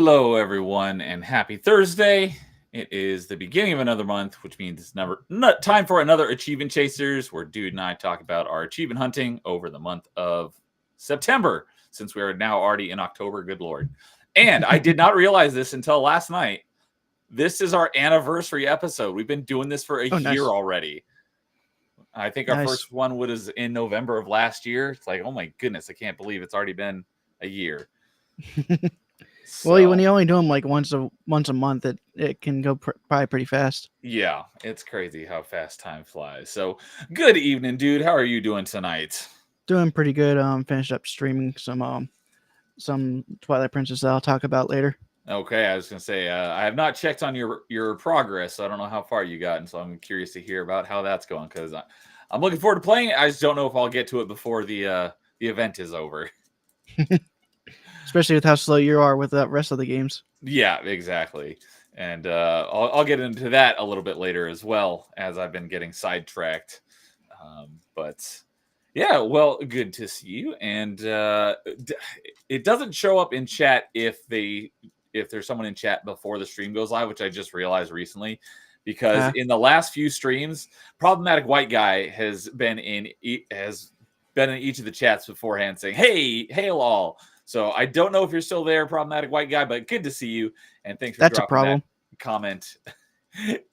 Hello, everyone, and happy Thursday. It is the beginning of another month, which means it's time for another Achievement Chasers, where Dude and I talk about our achievement hunting over the month of September, since we are now already in October. Good Lord. And I did not realize this until last night. This is our anniversary episode. We've been doing this for a year already. I think our first one was in November of last year. It's like, oh my goodness, I can't believe it's already been a year. Well, when you only do them like once a month, it can go by pretty fast. Yeah, it's crazy how fast time flies. So, good evening, dude. How are you doing tonight? Doing pretty good. Finished up streaming some Twilight Princess that I'll talk about later. Okay, I was gonna say I have not checked on your progress, so I don't know how far you got, and so I'm curious to hear about how that's going because I'm looking forward to playing it. I just don't know if I'll get to it before the event is over. Especially with how slow you are with the rest of the games. Yeah, exactly. And I'll get into that a little bit later as well, as I've been getting sidetracked. But yeah, well, good to see you. And it doesn't show up in chat if there's someone in chat before the stream goes live, which I just realized recently. Because in the last few streams, Problematic White Guy has been in each of the chats beforehand saying, "Hey, hail all." So I don't know if you're still there, Problematic White Guy, but good to see you. And thanks for dropping that comment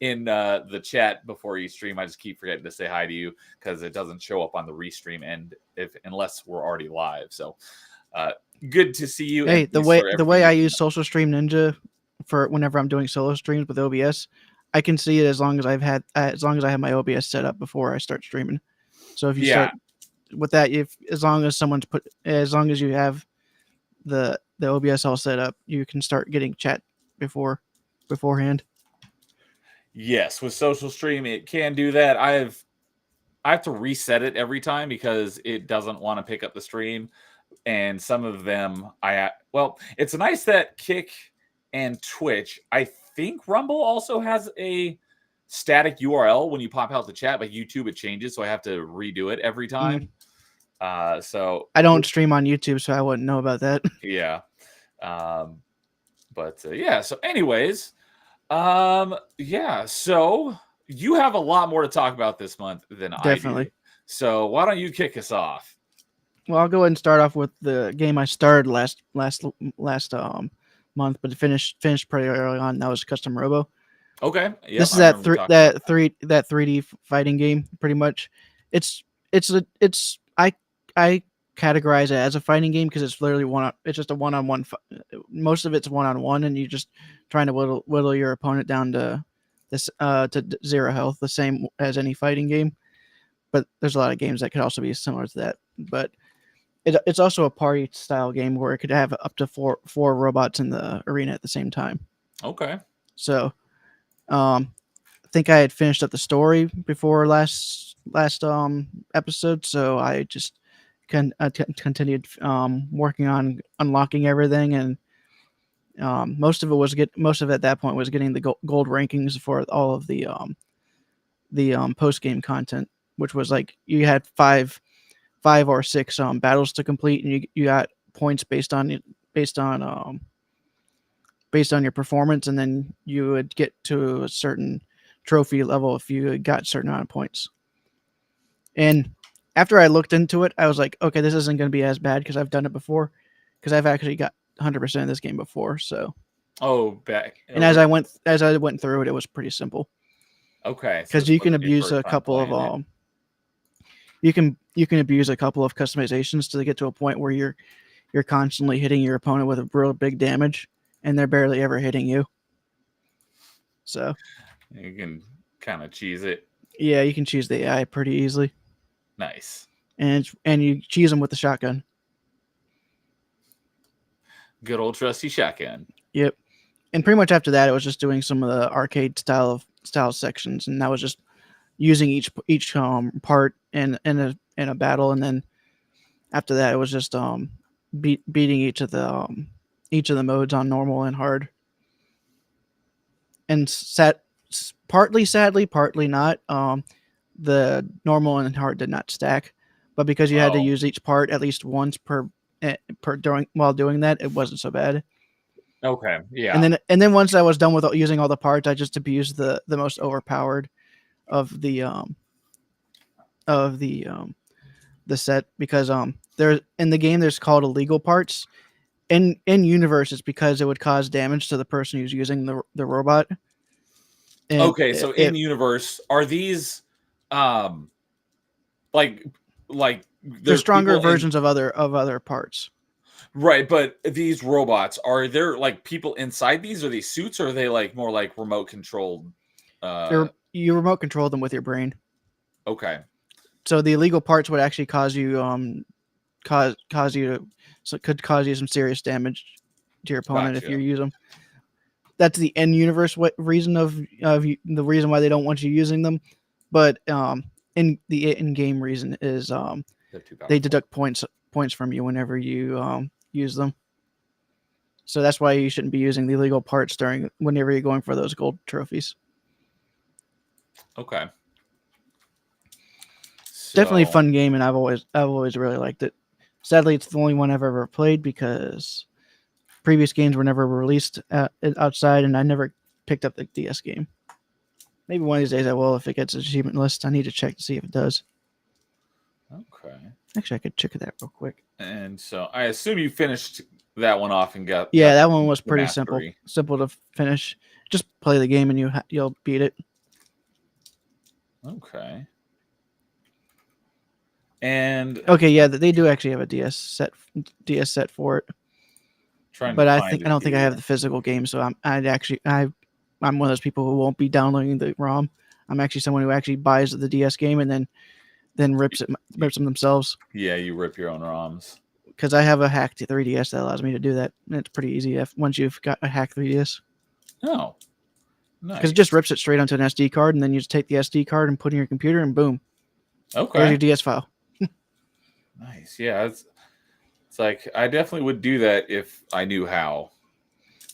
in the chat before you stream. I just keep forgetting to say hi to you because it doesn't show up on the restream end unless we're already live. So good to see you. Hey, the way I use Social Stream Ninja for whenever I'm doing solo streams with OBS, I can see it as long as I have my OBS set up before I start streaming. So if you start with that, as long as you have the OBS all set up, you can start getting chat beforehand. Yes, with Social Stream, it can do that. I have to reset it every time because it doesn't want to pick up the stream. And some of them, it's nice that Kick and Twitch, I think Rumble also has a static URL when you pop out the chat, but YouTube it changes, so I have to redo it every time. So I don't stream on YouTube, so I wouldn't know about that. Yeah. So anyways, so you have a lot more to talk about this month than I do. So why don't you kick us off? Well, I'll go ahead and start off with the game I started last month, but finished pretty early on. That was Custom Robo. Okay. Yep, this is that 3D fighting game, pretty much. I categorize it as a fighting game because it's literally it's just a one-on-one. Most of it's one-on-one, and you're just trying to whittle your opponent down to zero health, the same as any fighting game. But there's a lot of games that could also be similar to that. But it's also a party style game where it could have up to four robots in the arena at the same time. Okay. So, I think I had finished up the story before last episode, so I just continued working on unlocking everything, and most of it at that point was getting the gold rankings for all of the post game content, which was like you had five or six battles to complete, and you got points based on your performance, and then you would get to a certain trophy level if you got a certain amount of points. And after I looked into it, I was like, okay, this isn't going to be as bad because I've done it before, because I've actually got 100% of this game before. So, and as I went through it, it was pretty simple. Okay, because you can abuse a couple of you can abuse a couple of customizations to get to a point where you're constantly hitting your opponent with a real big damage, and they're barely ever hitting you. So you can kind of cheese it. Yeah, you can cheese the AI pretty easily. Nice. And you cheese them with the shotgun. Good old trusty shotgun. Yep. And pretty much after that, it was just doing some of the arcade style sections, and that was just using each part in a battle, and then after that, it was just beating each of the modes on normal and hard. And partly sadly, partly not. The normal and hard did not stack, but because you had to use each part at least once while doing that, it wasn't so bad. Okay. And Yeah. then once I was done with using all the parts, I just abused the most overpowered of of the set, because there in the game there's called illegal parts. In universe, it's because it would cause damage to the person who's using the robot. And Okay. So in universe, are these um like they're there's stronger people in versions of other parts. right, but these robots, are there like people inside these? Are these suits, or are they like more like remote controlled? They're You remote control them with your brain. Okay. So the illegal parts would actually cause you cause you to, so it could cause you some serious damage to your opponent if you Gotcha. use them. That's the end universe reason of the reason why they don't want you using them. But in the in game reason is They're too they powerful. deduct points from you whenever you use them. So that's why you shouldn't be using the illegal parts during whenever you're going for those gold trophies. Okay. Definitely a So fun game, and I've always really liked it. Sadly, it's the only one I've ever played because previous games were never released outside, and I never picked up the DS game. Maybe one of these days I will if it gets an achievement list. I need to check to see if it does. okay. Actually, I could check that real quick. And so I assume you finished that one off and Yeah, got that one was the pretty simple. mastery. Simple to finish. Just play the game and you'll beat it. Okay. And Okay, yeah, they do actually have a DS set for it. trying to But find I it don't think I have here. the physical game, so I'm one of those people who won't be downloading the ROM. I'm actually someone who actually buys the DS game and then rips them themselves, Yeah, you rip your own ROMs. because I have a hacked 3DS that allows me to do that. And it's pretty easy once you've got a hacked 3DS, Oh, because it just nice. rips it straight onto an SD card, and then you just take the SD card and put it in your computer, and boom, there's Okay. your DS file. Nice. Yeah, it's like I definitely would do that if I knew how.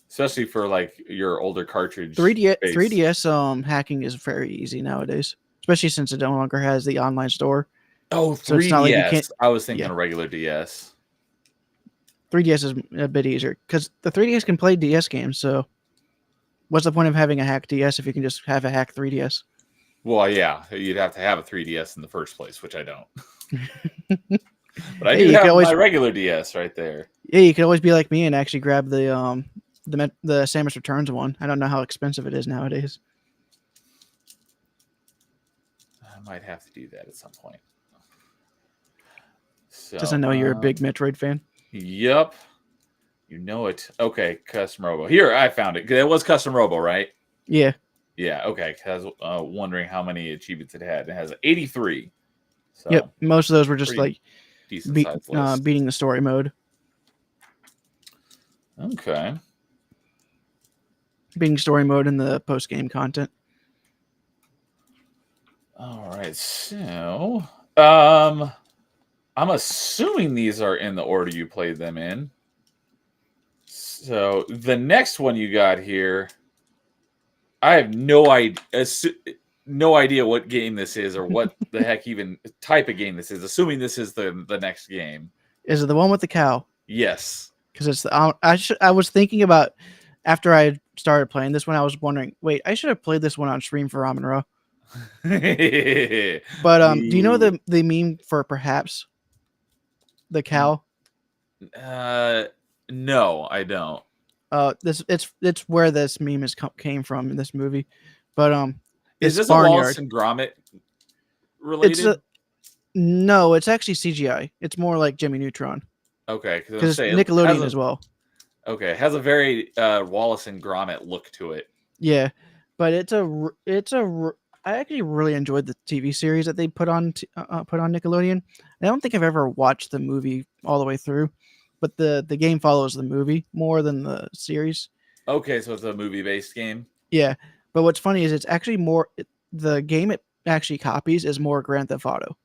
Especially for like your older cartridge 3DS base. 3DS hacking is very easy nowadays, especially since it no longer has the online store. Oh, So it's not like you can't. 3DS. I was thinking Yeah, a regular DS. 3DS is a bit easier because the 3DS can play DS games. So what's the point of having a hacked DS if you can just have a hacked 3DS? Well, yeah, you'd have to have a 3DS in the first place, which I don't. But I Hey, do you could have my always regular DS right there. be like me and actually grab the Samus Returns one. I don't know how expensive it is nowadays. I might have to do that at some point. Since I So, know you're a big Metroid fan. yep, you know it. Okay, custom robo. Here, I found it. It was custom robo, right? Yeah. Yeah. Okay. I was wondering how many achievements it had. It has 83. Yep. So Most of those were just pretty like decent sized list. beating the story mode, Okay. beating story mode in the post game content. All right. So, um, I'm assuming these are in the order you played them in. So the next one you got here, I have no idea what game this is or what the heck even type of game this is. Assuming this is the next game. Is it the one with the cow? Yes. Because it's the I was thinking about after I started playing this one, I was wondering, wait, I should have played this one on stream for Ramen Ra. But do you know Ooh. the meme for perhaps the cow? Uh, no, I don't. This it's where this meme came from in this movie, but Is it's this a Wallace barnyard. and Gromit It's related? a No, it's actually CGI. It's more like Jimmy Neutron Okay, because I'm because it's saying it has Nickelodeon a as well. okay, it has a very Wallace and Gromit look to it. Yeah, but I actually really enjoyed the TV series that they put on Nickelodeon. I don't think I've ever watched the movie all the way through, but the game follows the movie more than the series. Okay, so it's a movie based game, Yeah, but what's funny is it's actually the game it actually copies is more Grand Theft Auto.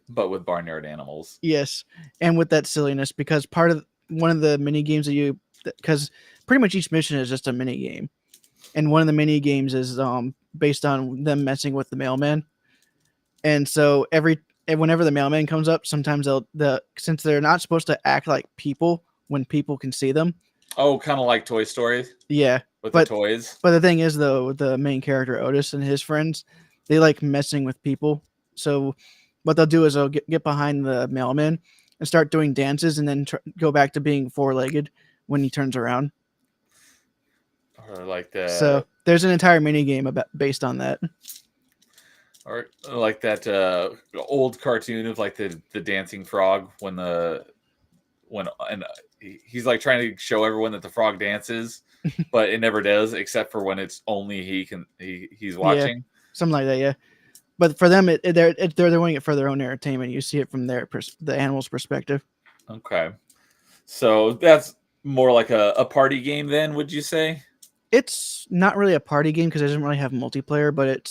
but with barnyard animals. Yes, and with that silliness, because part of one of the mini games because pretty much each mission is just a mini game, and one of the mini games is based on them messing with the mailman. And so whenever the mailman comes up, sometimes since they're not supposed to act like people when people can see them, Oh, kind of like Toy Story Yeah, with the but toys. the thing is though, with the main character Otis and his friends, they like messing with people. So what they'll do is they'll get behind the mailman and start doing dances, and then go back to being four-legged when he turns around. Or like So there's an entire mini game about based on that. or like that old cartoon of like the dancing frog when and he's like trying to show everyone that the frog dances, but it never does except for when it's only he's Yeah, watching. something like that. Yeah, but for them, they're doing it for their own entertainment. You see it from the animal's perspective. Okay, so that's more like a party game then, would you say? It's not really a party game because it doesn't really have multiplayer, but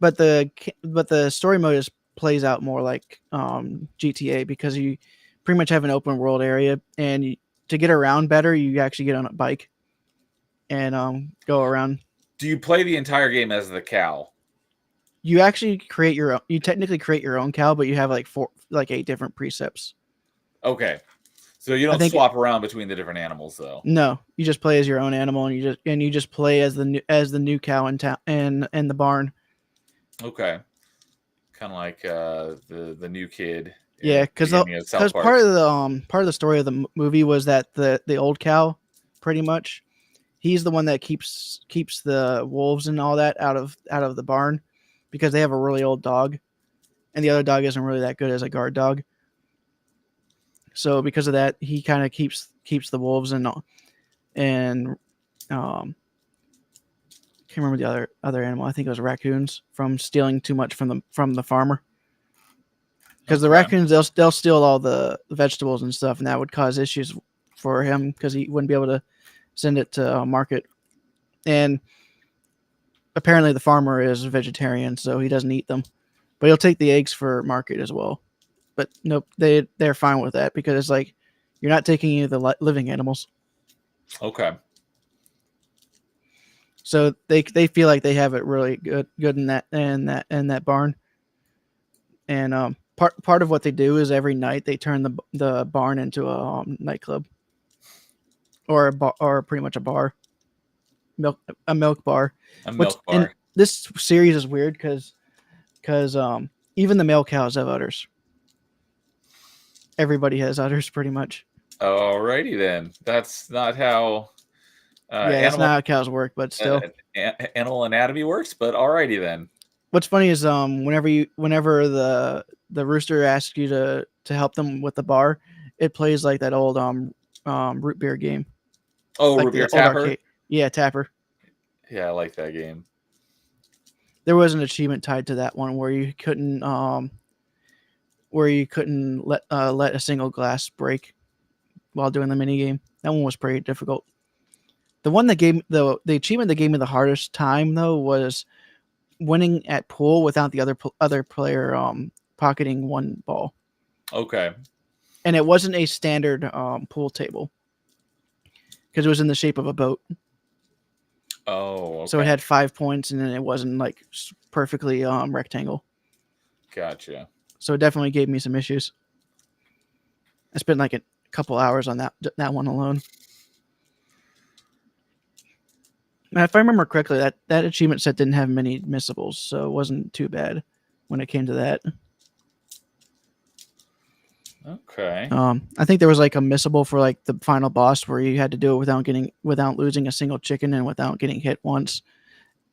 but the story mode plays out more like GTA because you pretty much have an open world area, and to get around better, you actually get on a bike and go around. Do you play the entire game as the cow? You actually create your own. You technically create your own cow, but you have like 8 different precepts. Okay, so you I don't think swap around between the different animals though. no, you just play as your own animal, and you just play as the new cow in town and the barn. Okay, kind of like the new kid in Yeah, the beginning of South Park. part of the story of the movie was that the old cow, pretty much, he's the one that keeps the wolves and all that out of the barn, because they have a really old dog, and the other dog isn't really that good as a guard dog. So because of that, he kind of keeps the wolves and can't remember the other animal. I think it was raccoons from stealing too much from the farmer. Because the Okay. raccoons, they'll steal all the vegetables and stuff, and that would cause issues for him because he wouldn't be able to send it to market. And apparently, the farmer is vegetarian, so he doesn't eat them, but he'll take the eggs for market as well. But nope, they're fine with that because it's like you're not taking any of the living animals, Okay. so they feel like they have it really good in that barn. And part of what they do is every night they turn the barn into a nightclub or or pretty much a bar, a milk bar. A Which milk in bar. this series is weird because even the male cows have udders. Everybody has udders pretty much. Alrighty then. That's not how Yeah, that's not animal how cows work, but uh, still. animal anatomy works, but alrighty then. What's funny is whenever the rooster asks you to help them with the bar, it plays like that old root beer game, Oh, like root the beer old tapper. arcade. Yeah, Tapper. Yeah, I like that game. There was an achievement tied to that one where you couldn't let a single glass break while doing the mini game. That one was pretty difficult. The one that gave the achievement that gave me the hardest time though was winning at pool without the other player pocketing one ball, Okay. and it wasn't a standard pool table because it was in the shape of a boat. Oh, So it okay. had 5 points, and then it wasn't like perfectly rectangle. Gotcha. So it definitely gave me some issues. I spent like a couple hours on that one alone. Now, if I remember correctly, that achievement set didn't have many missables, so it wasn't too bad when it came to that. Okay. I think there was like a missable for like the final boss where you had to do it without losing a single chicken and without getting hit once.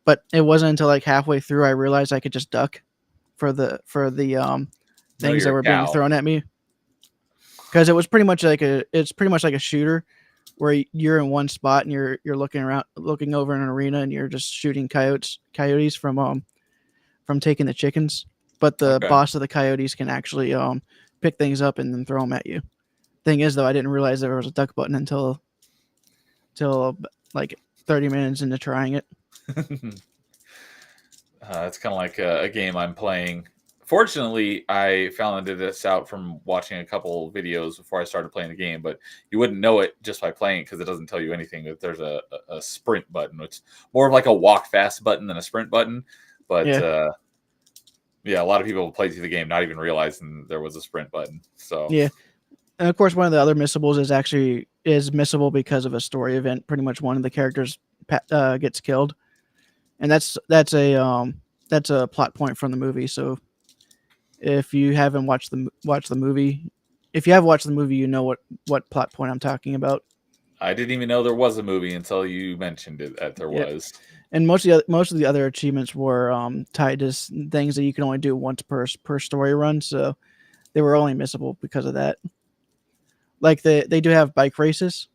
But it wasn't until like halfway through I realized I could just duck for the No, things that you're a were being cow. thrown at me, because it's pretty much like a shooter where you're in one spot and you're looking over an arena, and you're just shooting coyotes from taking the chickens. But the Okay. boss of the coyotes can actually pick things up and then throw them at you. Thing is, though, I didn't realize there was a duck button until like 30 minutes into trying it. It's kind of like a game I'm playing. Fortunately, I found this out from watching a couple videos before I started playing the game, but you wouldn't know it just by playing because it doesn't tell you anything. That there's a sprint button, which is more of like a walk fast button than a sprint button. But Yeah, yeah, a lot of people play through the game not even realizing there was a sprint button. So yeah. And of course, one of the other missables is missable because of a story event. Pretty much, one of the characters gets killed, and that's a plot point from the movie. So if you haven't watched the movie, if you have watched the movie, you know what plot point I'm talking about. I didn't even know there was a movie until you mentioned it that there Yeah, was. and most of the other achievements were tied to things that you can only do once per story run. So they were only missable because of that. Like they do have bike races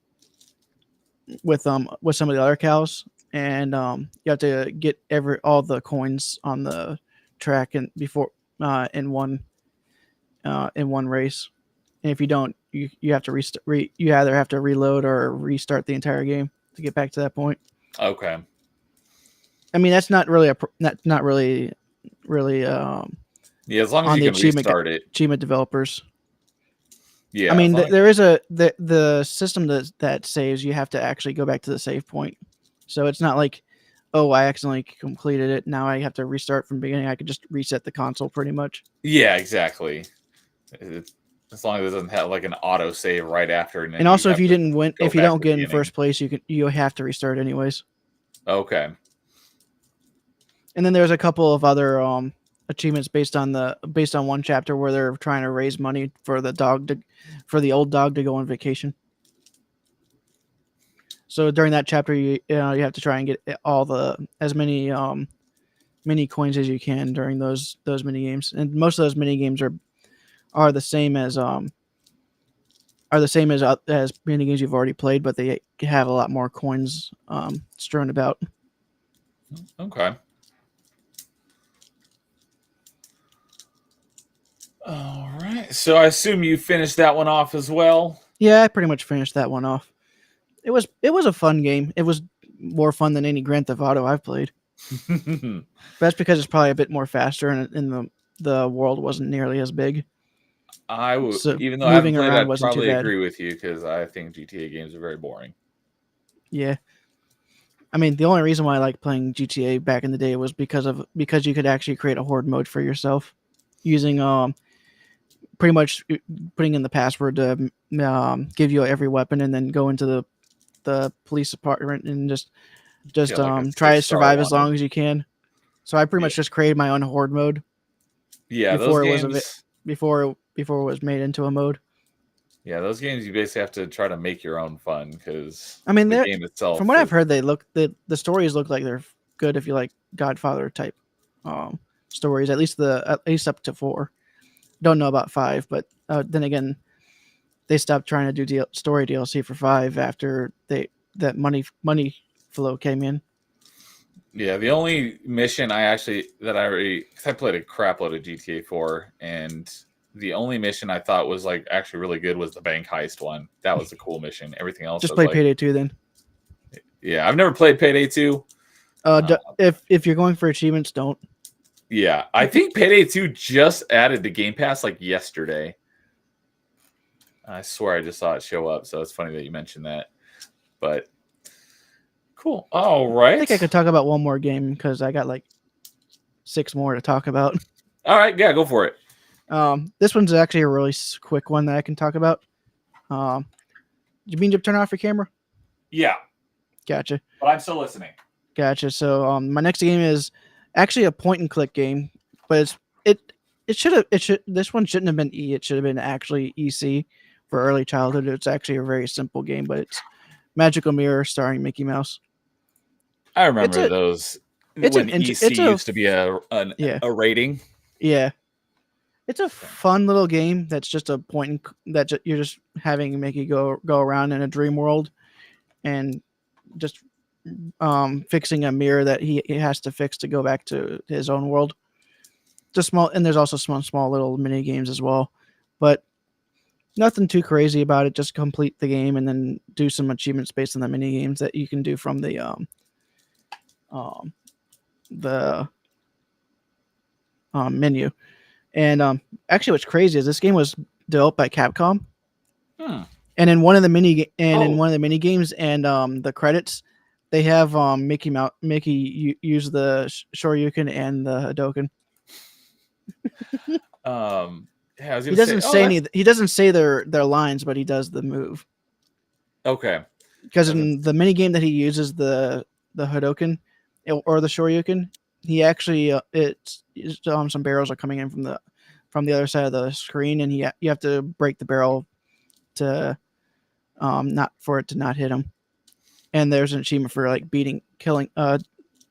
with some of the other cows, and you have to get all the coins on the track and before in one race. And if you don't, you have to you either have to reload or restart the entire game to get back to that point. Okay. I mean, that's not really not really Yeah, as long as on you the can restart it. achievement developers. I Yeah, as mean, long as, there is the system that saves. You have to actually go back to the save point, so it's not like, oh, I accidentally completed it. Now I have to restart from the beginning. I could just reset the console pretty much. yeah, exactly. It, as long as it doesn't have like an auto save right after, and And then you also, if have you to didn't win, go if you back don't to the get in beginning. first place, you have to restart anyways. Okay. And then there's a couple of other achievements based on one chapter where they're trying to raise money for the old dog to go on vacation. So during that chapter, you have to try and get as many coins as you can during those mini games, and most of those mini games are the same as as mini games you've already played, but they have a lot more coins strewn about. Okay. All right. So I assume you finished that one off as well. Yeah, I pretty much finished that one off. It was a fun game. It was more fun than any Grand Theft Auto I've played. But that's because it's probably a bit more faster, and the world wasn't nearly as big. So Even though I haven't moving played, around I'd wasn't too probably bad. agree with you because I think GTA games are very boring. Yeah. I mean, the only reason why I liked playing GTA back in the day was because you could actually create a horde mode for yourself using pretty much putting in the password to give you every weapon and then go into the police department and just Yeah, like a try to 6-star survive as wanted. long as you can. So I pretty Yeah, much just created my own horde mode yeah, those before it was games. before it was made into a mode. Yeah, those games you basically have to try to make your own fun because I mean, the they're game from itself what I've is. heard, the stories look like they're good if you like Godfather type um, stories. At least up to 4. Don't know about 5, but then again, they stopped trying to do story DLC for 5 after that money flow came in. Yeah, the only mission that I already, cause I played a crap load of GTA 4, and the only mission I thought was like actually really good was the bank heist one. That was a cool mission. Everything else I Just was play like, Payday 2 then. yeah, I've never played Payday 2. Uh, If you're going for achievements, don't. yeah, I think Payday 2 just added the Game Pass like yesterday. I swear I just saw it show up, so it's funny that you mentioned that. But cool. All I think I right. could talk about one more game because I got like 6 more to talk about. All right, yeah, go for it. This one's actually a really quick one that I can talk about. You mean to turn off your camera? Yeah, Gotcha. but I'm still listening. Gotcha. So my next game is actually a point and click game, but this one shouldn't have been E. It should have been actually EC for early childhood. It's actually a very simple game, but it's Magical Mirror starring Mickey Mouse. I It's remember a those it's an when it's EC a used to be yeah a rating. yeah. It's a fun little game that's just a point you're just having Mickey go around in a dream world and just fixing a mirror that he has to fix to go back to his own world. Just small, and there's also small little mini games as well, but nothing too crazy about it. Just complete the game and then do some achievements based on the mini games that you can do from um the menu. And actually, what's crazy is this game was developed by Capcom, Hmm. and in Oh, one of the mini games and the credits, they have Mickey use the Shoryuken and the Hadoken. um, Yeah, I was He gonna say. doesn't Oh, say any. He doesn't say their lines, but he does the move. okay. Because I was in the mini game that he uses the Hadoken or the Shoryuken, he actually it's some barrels are coming in from the other side of the screen, and you have to break the barrel to not for it to not hit him. And there's an achievement for like killing,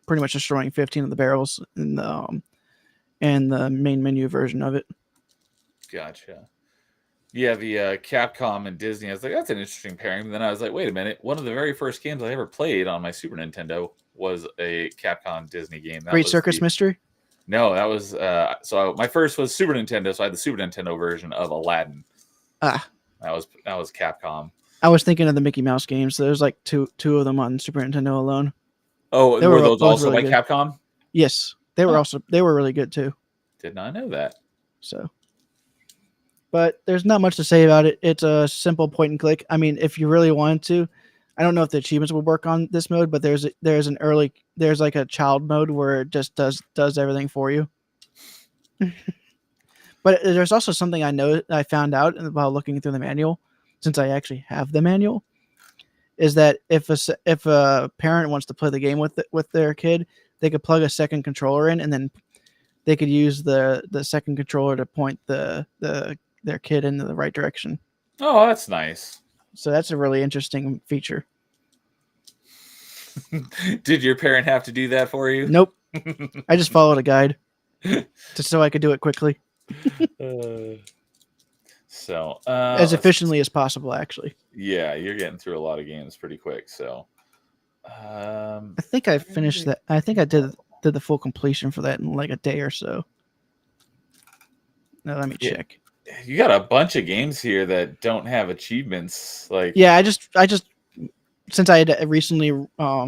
pretty much destroying 15 of the barrels in the main menu version of it. gotcha. Yeah, the Capcom and Disney. I was like, that's an interesting pairing. And then I was like, wait a minute. One of the very first games I ever played on my Super Nintendo was a Capcom Disney game. That Great was Circus the Mystery. no, that was my first was Super Nintendo, so I had the Super Nintendo version of Aladdin. Ah, That was Capcom. I was thinking of the Mickey Mouse games. There's like two of them on Super Nintendo alone. Oh, They were were those both also really by good. Capcom? Yes, Oh, they were really good too. did not know that. So, but there's not much to say about it. It's a simple point and click. I mean, if you really wanted to, I don't know if the achievements will work on this mode, but there's like a child mode where it just does everything for you. But there's also something I found out while looking through the manual, since I actually have the manual, is that if a parent wants to play the game with their kid, they could plug a second controller in, and then they could use the second controller to point their kid in the right direction. Oh, that's nice. So that's a really interesting feature. Did your parent have to do that for you? Nope, I just followed a guide just so I could do it quickly, Uh, so, as efficiently as possible. Actually, yeah, you're getting through a lot of games pretty quick. So, I think I finished that. I think I did the full completion for that in like a day or so. Now let me yeah, check. you got a bunch of games here that don't have achievements. Like, Yeah, I just since I had recently ripped all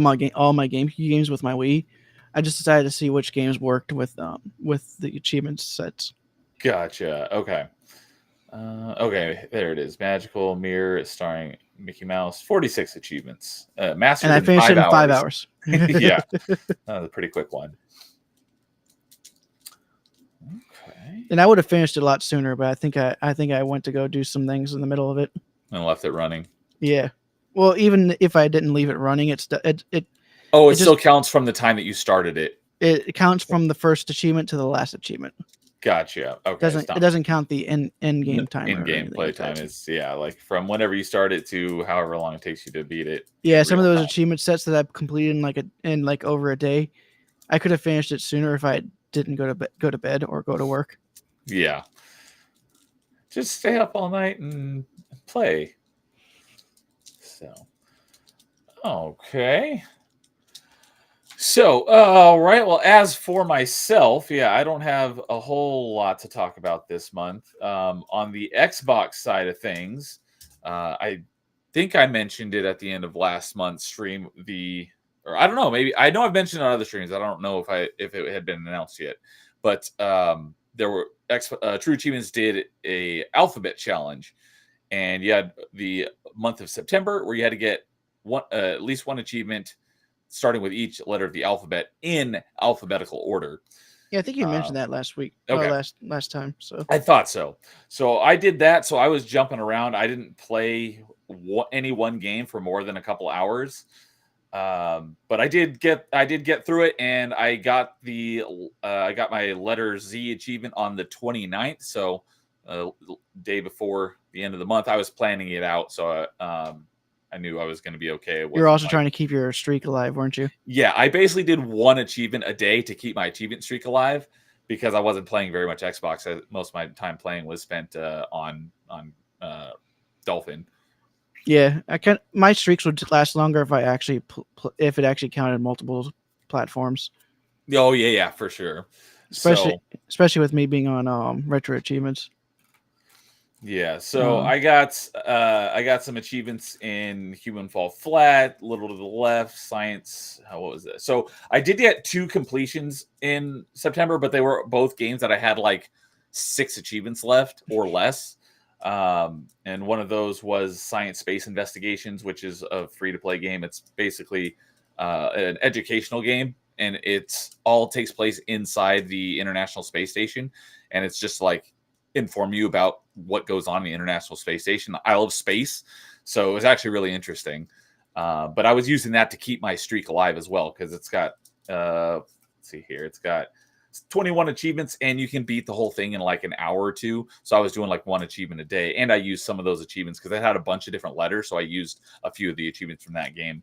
my GameCube games with my Wii, I just decided to see which games worked with the achievement sets. gotcha. Okay. Okay, there it is. Magical Mirror starring Mickey Mouse. 46 achievements. And Mastered I in finished it five in five hours. hours. Yeah, that was a pretty quick one. Okay. And I would have finished it a lot sooner, but I think I went to go do some things in the middle of it. And left it running. Yeah. Well, even if I didn't leave it running, Oh, it it just still counts from the time that you started it. it counts from the first achievement to the last achievement. Gotcha. Okay. It's It not doesn't count the end game timer or in-game anything play like time. that. It's like from whenever you start it to however long it takes you to beat it Yeah, in some of real those time. achievement sets that I've completed in like over a day, I could have finished it sooner if I didn't go to bed or go to work. Yeah. Just stay up all night and play. So, okay. So, all right. Well, as for myself, yeah, I don't have a whole lot to talk about this month. On the Xbox side of things, I think I mentioned it at the end of last month's stream. Or I don't know, maybe I know I've mentioned it on other streams. I don't know if it had been announced yet, but there were True Achievements did a alphabet challenge, and you had the month of September where you had to get at least one achievement starting with each letter of the alphabet in alphabetical order. Yeah, I think you Uh, mentioned that last week. okay. Last time. So I thought so. So I did that. So I was jumping around. I didn't play any one game for more than a couple hours. But I did get through it, and I got my letter Z achievement on the 29th. So day before the end of the month, I was planning it out. So I knew I was going to be okay. It you're wasn't also like, trying to keep your streak alive, weren't you? yeah, I basically did one achievement a day to keep my achievement streak alive because I wasn't playing very much Xbox. Most of my time playing was spent on Dolphin. Yeah, I can. My streaks would last longer if I actually if it actually counted multiple platforms. Oh yeah, for sure. Especially So especially with me being on retro achievements. yeah, so Um, I got some achievements in Human Fall Flat, Little to the Left, Science. What was this? So I did get 2 completions in September, but they were both games that I had like 6 achievements left or less. And one of those was Science Space Investigations, which is a free to play game. It's basically an educational game, and it's all takes place inside the International Space Station, and it's just like inform you about what goes on in the International Space Station. I love space, so it was actually really interesting. But I was using that to keep my streak alive as well, because it's got let's see here, it's got 21 achievements, and you can beat the whole thing in like an hour or two. So I was doing like one achievement a day, and I used some of those achievements because I had a bunch of different letters, so I used a few of the achievements from that game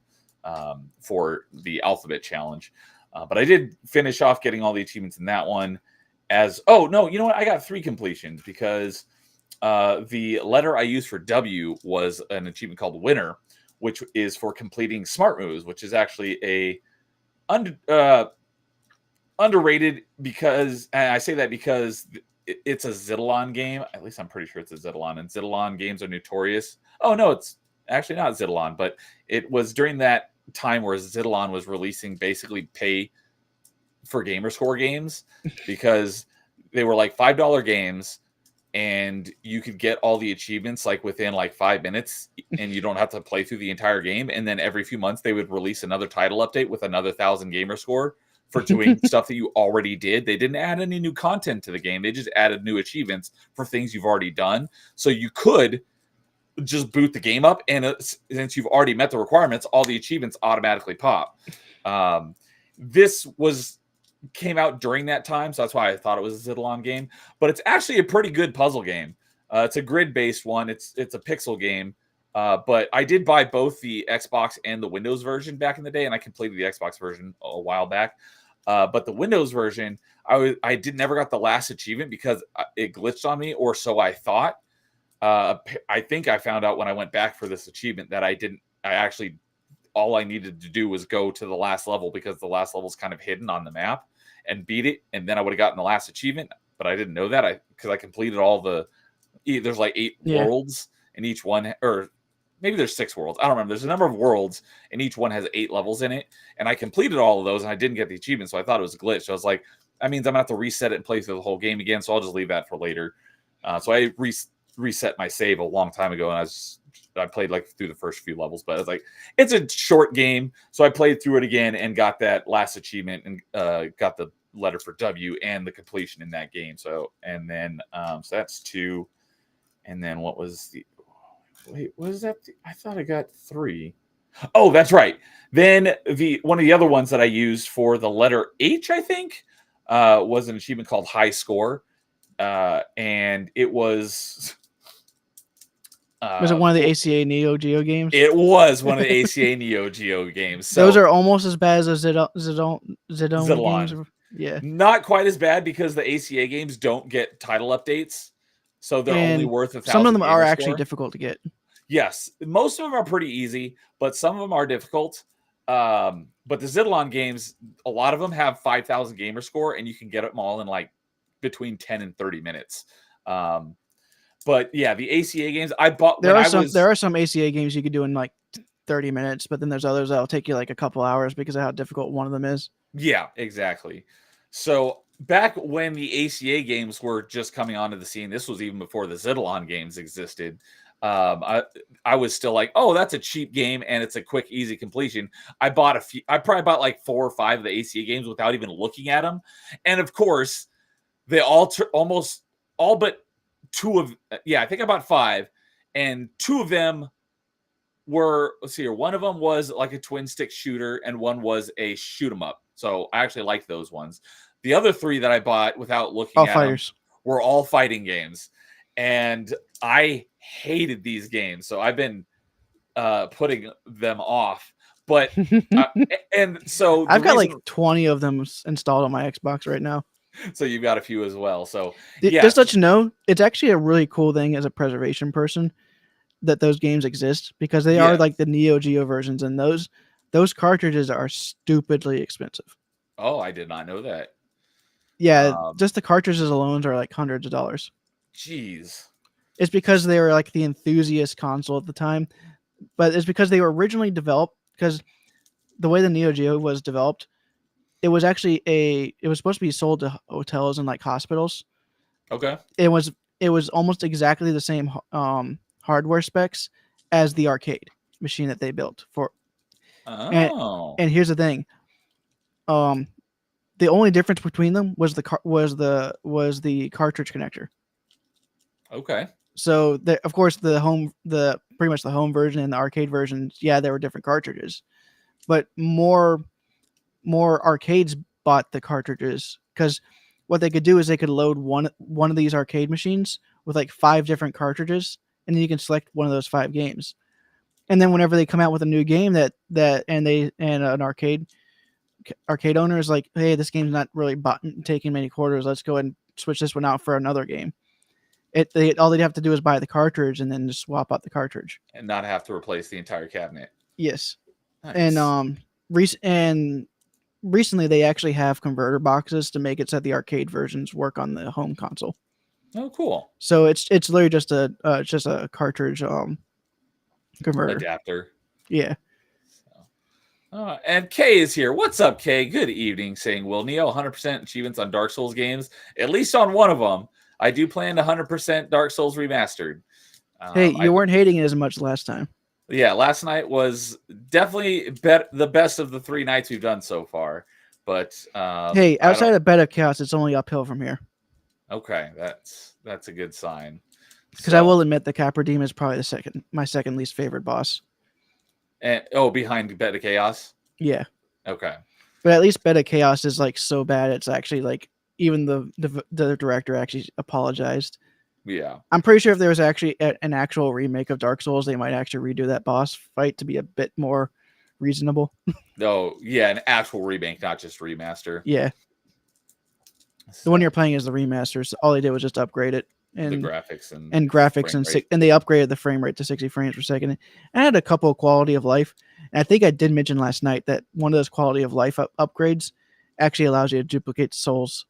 for the alphabet challenge. But I did finish off getting all the achievements in that one. As oh no, you know what? I got 3 completions because the letter I used for W was an achievement called Winner, which is for completing smart moves, which is actually a underrated, because, and I say that because it's a Zidalon game. At least I'm pretty sure it's a Zidalon, and Zidalon games are notorious. Oh no, it's actually not Zidalon, but it was during that time where Zidalon was releasing basically pay for gamerscore games, because they were like $5 games, and you could get all the achievements like within like 5 minutes, and you don't have to play through the entire game. And then every few months they would release another title update with another 1,000 gamer score for doing stuff that you already did. They didn't add any new content to the game. They just added new achievements for things you've already done. So you could just boot the game up, and since you've already met the requirements, all the achievements automatically pop. This came out during that time, so that's why I thought it was a Zidalon game. But it's actually a pretty good puzzle game. It's a grid-based one. It's a pixel game. But I did buy both the Xbox and the Windows version back in the day, and I completed the Xbox version a while back. But the Windows version, I never got the last achievement because it glitched on me, or so I thought. I think I found out when I went back for this achievement that all I needed to do was go to the last level, because the last level is kind of hidden on the map, and beat it, and then I would have gotten the last achievement. But I didn't know that because I completed all there's like 8 worlds, and each one, or maybe there's 6 worlds. I don't remember. There's a number of worlds, and each one has 8 levels in it. And I completed all of those, and I didn't get the achievement, so I thought it was a glitch. So I was like, that means I'm gonna have to reset it and play through the whole game again. So I'll just leave that for later. So I reset my save a long time ago, and I played like through the first few levels, but I was like, it's a short game, so I played through it again and got that last achievement, and got the letter for W and the completion in that game. So, and then so that's 2, and then what was the was that? I thought I got 3. Oh, that's right. Then one of the other ones that I used for the letter H, I think, was an achievement called High Score, and it was. Was it one of the ACA Neo Geo games? It was one of the ACA Neo Geo games. So those are almost as bad as the Zidalon games. Yeah, not quite as bad, because the ACA games don't get title updates, so they're only worth 1,000. Some of them are actually difficult to get. Yes, most of them are pretty easy, but some of them are difficult. But the Zidalon games, a lot of them have 5,000 gamer score, and you can get them all in like between 10 and 30 minutes. But yeah, the ACA games I bought. There are some ACA games you could do in like 30 minutes, but then there's others that'll take you like a couple hours because of how difficult one of them is. Yeah, exactly. So back when the ACA games were just coming onto the scene, this was even before the Zidalon games existed. I was still like, oh, that's a cheap game and it's a quick, easy completion. I probably bought like 4 or 5 of the ACA games without even looking at them, and of course, they almost all but 2 of I think I bought 5, and 2 of them were, let's see here, one of them was like a twin stick shooter, and one was a shoot 'em up. So I actually liked those ones. The other 3 that I bought without looking at them were all fighting games, and I hated these games. So I've been putting them off. But and so I've got like 20 of them installed on my Xbox right now. So you've got a few as well. So just to let you know, it's actually a really cool thing as a preservation person that those games exist, because they are like the Neo Geo versions, and those cartridges are stupidly expensive. Oh, I did not know that. Yeah, just the cartridges alone are like hundreds of dollars. Jeez. It's because they were like the enthusiast console at the time, but it's because they were originally developed, because the way the Neo Geo was developed, it was actually it was supposed to be sold to hotels and like hospitals. Okay. It was almost exactly the same hardware specs as the arcade machine that they built for. Oh. And here's the thing. Um, the only difference between them was the cartridge connector. Okay. So of course the pretty much the home version and the arcade versions, yeah, there were different cartridges, but more arcades bought the cartridges because what they could do is they could load one of these arcade machines with like 5 different cartridges, and then you can select one of those 5 games. And then whenever they come out with a new game that and an arcade owner is like, hey, this game's not really taking many quarters. Let's go ahead and switch this one out for another game. All they'd have to do is buy the cartridge and then just swap out the cartridge. And not have to replace the entire cabinet. Yes, and Nice. recently they actually have converter boxes to make it so that the arcade versions work on the home console. Oh, cool. So it's literally just a cartridge converter. Adapter. Yeah. And Kay is here. What's up, Kay? Good evening. Saying, will Neo 100% achievements on Dark Souls games? At least on one of them. I do plan to 100% Dark Souls Remastered. Hey, you weren't hating it as much last time. Yeah, last night was definitely the best of the 3 nights we've done so far. But hey, outside of Bed of Chaos, it's only uphill from here. Okay, that's a good sign. Because I will admit the Capra Demon is probably my second least favorite boss. And behind Bed of Chaos? Yeah. Okay. But at least Bed of Chaos is like so bad it's actually like even the director actually apologized. Yeah. I'm pretty sure if there was actually an actual remake of Dark Souls, they might actually redo that boss fight to be a bit more reasonable. Oh, yeah, an actual remake, not just remaster. Yeah. The one you're playing is the remaster. So all they did was just upgrade it. And the graphics and graphics and they upgraded the frame rate to 60 frames per second. And I had a couple of quality of life. And I think I did mention last night that one of those quality of life upgrades actually allows you to duplicate souls.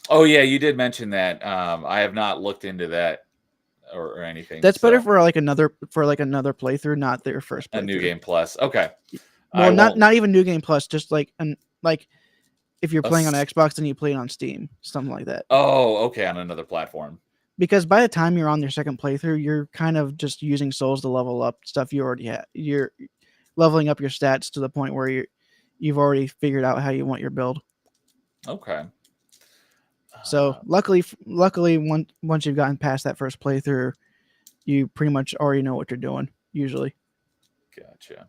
Oh yeah, you did mention that. I have not looked into that or anything. That's better for like another playthrough, not their first playthrough. A new game plus. Okay. Well, not even new game plus, just like if you're playing on Xbox, then you play it on Steam, something like that. Oh, okay, on another platform. Because by the time you're on your second playthrough, you're kind of just using souls to level up stuff you already have. You're leveling up your stats to the point where you've already figured out how you want your build. Okay. So luckily, once you've gotten past that first playthrough, you pretty much already know what you're doing, usually. Gotcha.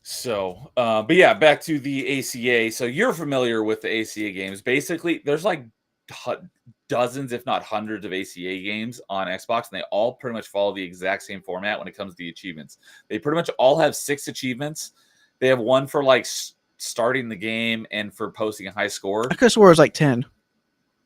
So, but yeah, back to the ACA. So you're familiar with the ACA games. Basically, there's like dozens, if not hundreds of ACA games on Xbox, and they all pretty much follow the exact same format when it comes to the achievements. They pretty much all have 6 achievements. They have one for like starting the game and for posting a high score. I could have swore it was like 10.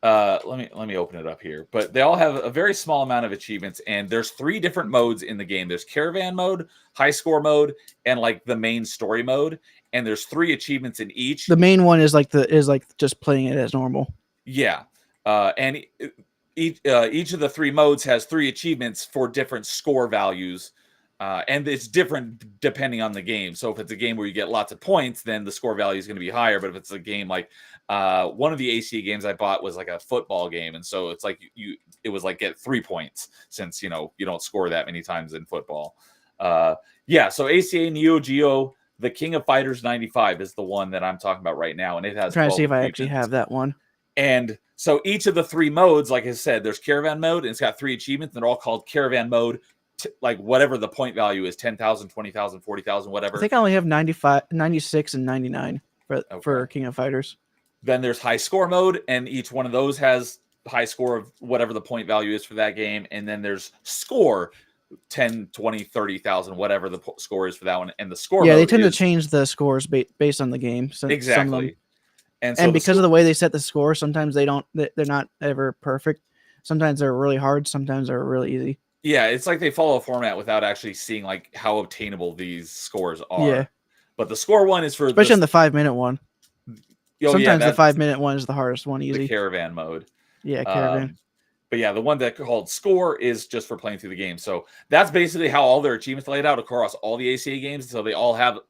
Let me open it up here. But they all have a very small amount of achievements, and there's 3 different modes in the game. There's caravan mode, high score mode, and like the main story mode. And there's 3 achievements in each. The main one is like just playing it as normal. Yeah. And each of the 3 modes has 3 achievements for different score values. And it's different depending on the game. So if it's a game where you get lots of points, then the score value is going to be higher. But if it's a game like one of the ACA games I bought was like a football game. And so it's like it was like get 3 points since, you don't score that many times in football. Yeah. So ACA Neo Geo, the King of Fighters 95 is the one that I'm talking about right now. And it has, I'm trying to see if I actually have that one. And so each of the 3 modes, like I said, there's caravan mode and it's got 3 achievements. And they're all called caravan mode. Like whatever the point value is, 10,000, 20,000, 40,000, whatever. I think I only have 95, 96, and 99 for King of Fighters. Then there's high score mode, and each one of those has high score of whatever the point value is for that game. And then there's score, 10, 20, 30,000, whatever the score is for that one. And the score mode they tend to change the scores based on the game. So exactly. And because of the way they set the score, sometimes they're not ever perfect. Sometimes they're really hard. Sometimes they're really easy. Yeah, it's like they follow a format without actually seeing like how obtainable these scores are. Yeah. But the score one is for especially in the 5-minute one. Sometimes the 5-minute one is the hardest one, easy. The caravan mode. Yeah, caravan. But yeah, the one that called score is just for playing through the game. So that's basically how all their achievements laid out across all the ACA games. So they all have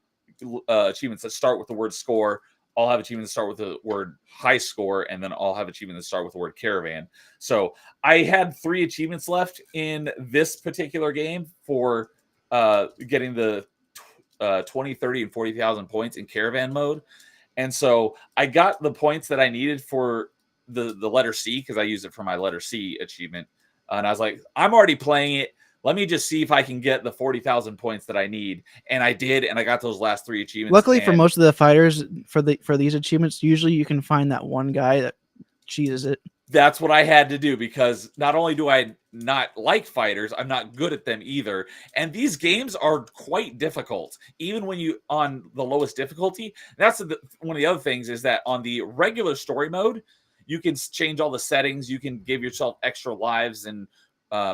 achievements that start with the word score, all have achievements that start with the word high score, and then all have achievements that start with the word caravan. So I had 3 achievements left in this particular game for getting the 20, 30, and 40,000 points in caravan mode. And so I got the points that I needed for the letter C because I used it for my letter C achievement. And I was like, I'm already playing it. Let me just see if I can get the 40,000 points that I need. And I did, and I got those last 3 achievements. Luckily for And most of the fighters for these achievements, usually you can find that one guy that cheeses it. that's what I had to do because not only do I not like fighters, I'm not good at them either. And these games are quite difficult, even when you on the lowest difficulty. That's one of the other things is that on the regular story mode, you can change all the settings. You can give yourself extra lives and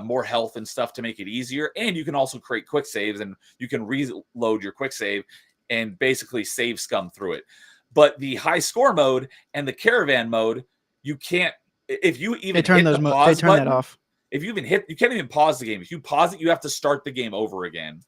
more health and stuff to make it easier. And you can also create quick saves and you can reload your quick save and basically save scum through it. But the high score mode and the caravan mode, you can't. If you even hit the pause button, that off. If you even hit, you can't even pause the game. If you pause it, you have to start the game over again.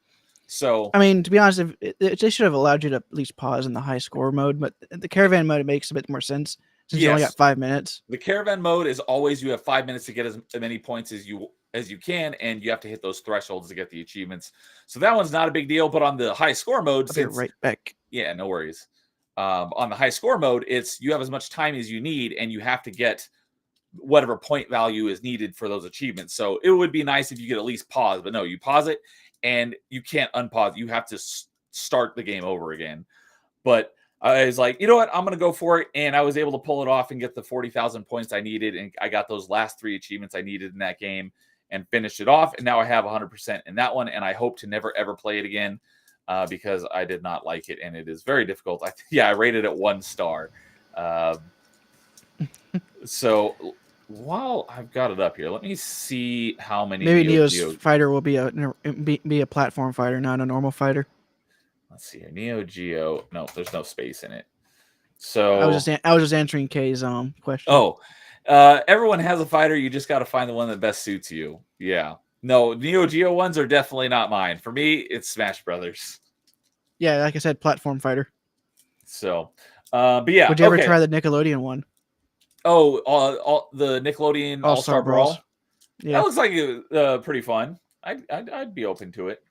So I mean, to be honest, they should have allowed you to at least pause in the high score mode, but the caravan mode makes a bit more sense since you only got 5 minutes. The caravan mode is always you have 5 minutes to get as many points as you can, and you have to hit those thresholds to get the achievements. So that one's not a big deal. But on the high score mode, I'll be right back. Yeah, no worries. On the high score mode, it's you have as much time as you need, and you have to get whatever point value is needed for those achievements. So it would be nice if you could at least pause, but no, you pause it and you can't unpause. You have to start the game over again. But I was like, you know what? I'm going to go for it. And I was able to pull it off and get the 40,000 points I needed. And I got those last 3 achievements I needed in that game and finished it off. And now I have 100% in that one. And I hope to never, ever play it again because I did not like it. And it is very difficult. I rated it 1 star. So while I've got it up here, let me see how many. Maybe Neo's fighter will be a platform fighter, not a normal fighter. Let's see here. Neo Geo. No, there's no space in it. So I was just answering K's question. Oh, everyone has a fighter. You just got to find the one that best suits you. Yeah. No, Neo Geo ones are definitely not mine. For me, it's Smash Brothers. Yeah, like I said, platform fighter. But yeah. Would you ever try the Nickelodeon one? Oh, the Nickelodeon All-Star Brawl. Yeah, that looks like pretty fun. I'd be open to it.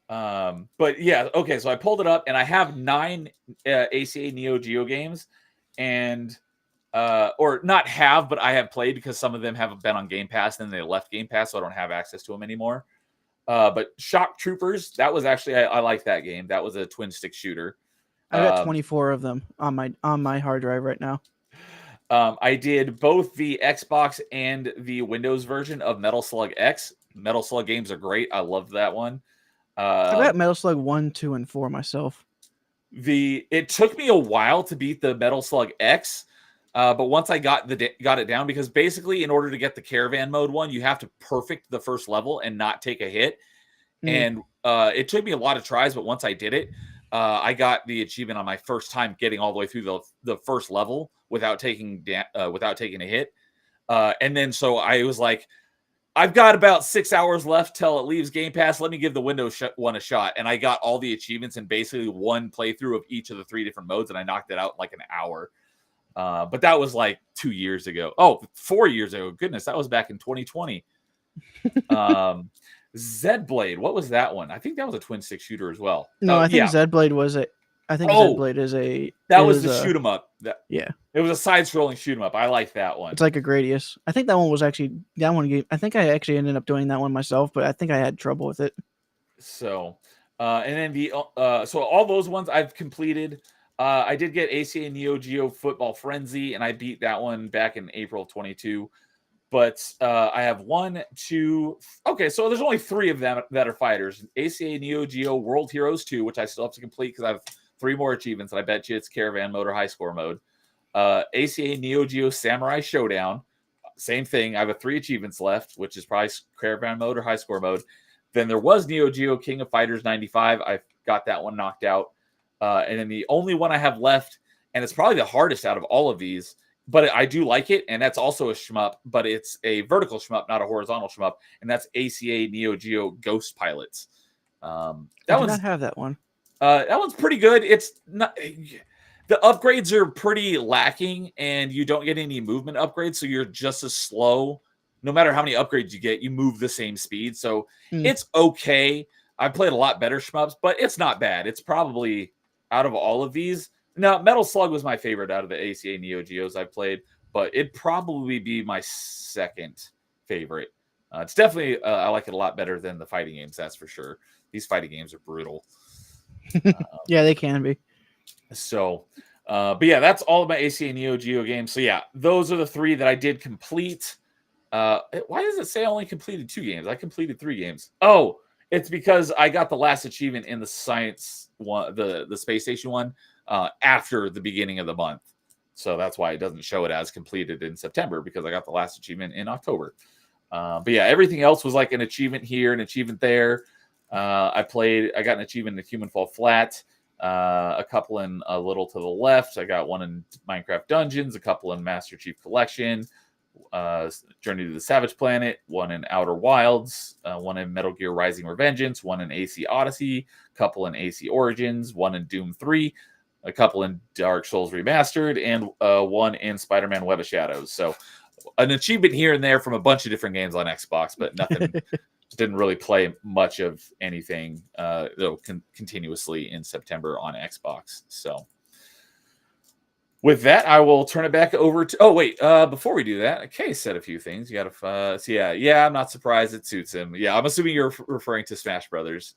But yeah, okay. So I pulled it up, and I have 9 ACA Neo Geo games, and or not have, but I have played because some of them have been on Game Pass, and then they left Game Pass, so I don't have access to them anymore. But Shock Troopers, that was actually I like that game. That was a twin stick shooter. I got 24 of them on my hard drive right now. I did both the Xbox and the Windows version of Metal Slug X. Metal Slug games are great. I love that one. I got Metal Slug 1, 2, and 4 myself. It took me a while to beat the Metal Slug X, but once I got it down, because basically in order to get the caravan mode one, you have to perfect the first level and not take a hit. And it took me a lot of tries, but once I did it, I got the achievement on my first time getting all the way through the first level without taking a hit. And then so I was like, I've got about 6 hours left till it leaves Game Pass. Let me give the Windows one a shot. And I got all the achievements in basically one playthrough of each of the 3 different modes, and I knocked it out in like an hour. But that was like 2 years ago. Oh, 4 years ago. Goodness, that was back in 2020. Zblade. What was that one? I think that was a twin stick shooter as well. No, I think Zblade was a. I think Zblade is a. That was the shoot 'em up. Yeah, it was a side-scrolling shoot 'em up. I like that one. It's like a Gradius. I think that one was actually that one game. I think I actually ended up doing that one myself, but I think I had trouble with it. So, and then so all those ones I've completed. I did get ACA Neo Geo Football Frenzy, and I beat that one back in April of 22. But I have 1, 2. Okay, so there's only 3 of them that are fighters. ACA Neo Geo World Heroes 2, which I still have to complete because I have 3 more achievements, and I bet you it's Caravan Mode or High Score Mode. ACA Neo Geo Samurai Showdown, same thing. I have 3 achievements left, which is probably Caravan Mode or High Score Mode. Then there was Neo Geo King of Fighters 95. I got that one knocked out. And then the only one I have left, and it's probably the hardest out of all of these, but I do like it, and that's also a shmup, but it's a vertical shmup, not a horizontal shmup, and that's ACA Neo Geo Ghost Pilots. I do not have that one. That one's pretty good. It's not the upgrades are pretty lacking, and you don't get any movement upgrades, so you're just as slow. No matter how many upgrades you get, you move the same speed, so it's okay. I've played a lot better shmups, but it's not bad. It's probably out of all of these, No, Metal Slug was my favorite out of the ACA Neo Geos I played, but it'd probably be my second favorite. It's definitely I like it a lot better than the fighting games. That's for sure. These fighting games are brutal. Yeah, they can be. So, but yeah, that's all of my ACA Neo Geo games. So yeah, those are the 3 that I did complete. Why does it say I only completed 2 games? I completed 3 games. Oh, it's because I got the last achievement in the science one, the space station one, after the beginning of the month. So that's why it doesn't show it as completed in September, because I got the last achievement in October. But yeah, everything else was like an achievement here, an achievement there. I got an achievement in Human Fall Flat, a couple in A Little to the Left. I got one in Minecraft Dungeons, a couple in Master Chief Collection, Journey to the Savage Planet, one in Outer Wilds, one in Metal Gear Rising Revengeance, one in AC Odyssey, a couple in AC Origins, one in Doom 3, a couple in Dark Souls Remastered, and one in Spider-Man Web of Shadows. So an achievement here and there from a bunch of different games on Xbox, but nothing. Didn't really play much of anything continuously in September on Xbox. So with that, I will turn it back over to. Oh wait, before we do that, Kay said a few things. You got to. So yeah. I'm not surprised it suits him. Yeah, I'm assuming you're referring to Smash Brothers.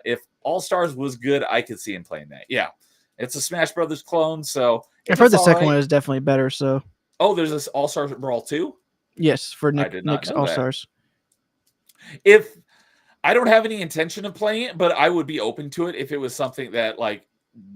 If All Stars was good, I could see him playing that. Yeah, it's a Smash Brothers clone, so I've heard the second one is definitely better. So. Oh, there's this All Stars Brawl 2? Yes, for I did not Nick's know All that. Stars. If I don't have any intention of playing it, but I would be open to it if it was something that like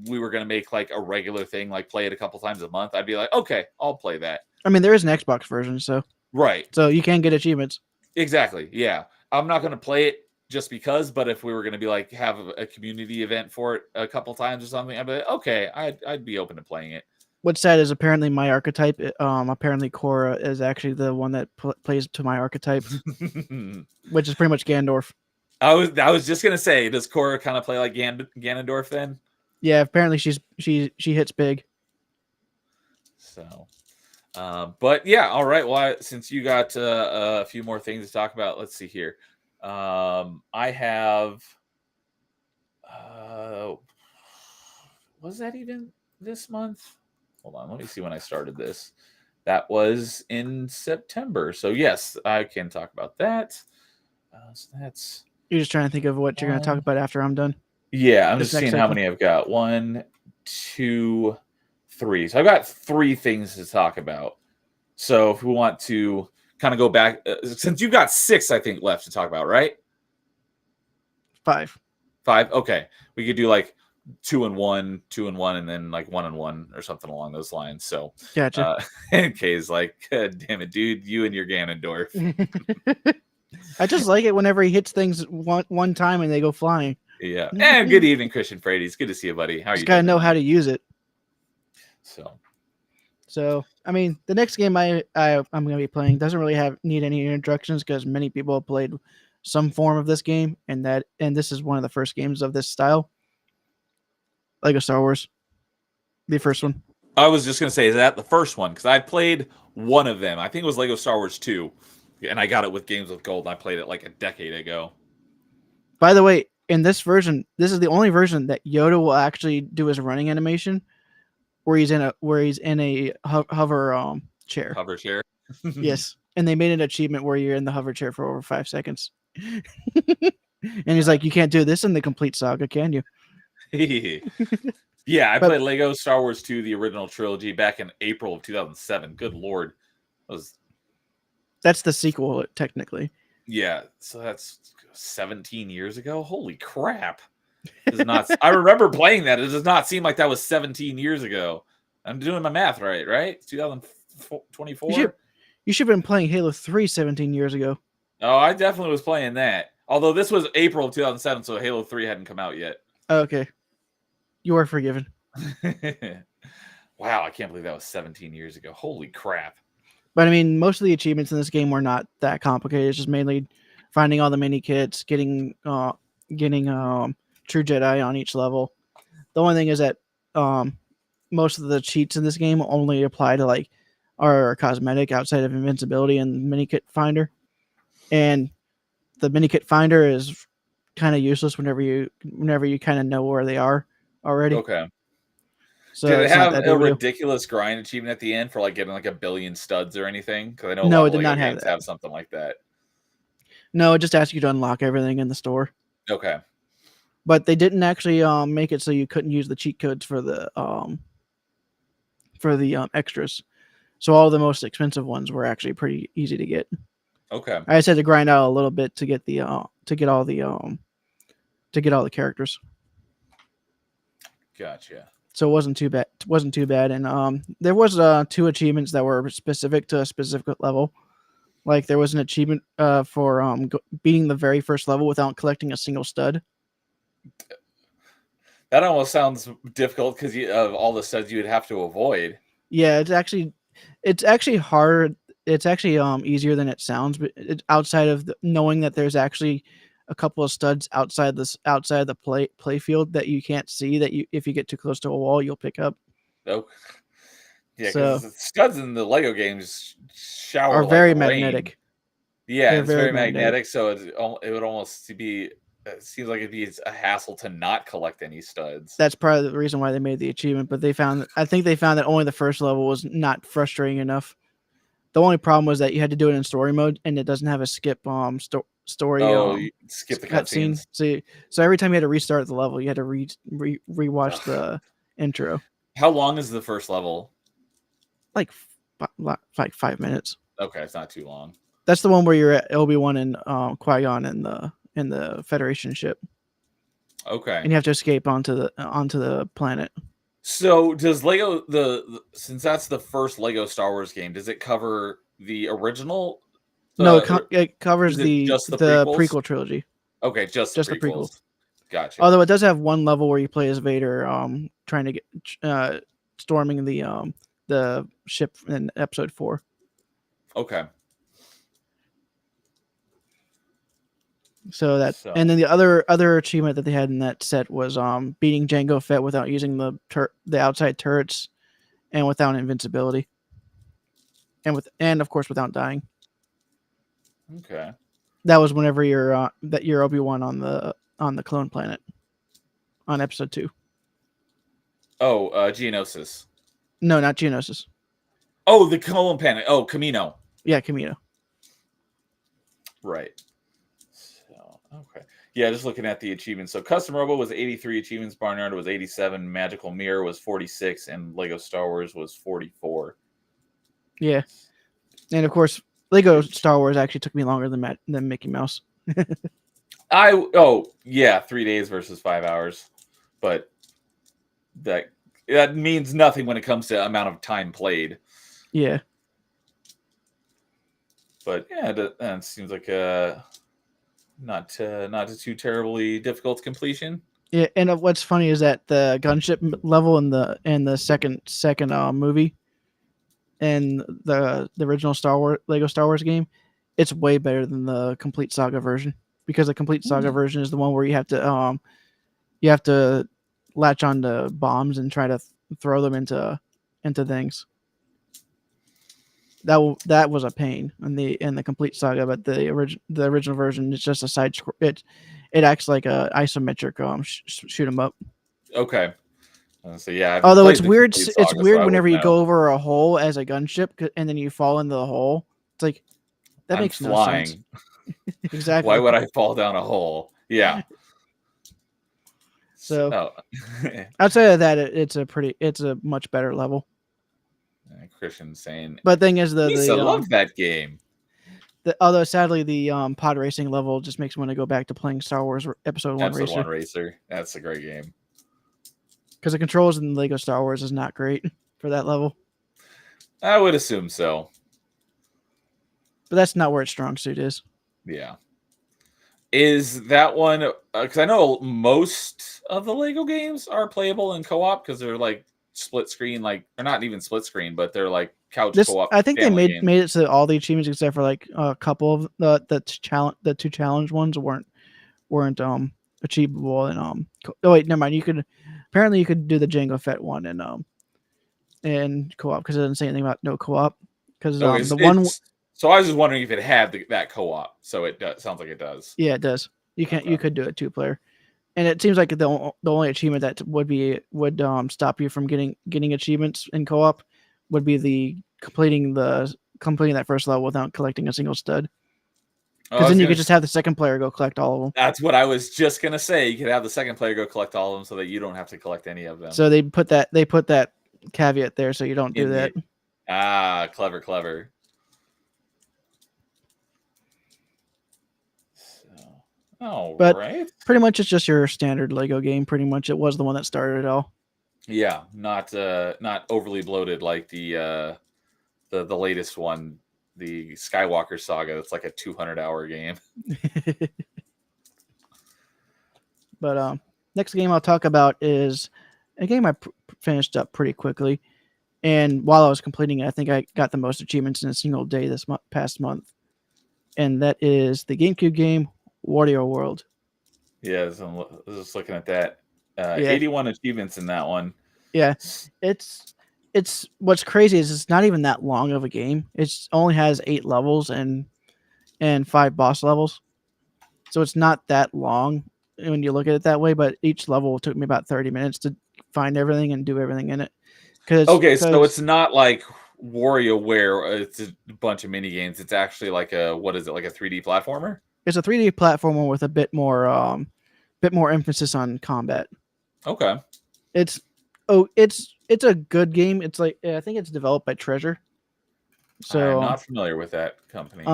we were going to make like a regular thing, like play it a couple times a month. I'd be like, okay, I'll play that. I mean, there is an Xbox version, so right. So you can get achievements. Exactly. Yeah, I'm not going to play it just because, but if we were going to be like have a community event for it a couple times or something, I'd be like, okay, I'd be open to playing it. What's sad is apparently my archetype. Apparently Cora is actually the one that plays to my archetype, which is pretty much Ganondorf. I was just gonna say, does Cora kind of play like Ganondorf then? Yeah, apparently she hits big. So, but yeah, all right. Well, since you got a few more things to talk about, let's see here. I have. Was that even this month? Hold on, let me see when I started this. That was in September. So yes, I can talk about that. So that's. You're just trying to think of what you're going to talk about after I'm done. Yeah, I'm just seeing how many I've got. 1, 2, 3. So I've got 3 things to talk about. So if we want to kind of go back, since you've got 6, I think, left to talk about, right? 5. 5? Okay. We could do like 2 and 1, 2 and 1, and then like 1 and 1 or something along those lines. So gotcha. Kay's like, God damn it, dude, you and your Ganondorf. I just like it whenever he hits things one time and they go flying. Yeah. And good evening, Christian Frades. Good to see you, buddy. How are you? Just gotta know how to use it. So I mean, the next game I'm gonna be playing doesn't really need any introductions because many people have played some form of this game, and this is one of the first games of this style. Lego Star Wars, the first one. I was just gonna say, is that the first one? Because I played one of them. I think it was Lego Star Wars 2. And I got it with Games with Gold. And I played it like a decade ago. By the way, in this version, this is the only version that Yoda will actually do his running animation, where he's in a hover chair. Hover chair. Yes, and they made an achievement where you're in the hover chair for over 5 seconds. And he's like, "You can't do this in the complete saga, can you?" Yeah, I played Lego Star Wars 2, the original trilogy, back in April of 2007. Good lord, that's the sequel, technically. Yeah, so that's 17 years ago. Holy crap! I remember playing that. It does not seem like that was 17 years ago. I'm doing my math right? 2024. You should have been playing Halo 3 17 years ago. Oh, I definitely was playing that. Although this was April of 2007, so Halo 3 hadn't come out yet. Okay, you are forgiven. Wow, I can't believe that was 17 years ago. Holy crap! But I mean, most of the achievements in this game were not that complicated. It's just mainly finding all the mini kits, getting True Jedi on each level. The only thing is that most of the cheats in this game only apply to like are cosmetic outside of invincibility and mini kit finder. And the mini kit finder is kind of useless whenever you kind of know where they are already. Okay. so Did it it's not have that big a of a deal. ridiculous grind achievement at the end for like getting like 1 billion studs or anything? Because I know a No, lot it of did Lego not have games that. have something like that. No, it just asks you to unlock everything in the store. Okay. But they didn't actually make it so you couldn't use the cheat codes for the extras. So all the most expensive ones were actually pretty easy to get. Okay. I just had to grind out a little bit to get the to get all the characters. Gotcha. So it wasn't too bad. Wasn't too bad. And there was 2 achievements that were specific to a specific level. Like there was an achievement for beating the very first level without collecting a single stud. That almost sounds difficult because of all the studs you would have to avoid. Yeah, it's actually hard. It's actually easier than it sounds, but outside of knowing that there's actually a couple of studs outside the play field that you can't see, that you, if you get too close to a wall, you'll pick up. Oh, yeah, So because studs in the Lego games are shower like very rain. magnetic. Yeah, They're and it's very very magnetic. magnetic, so it would almost be. It seems like it'd be a hassle to not collect any studs. That's probably the reason why they made the achievement. But I think they found that only the first level was not frustrating enough. The only problem was that you had to do it in story mode, and it doesn't have a skip story Oh, you skip the cutscene. cutscenes. So every time you had to restart the level, you had to rewatch Ugh. the intro. How long is the first level? Like like 5 minutes. Okay, it's not too long. That's the one where you're at Obi-Wan and Qui-Gon in the Federation ship, Okay. and you have to escape onto the planet. So does Lego since that's the first Lego Star Wars game, does it cover the original? No, Or it covers is it just the the prequels? prequel trilogy, Okay, just the just the prequel. prequels. Gotcha. Although it does have one level where you play as Vader, trying to get storming the ship in Episode 4. Okay. So that, So and then the other achievement that they had in that set was beating Jango Fett without using the outside turrets and without invincibility, and of course without dying. okay. That was whenever you're Obi-Wan on the clone planet on Episode 2. Oh, Geonosis. No, not Geonosis. Oh, the Colon Panic. Oh, Camino. Yeah, Kamino. Right. So, okay. Yeah, just looking at the achievements. So Custom Robo was 83 achievements, Barnyard was 87, Magical Mirror was 46, and Lego Star Wars was 44. Yeah, and of course Lego Star Wars actually took me longer than Mickey Mouse. Yeah, 3 days versus 5 hours. But that means nothing when it comes to amount of time played. Yeah. But yeah, that seems like not too terribly difficult completion. Yeah, and what's funny is that the gunship level in the second movie and the original Lego Star Wars game, it's way better than the complete saga version, because the complete saga version is the one where you have to latch onto bombs and try to throw them into things. That was a pain in the complete saga, but the original version is just a side. It acts like a isometric shoot 'em up. Okay. So yeah, I've Although played it's the weird, complete it's saga, so weird I whenever wouldn't you know. go over a hole as a gunship and then you fall into the hole. It's like that I'm makes no sense. flying. Exactly. Why would I fall down a hole? Yeah. So outside of that, it's a much better level. Christian saying, But thing is Lisa loved that game. although sadly the pod racing level just makes me want to go back to playing Star Wars Episode 1 Episode Racer. 1 Racer. That's a great game. Because the controls in Lego Star Wars is not great for that level. I would assume so. But that's not where its strong suit is. Yeah. Is that one, because I know most of the Lego games are playable in co-op because they're like split screen, like they're not even split screen, but they're like couch co-op. I think they family made games. it so all the achievements except for like a couple of the two challenge ones weren't achievable and oh wait, never mind. You could do the Jango Fett one and co-op, because it doesn't say anything about no co-op, because Okay, the one. So I was just wondering if it had that co-op. So it does. Sounds like it does. Yeah, it does. You Okay. you could do it 2-player, and it seems like the only achievement that would stop you from getting achievements in co-op would be the completing that first level without collecting a single stud. Oh, I Because was then you gonna. could just have the second player go collect all of them. That's what I was just gonna say. You could have the second player go collect all of them, so that you don't have to collect any of them. So they put that caveat there, so you don't do In that. the clever, clever. So, all But right. pretty much it's just your standard Lego game. Pretty much it was the one that started it all. Yeah, not overly bloated like the latest one, the Skywalker Saga. It's like a 200-hour game. But next game I'll talk about is a game I finished up pretty quickly. And while I was completing it, I think I got the most achievements in a single day this past month. And that is the GameCube game Wario World. Yeah, so I'm just looking at that. Yeah, 81 achievements in that one. yeah. It's what's crazy is it's not even that long of a game. It only has 8 levels and 5 boss levels, so it's not that long when you look at it that way. But each level took me about 30 minutes to find everything and do everything in it. Okay, so Because it's not like WarioWare. It's a bunch of mini games. It's actually like what is it? Like a 3D platformer? it's a 3D platformer with a bit more emphasis on combat. Okay, It's it's a good game. It's like I think it's developed by Treasure. I'm So not familiar with that company.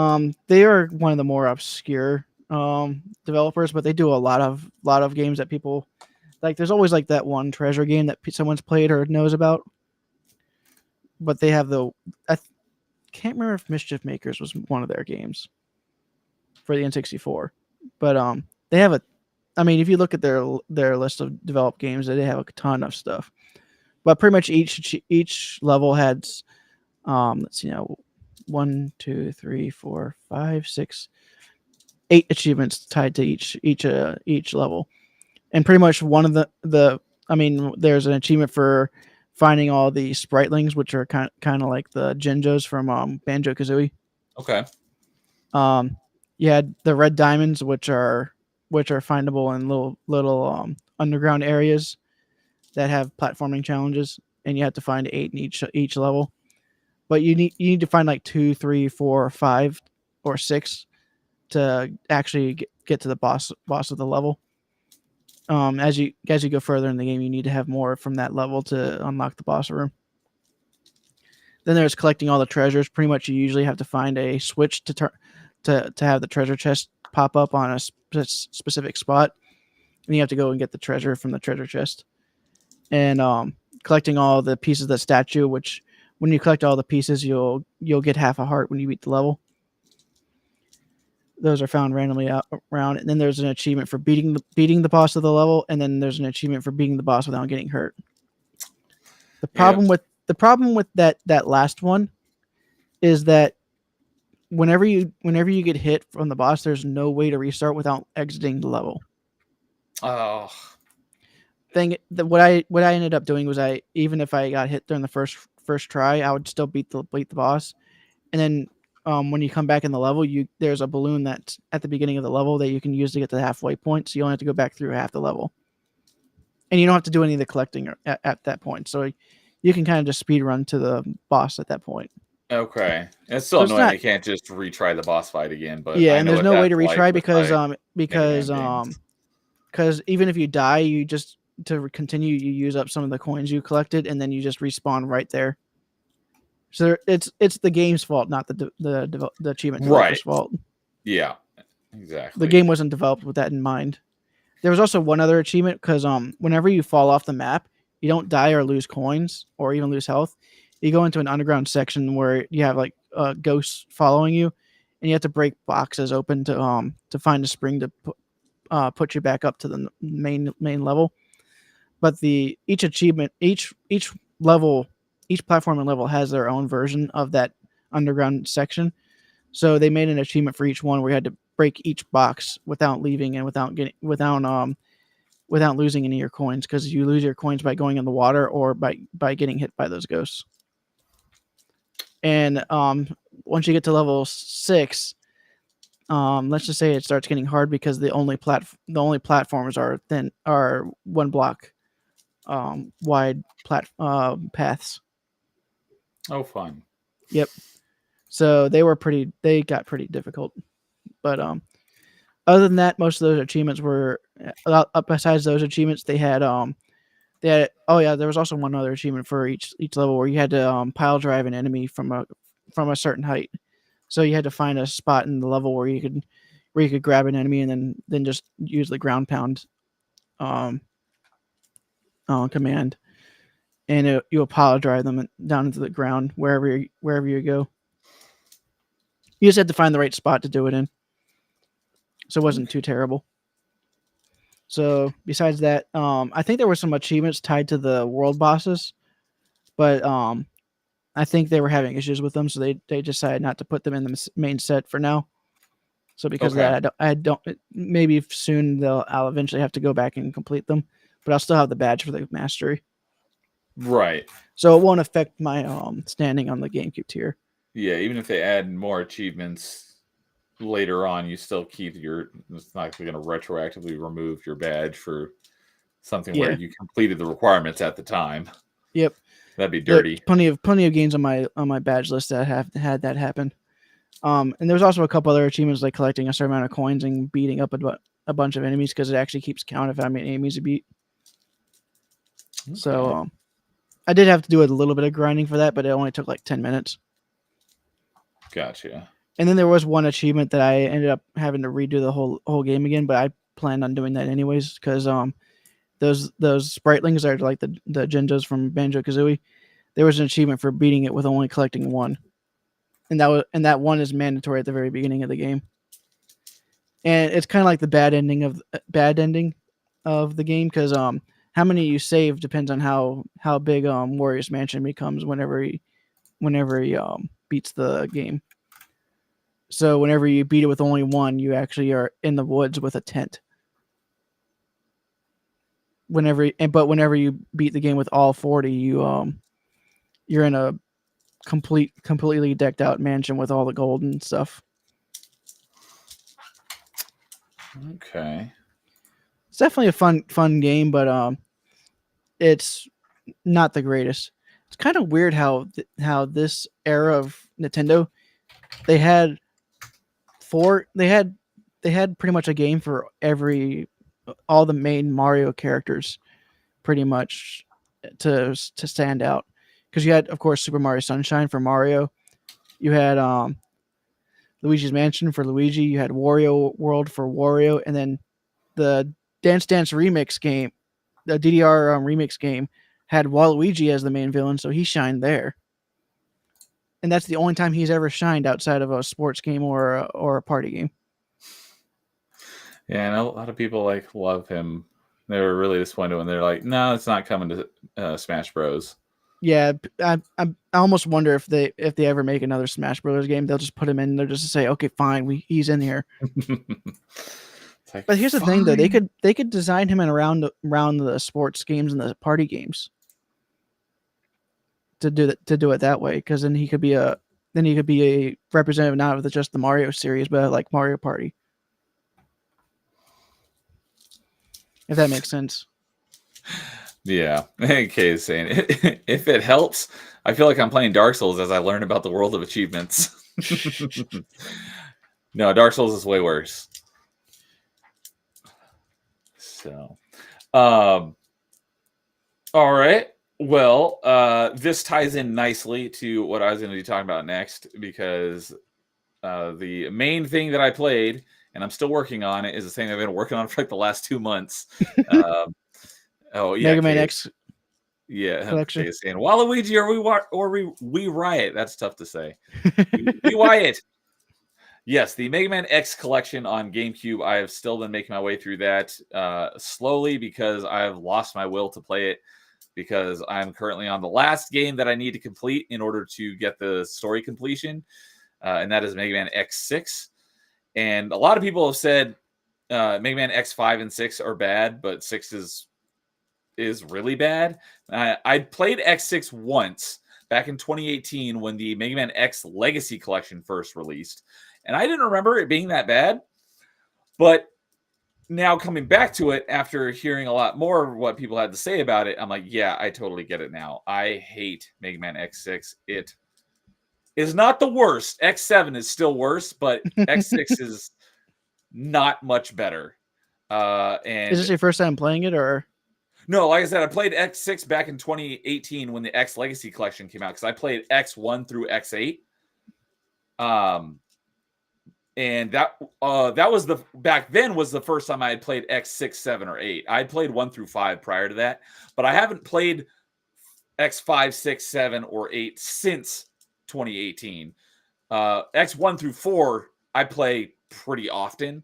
they are one of the more obscure developers, but they do a lot of games that people like. There's always like that one Treasure game that someone's played or knows about. But they have I can't remember if Mischief Makers was one of their games for the N64. But they have a I mean, if you look at their list of developed games, they have a ton of stuff. But pretty much each level has let's see now, 1, 2, 3, 4, 5, 6, 8 achievements tied to each level, and pretty much one of the I mean, there's an achievement for finding all the spritlings, which are kind of like the Jinjos from Banjo Kazooie. Okay, Um, you had the red diamonds, which are findable in little underground areas that have platforming challenges, and you have to find 8 in each level. But you need to find like 2, 3, 4, 5, or 6 to actually get to the boss of the level. As you go further in the game, you need to have more from that level to unlock the boss room. Then there's collecting all the treasures. Pretty much, you usually have to find a switch to have the treasure chest pop up on a specific spot, and you have to go and get the treasure from the treasure chest. And collecting all the pieces of the statue, which when you collect all the pieces, you'll get half a heart when you beat the level. Those are found randomly around, and then there's an achievement for beating the boss of the level, and then there's an achievement for beating the boss without getting hurt. The yeah, problem with that last one is that whenever you get hit from the boss, there's no way to restart without exiting the level. oh, What I ended up doing was even if I got hit during the first try, I would still beat the boss, and then when you come back in the level, there's a balloon that's at the beginning of the level that you can use to get to the halfway point. So you only have to go back through half the level, and you don't have to do any of the collecting at that point. So you can kind of just speed run to the boss at that point. okay. It's still So it's annoying. not You can't just retry the boss fight again. But yeah, I and know there's what no way that's to like retry with my Mega Man because games. even if you die, you just to continue you use up some of the coins you collected, and then you just respawn right there. So it's the game's fault, not the achievement Right. developer's fault. Yeah. The Exactly. game wasn't developed with that in mind. There was also one other achievement because whenever you fall off the map, you don't die or lose coins or even lose health. You go into an underground section where you have like ghosts following you, and you have to break boxes open to find a spring to put you back up to the main level. But each achievement, each level, each platform and level has their own version of that underground section. So they made an achievement for each one where you had to break each box without leaving and without losing any of your coins, because you lose your coins by going in the water or by getting hit by those ghosts. And once you get to level 6, let's just say it starts getting hard because the only platforms are 1 block wide paths. Oh, fun. Yep. So they got pretty difficult. But other than that, most of those achievements were besides those achievements they had oh yeah, there was also one other achievement for each level where you had to pile drive an enemy from a certain height. So you had to find a spot in the level where you could grab an enemy and then just use the ground pound um command, and you'll pile drive them down into the ground wherever you go. You just had to find the right spot to do it in, so it wasn't too terrible. So besides that, I think there were some achievements tied to the world bosses, but I think they were having issues with them, so they decided not to put them in the main set for now. So because of Okay. that, I don't maybe soon I'll eventually have to go back and complete them, but I'll still have the badge for the mastery, Right. so it won't affect my standing on the GameCube tier. Yeah, even if they add more achievements later on, you still keep your. It's not going to retroactively remove your badge for something where Yeah. you completed the requirements at the time. Yep. That'd be There's dirty. plenty of games on my badge list that have had that happen. And there's also a couple other achievements like collecting a certain amount of coins and beating up a bunch of enemies because it actually keeps count of how many enemies you beat. So Okay. I did have to do a little bit of grinding for that, but it only took like 10 minutes. Gotcha. And then there was one achievement that I ended up having to redo the whole game again, but I planned on doing that anyways because those spritlings are like the Jinjos from Banjo Kazooie. There was an achievement for beating it with only collecting one, and that one is mandatory at the very beginning of the game. And it's kind of like the bad ending of the game because how many you save depends on how big Warrior's Mansion becomes whenever he beats the game. So whenever you beat it with only one, you actually are in the woods with a tent. Whenever you beat the game with all 40, you're in a completely decked out mansion with all the gold and stuff. Okay. It's definitely a fun game, but it's not the greatest. It's kind of weird how this era of Nintendo they had four they had pretty much a game for all the main Mario characters pretty much to stand out because you had of course Super Mario Sunshine for Mario, you had Luigi's Mansion for Luigi, you had Wario World for Wario, and then the Dance Dance remix game, the DDR remix game had Waluigi as the main villain, so he shined there. And that's the only time he's ever shined outside of a sports game or a party game. Yeah, and a lot of people like love him. They were really disappointed when they're like, "No, it's not coming to Smash Bros." Yeah, I almost wonder if they ever make another Smash Brothers game, they'll just put him in there just to say, okay, fine, he's in here. It's like, But here's the thing, though, fine. they could design him in around the sports games and the party games to do it that way, because then he could be a representative not of just the Mario series, but like Mario Party, if that makes sense. Yeah. Okay, saying if it helps, I feel like I'm playing Dark Souls as I learn about the world of achievements. No, Dark Souls is way worse. So, um, all right. Well, this ties in nicely to what I was going to be talking about next because the main thing that I played, and I'm still working on it, is the thing I've been working on for like the last 2 months. Um, oh yeah, Mega Man Kay. X Yeah, collection. Kay is saying Waluigi or we riot. That's tough to say. We riot. Yes, the Mega Man X collection on GameCube. I have still been making my way through that slowly because I've lost my will to play it because I'm currently on the last game that I need to complete in order to get the story completion, and that is Mega Man X6. And a lot of people have said Mega Man X5 and 6 are bad, but 6 is really bad. I played X6 once back in 2018 when the Mega Man X Legacy Collection first released. And I didn't remember it being that bad. But now coming back to it after hearing a lot more of what people had to say about it, I'm like, yeah, I totally get it now. I hate Mega Man X6. It is not the worst. X7 is still worse, but X6 is not much better. Is this And your first time playing it, or? no, like I said, I played X6 back in 2018 when the X Legacy Collection came out because I played X1 through X8. And that was back then was the first time I had played X6, 7, or 8. I played 1 through 5 prior to that, but I haven't played X5, 6, 7, or 8 since 2018. X1 through 4 I play pretty often,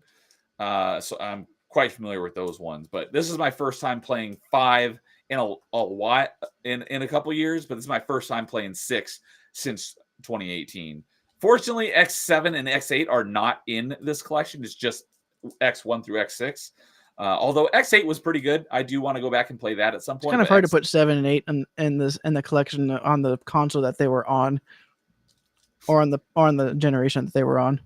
so I'm quite familiar with those ones. But this is my first time playing 5 in a while, in a couple years. But this is my first time playing 6 since 2018. Fortunately, X7 and X8 are not in this collection. It's just X1 through X6. Although X8 was pretty good, I do want to go back and play that at some point. It's kind of hard to put 7 and 8 in the collection on the console that they were on, or on the generation that they were on.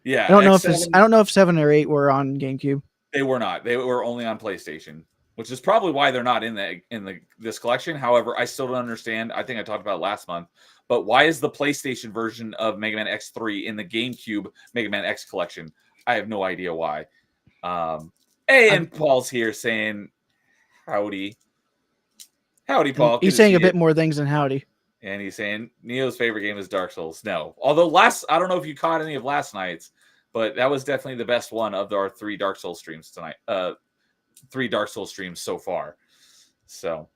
Yeah, I don't know if 7 or 8 were on GameCube. They were not. They were only on PlayStation, which is probably why they're not in this collection. However, I still don't understand. I think I talked about it last month. But why is the PlayStation version of Mega Man X3 in the GameCube Mega Man X collection? I have no idea why. And Paul's here saying, howdy. Howdy, Paul. He's saying a bit more things than howdy. And he's saying Neo's favorite game is Dark Souls. No. Although I don't know if you caught any of last night's, but that was definitely the best one of our 3 Dark Souls streams tonight. 3 Dark Souls streams so far. So...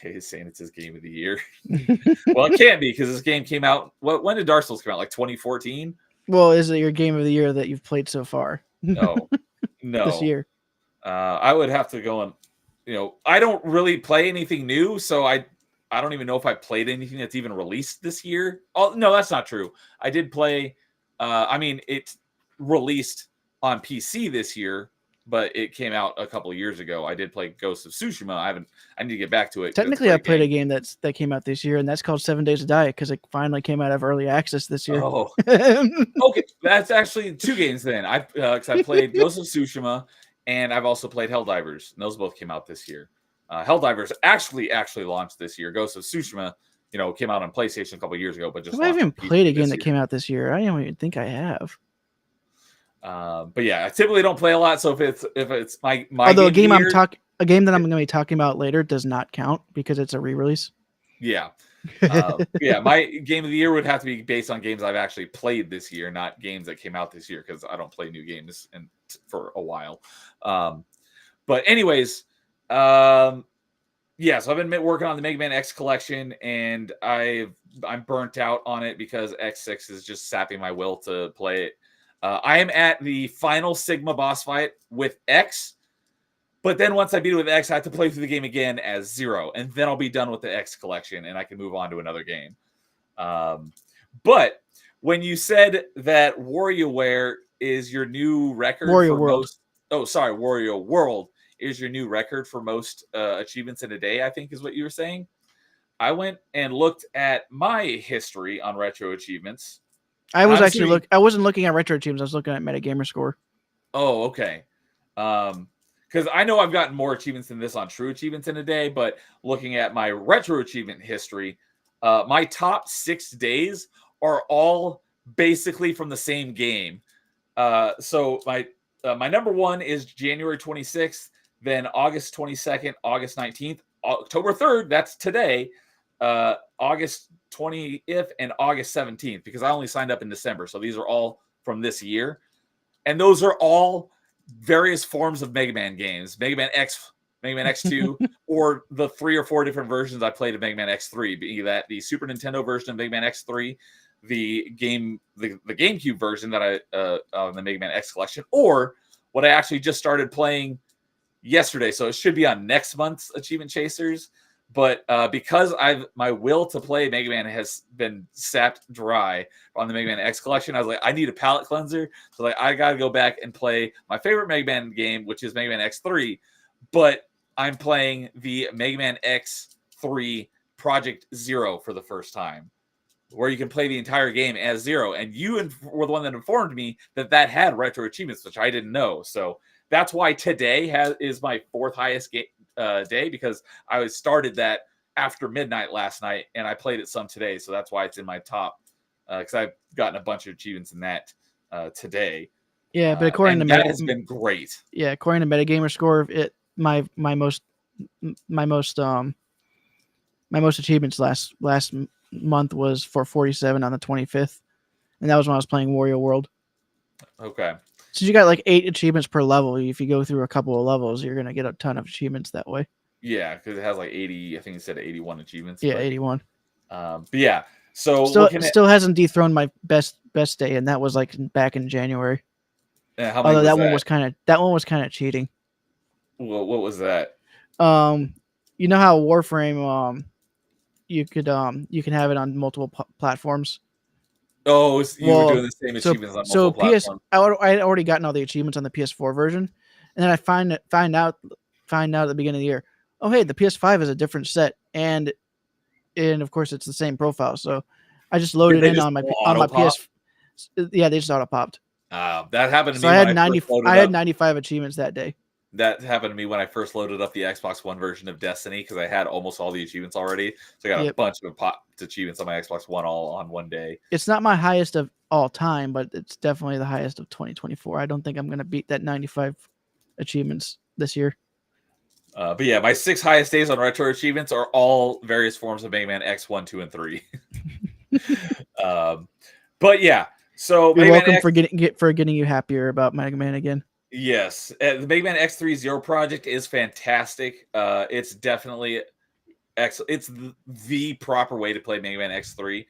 he's saying it's his game of the year. Well, it can't be because this game came out. When did Dark Souls come out? Like 2014? Well, is it your game of the year that you've played so far? No. This year. I would have to go and, I don't really play anything new, so I don't even know if I played anything that's even released this year. Oh, no, that's not true. I did play. It released on PC this year, but it came out a couple of years ago. I did play Ghost of Tsushima. I need to get back to it. Technically, I played a game that came out this year, and that's called 7 Days to Die because it finally came out of early access this year. Oh, okay. That's actually 2 games then. I played Ghost of Tsushima, and I've also played Helldivers. And those both came out this year. Helldivers actually launched this year. Ghost of Tsushima, came out on PlayStation a couple of years ago, but just I haven't even played a game that came out this year. I don't even think I have. But yeah, I typically don't play a lot. So if it's my although a game that I'm going to be talking about later does not count because it's a re-release. Yeah, my game of the year would have to be based on games I've actually played this year, not games that came out this year because I don't play new games for a while. But anyways, so I've been working on the Mega Man X collection, and I'm burnt out on it because X6 is just sapping my will to play it. I am at the final Sigma boss fight with X, but then once I beat it with X, I have to play through the game again as 0, and then I'll be done with the X collection, and I can move on to another game. But when you said that WarioWare is your new record Wario World is your new record for most achievements in a day, I think is what you were saying. I went and looked at my history on retro achievements. I wasn't looking at retro achievements. I was looking at Metagamer Score. Oh, okay. Because I know I've gotten more achievements than this on true achievements in a day, but looking at my retro achievement history, my top 6 days are all basically from the same game. So my number 1 is January 26th, then August 22nd, August 19th, October 3rd, that's today, August 20th, and August 17th, because I only signed up in December. So these are all from this year. And those are all various forms of Mega Man games. Mega Man X, Mega Man X2, or the 3 or 4 different versions I played of Mega Man X3, be that the Super Nintendo version of Mega Man X3, the GameCube version that of the Mega Man X collection, or what I actually just started playing yesterday. So it should be on next month's Achievement Chasers. But because my will to play Mega Man has been sapped dry on the Mega Man X collection, I was like, I need a palate cleanser. So I got to go back and play my favorite Mega Man game, which is Mega Man X3. But I'm playing the Mega Man X3 Project Zero for the first time, where you can play the entire game as Zero. And you were the one that informed me that had retro achievements, which I didn't know. So that's why today is my fourth highest day, because I started that after midnight last night, and I played it some today. So that's why it's in my top, because I've gotten a bunch of achievements in that today. Yeah, but according and to that has been great. Yeah, according to Metagamer Score, my most my most achievements last month was for 47 on the 25th, and that was when I was playing Wario World. Okay. So you got like 8 achievements per level. If you go through a couple of levels, you're gonna get a ton of achievements that way. Yeah, because it has like 80. I think it said 81 achievements. Yeah, 81. But yeah, so still hasn't dethroned my best day, and that was like back in January. how many Although was that one was kind of cheating. Well, what was that? You know how Warframe you can have it on multiple platforms. Oh, you were doing the same achievements on multiple platforms. I had already gotten all the achievements on the PS4 version, and then I find out at the beginning of the year, oh hey, the PS5 is a different set, and of course it's the same profile. So I just loaded in on my PS. Yeah, they just auto popped. That happened to So me. I had 95 achievements that day. That happened to me when I first loaded up the Xbox One version of Destiny, because I had almost all the achievements already. So I got a bunch of achievements on my Xbox One all on one day. It's not my highest of all time, but it's definitely the highest of 2024. I don't think I'm going to beat that 95 achievements this year. But yeah, my 6 highest days on retro achievements are all various forms of Mega Man X 1, 2, and 3. But yeah, so you're welcome for getting you happier about Mega Man again. Yes, the Mega Man X3 Zero project is fantastic. It's definitely it's the proper way to play Mega Man X3,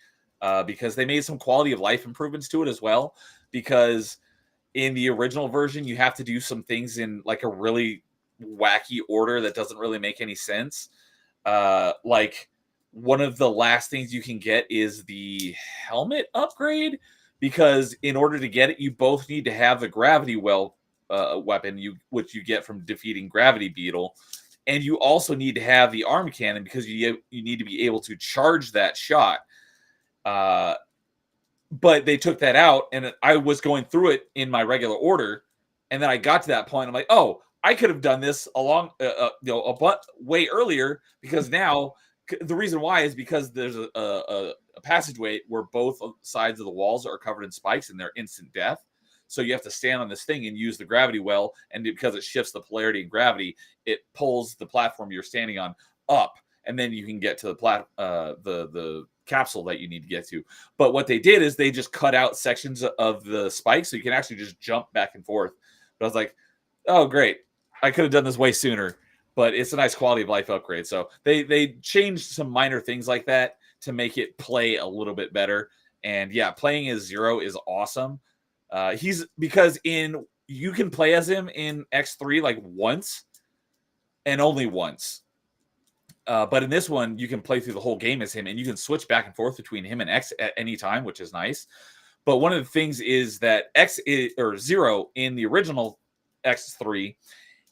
because they made some quality of life improvements to it as well. Because in the original version, you have to do some things in like a really wacky order that doesn't really make any sense. Like one of the last things you can get is the helmet upgrade, because in order to get it, you both need to have the gravity well weapon, which you get from defeating Gravity Beetle, and you also need to have the arm cannon, because you need to be able to charge that shot. But they took that out, and I was going through it in my regular order, and then I got to that point. I'm like, oh, I could have done this way earlier, because now the reason why is because there's a passageway where both sides of the walls are covered in spikes, and they're instant death. So you have to stand on this thing and use the gravity well, and because it shifts the polarity and gravity, it pulls the platform you're standing on up, and then you can get to the capsule that you need to get to. But what they did is they just cut out sections of the spikes, so you can actually just jump back and forth. But I was like, oh great, I could have done this way sooner. But it's a nice quality of life upgrade. So they changed some minor things like that to make it play a little bit better. And yeah, playing as Zero is awesome. Because you can play as him in X3 like once and only once. But in this one, you can play through the whole game as him, and you can switch back and forth between him and X at any time, which is nice. But one of the things is that Zero in the original X3,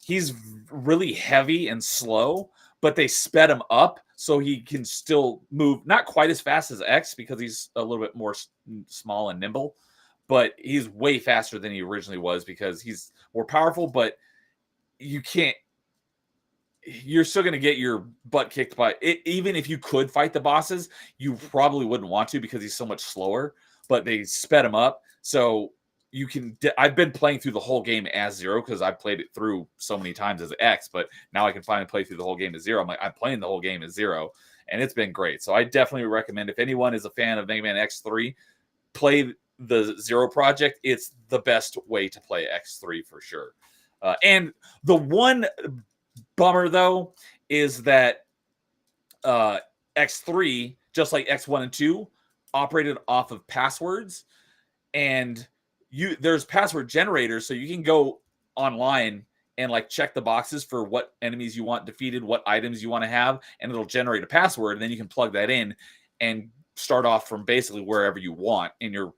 he's really heavy and slow, but they sped him up so he can still move not quite as fast as X, because he's a little bit more small and nimble. But he's way faster than he originally was, because he's more powerful, but you're still going to get your butt kicked by it. Even if you could fight the bosses, you probably wouldn't want to, because he's so much slower, but they sped him up. So you can, I've been playing through the whole game as Zero, because I've played it through so many times as X, but now I can finally play through the whole game as Zero. I'm playing the whole game as Zero, and it's been great. So I definitely recommend, if anyone is a fan of Mega Man X3, play the Zero project. It's the best way to play X3 for sure. And the one bummer though is that X3, just like X1 and 2, operated off of passwords, and there's password generators, so you can go online and like check the boxes for what enemies you want defeated, what items you want to have, and it'll generate a password, and then you can plug that in and start off from basically wherever you want in your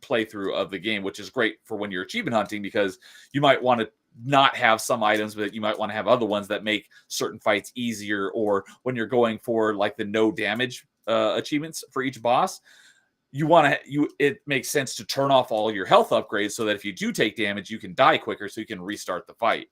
playthrough of the game, which is great for when you're achievement hunting, because you might want to not have some items, but you might want to have other ones that make certain fights easier, or when you're going for like the no damage achievements for each boss, it makes sense to turn off all your health upgrades so that if you do take damage, you can die quicker, so you can restart the fight.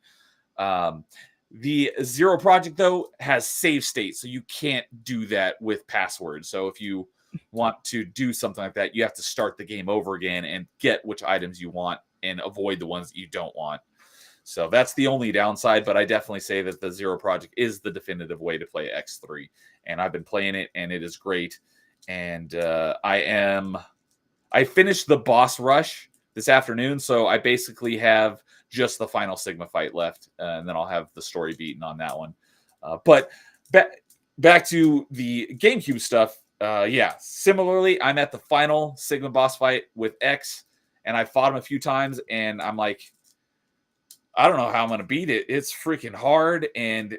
The Zero Project, though, has save states, so you can't do that with passwords. So if you want to do something like that, you have to start the game over again and get which items you want and avoid the ones that you don't want. So that's the only downside, but I definitely say that the Zero Project is the definitive way to play X3. And I've been playing it, and it is great. And I finished the boss rush this afternoon, so I basically have just the final Sigma fight left, and then I'll have the story beaten on that one. But back to the GameCube stuff. Similarly, I'm at the final Sigma boss fight with X, and I fought him a few times, and I'm like, I don't know how I'm going to beat it. It's freaking hard, and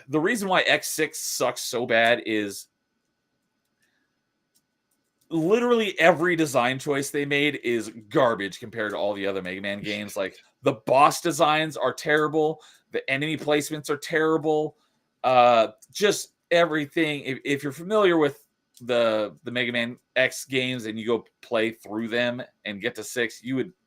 the reason why X6 sucks so bad is literally every design choice they made is garbage compared to all the other Mega Man games. Like, the boss designs are terrible, the enemy placements are terrible, just everything. If you're familiar with the Mega Man X games and you go play through them and get to 6,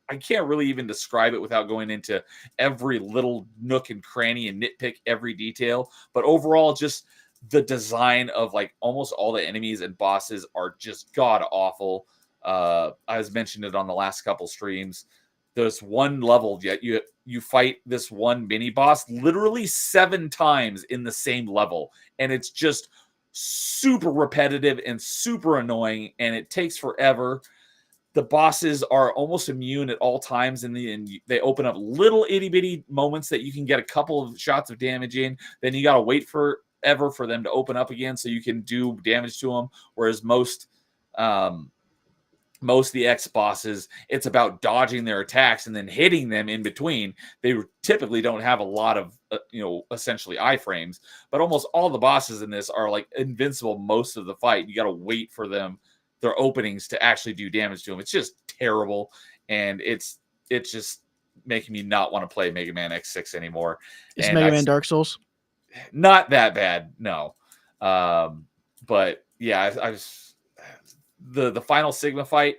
I can't really even describe it without going into every little nook and cranny and nitpick every detail. But overall, just the design of like almost all the enemies and bosses are just god awful. I was mentioned it on the last couple streams. There's one level yet you fight this one mini boss literally 7 times in the same level, and it's just super repetitive and super annoying, and it takes forever. The bosses are almost immune at all times, and they open up little itty bitty moments that you can get a couple of shots of damage in. Then you got to wait forever for them to open up again so you can do damage to them. Whereas most of the X bosses, it's about dodging their attacks and then hitting them in between. They typically don't have a lot of, essentially iframes, but almost all the bosses in this are like invincible most of the fight. You got to wait for their openings to actually do damage to them. It's just terrible, and it's just making me not want to play Mega Man X6 anymore. Is Mega Man Dark Souls? Not that bad, no. But yeah, the final Sigma fight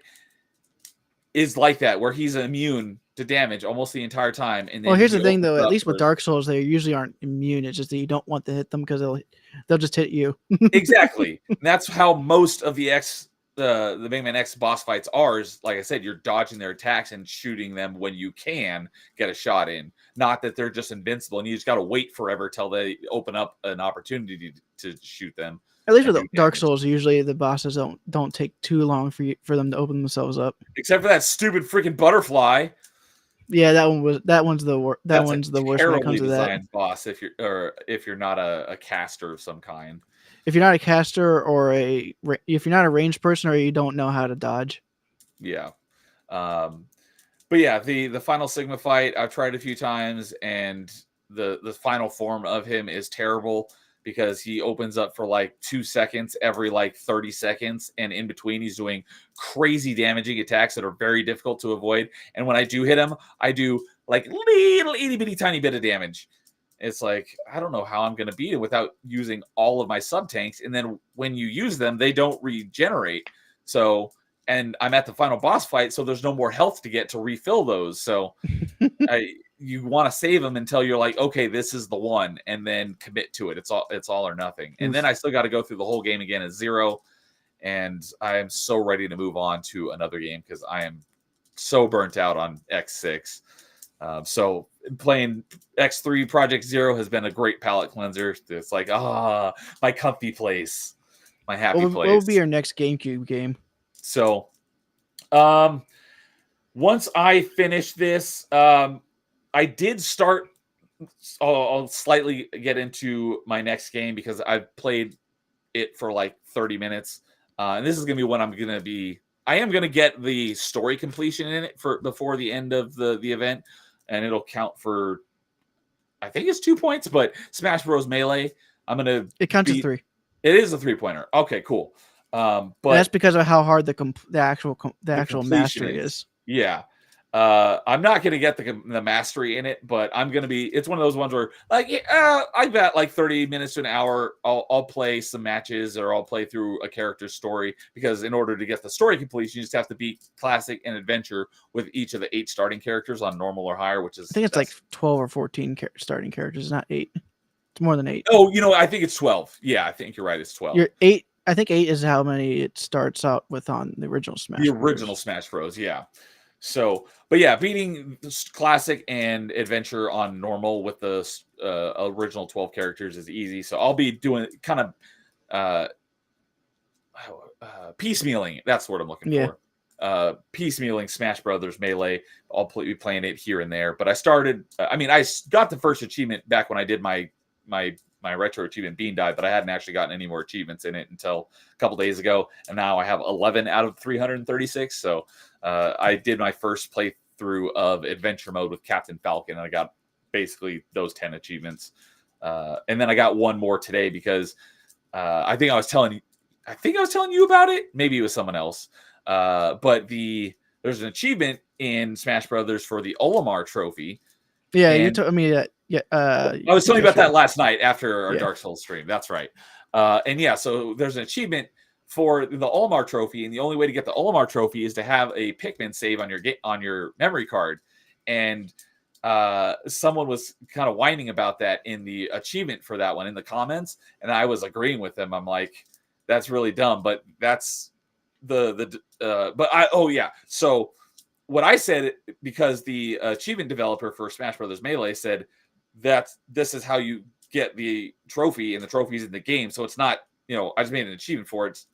is like that, where he's immune to damage almost the entire time. And then well, here's the thing, though. At least with Dark Souls, they usually aren't immune. It's just that you don't want to hit them because they'll just hit you. Exactly. And that's how most of the Mega Man X boss fights are. Is, like I said, you're dodging their attacks and shooting them when you can get a shot in. Not that they're just invincible and you just got to wait forever till they open up an opportunity to shoot them. At least with Dark Souls, usually the bosses don't take too long for them to open themselves up. Except for that stupid freaking butterfly. Yeah, that one's the worst. That one's the worst when it comes to that boss. If you're not a caster of some kind. If you're not a caster or if you're not a ranged person or you don't know how to dodge. Yeah. But yeah, the final Sigma fight, I've tried a few times, and the final form of him is terrible because he opens up for like 2 seconds every like 30 seconds. And in between, he's doing crazy damaging attacks that are very difficult to avoid. And when I do hit him, I do like little itty bitty tiny bit of damage. It's like, I don't know how I'm going to beat it without using all of my sub tanks. And then when you use them, they don't regenerate. So, and I'm at the final boss fight, so there's no more health to get to refill those. So you want to save them until you're like, okay, this is the one, and then commit to it. It's all or nothing. And then I still got to go through the whole game again at 0. And I am so ready to move on to another game because I am so burnt out on X6. So playing X3 Project Zero has been a great palate cleanser. It's like, my comfy place, my happy place. What will be your next GameCube game? So, once I finish this, I did start. I'll slightly get into my next game because I've played it for like 30 minutes. And this is going to be one I am going to get the story completion in it before the end of the event. And it'll count for, I think it's 2 points, but Smash Bros. Melee, it counts as 3. It is a 3-pointer. Okay, cool. And But that's because of how hard the actual completion mastery is. is. Yeah. I'm not gonna get the mastery in it, but I'm gonna be. It's one of those ones where, like, I bet like 30 minutes to an hour, I'll play some matches or I'll play through a character's story, because in order to get the story completion, you just have to beat classic and adventure with each of the 8 starting characters on normal or higher, which I think is it's like 12 or 14 starting characters, not 8. It's more than 8. Oh, I think it's 12. Yeah, I think you're right. It's 12. You're 8. I think 8 is how many it starts out with on the original Smash The Bros. original Smash Bros. Yeah. So, but yeah, beating classic and adventure on normal with the original 12 characters is easy. So I'll be doing kind of uh, piecemealing. That's what I'm looking Yeah. for. Piecemealing Smash Brothers Melee. I'll be playing it here and there. But I started. I got the first achievement back when I did my retro achievement Bean Dive, but I hadn't actually gotten any more achievements in it until a couple days ago, and now I have 11 out of 336. So I did my first playthrough of adventure mode with Captain Falcon, and I got basically those 10 achievements. And then I got one more today because I think I was telling you about it. Maybe it was someone else. But there's an achievement in Smash Brothers for the Olimar trophy. Yeah, you told me that. Yeah, I was telling you about that last night after our Yeah. Dark Souls stream. That's right. And yeah, so there's an achievement for the Olimar trophy, and the only way to get the Olimar trophy is to have a Pikmin save on your memory card. And someone was kind of whining about that in the achievement for that one in the comments, and I was agreeing with them. I'm like, that's really dumb, but that's so what I said, because the achievement developer for Smash Brothers Melee said that this is how you get the trophy, and the trophy's in the game, so it's not, I just made an achievement for it.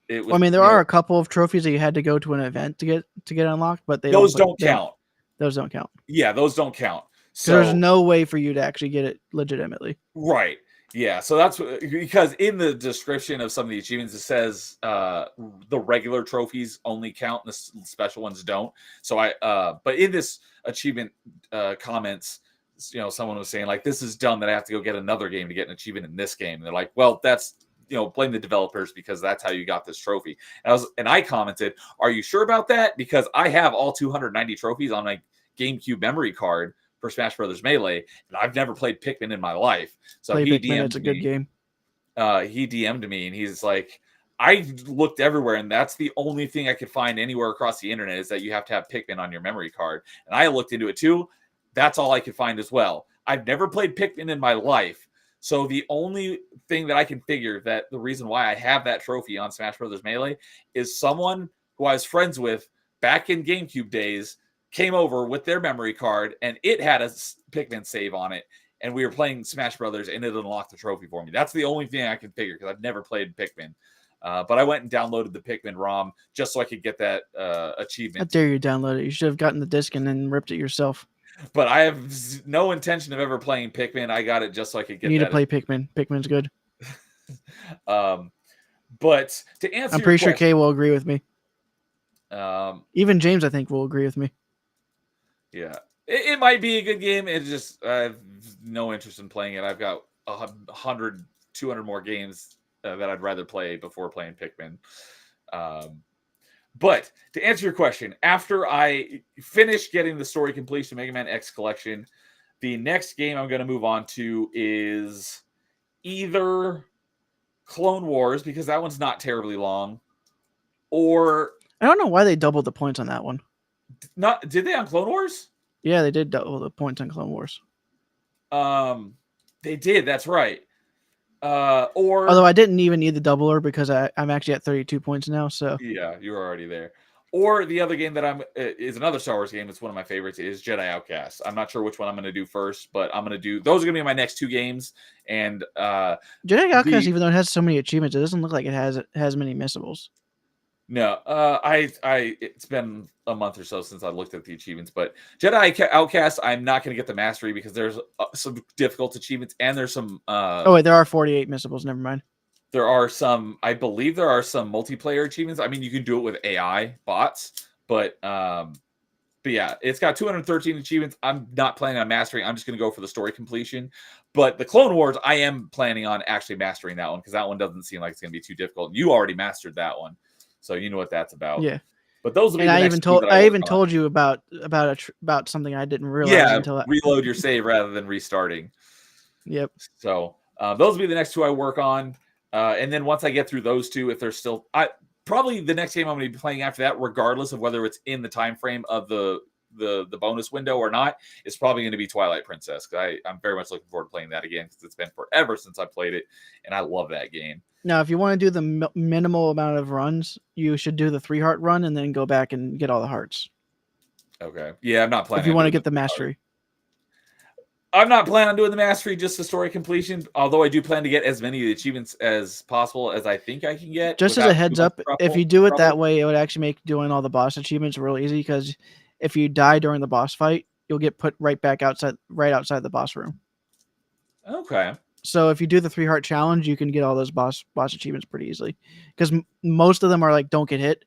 It was, there are a couple of trophies that you had to go to an event to get unlocked, but those don't count. Those don't count. Yeah, those don't count. So there's no way for you to actually get it legitimately. Right. Yeah, so that's because in the description of some of the achievements, it says the regular trophies only count and the special ones don't. So but in this achievement comments, someone was saying, like, this is dumb that I have to go get another game to get an achievement in this game. And they're like, well, that's, blame the developers, because that's how you got this trophy. And I commented, are you sure about that? Because I have all 290 trophies on my GameCube memory card for Smash Brothers Melee, and I've never played Pikmin in my life. So it's a good game. He DM'd me, and he's like, I looked everywhere, and that's the only thing I could find anywhere across the internet, is that you have to have Pikmin on your memory card. And I looked into it too. That's all I could find as well. I've never played Pikmin in my life. So the only thing that I can figure that the reason why I have that trophy on Smash Brothers Melee is someone who I was friends with back in GameCube days came over with their memory card, and it had a Pikmin save on it, and we were playing Smash Brothers, and it unlocked the trophy for me. That's the only thing I can figure, because I've never played Pikmin. But I went and downloaded the Pikmin ROM just so I could get that achievement. How dare you download it? You should have gotten the disc and then ripped it yourself. But I have no intention of ever playing Pikmin. I got it just so I could get. You need to play Pikmin. Pikmin's good. But to answer, I'm pretty sure Kay will agree with me. Even James, I think, will agree with me. Yeah, it might be a good game. It just, I have no interest in playing it. I've got 100, 200 more games that I'd rather play before playing Pikmin. But to answer your question, after I finish getting the story completion Mega Man X Collection, the next game I'm going to move on to is either Clone Wars, because that one's not terribly long, or I don't know why they doubled the points on that one. Did they on Clone Wars? Yeah, they did double the points on Clone Wars. They did. That's right. Although I didn't even need the doubler, because I'm actually at 32 points now. So yeah, you were already there. Or the other game that is another Star Wars game. It's one of my favorites. Is Jedi Outcast. I'm not sure which one I'm going to do first, but I'm going to do those. Are going to be my next 2 games. And Jedi Outcast, even though it has so many achievements, it doesn't look like it has many missables. No, it's been a month or so since I looked at the achievements, but Jedi Outcast, I'm not going to get the mastery because there's some difficult achievements, and there's some. Oh wait, there are 48 missables. Never mind. There are some. I believe there are some multiplayer achievements. I mean, you can do it with AI bots, but yeah, it's got 213 achievements. I'm not planning on mastering. I'm just going to go for the story completion. But the Clone Wars, I am planning on actually mastering that one because that one doesn't seem like it's going to be too difficult. You already mastered that one, so you know what that's about. Yeah. But those will be And the I next even two told that I work on. you about about something I didn't realize Yeah, until reload your save rather than restarting. Yep. So those will be the next two I work on. And then once I get through those two, if there's still, probably the next game I'm going to be playing after that, regardless of whether it's in the time frame of the bonus window or not, is probably going to be Twilight Princess. Because I'm very much looking forward to playing that again because it's been forever since I played it, and I love that game. Now, if you want to do the minimal amount of runs, you should do the 3-heart run and then go back and get all the hearts. Okay. Yeah, I'm not planning. If you on want to doing get the mastery. I'm not planning on doing the mastery, just the story completion. Although I do plan to get as many of the achievements as possible as I think I can get. Just as a heads up, if you do it that way, it would actually make doing all the boss achievements real easy. Because if you die during the boss fight, you'll get put right outside the boss room. Okay. So if you do the 3-heart challenge, you can get all those boss achievements pretty easily. Because most of them are like don't get hit.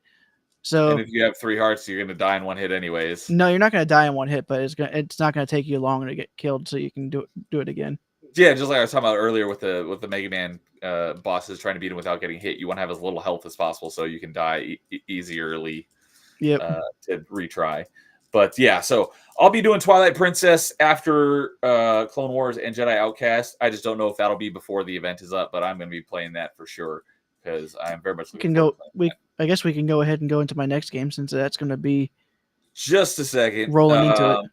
So and if you have 3 hearts, you're gonna die in one hit anyways. No, you're not gonna die in one hit, but it's not gonna take you long to get killed, so you can do it again. Yeah, just like I was talking about earlier with the Mega Man bosses trying to beat him without getting hit. You want to have as little health as possible so you can die easierly. Yep. To retry. But yeah, so I'll be doing Twilight Princess after Clone Wars and Jedi Outcast. I just don't know if that'll be before the event is up, but I'm going to be playing that for sure because I'm very much looking forward to playing that. I guess we can go ahead and go into my next game since that's going to be just a second rolling into it.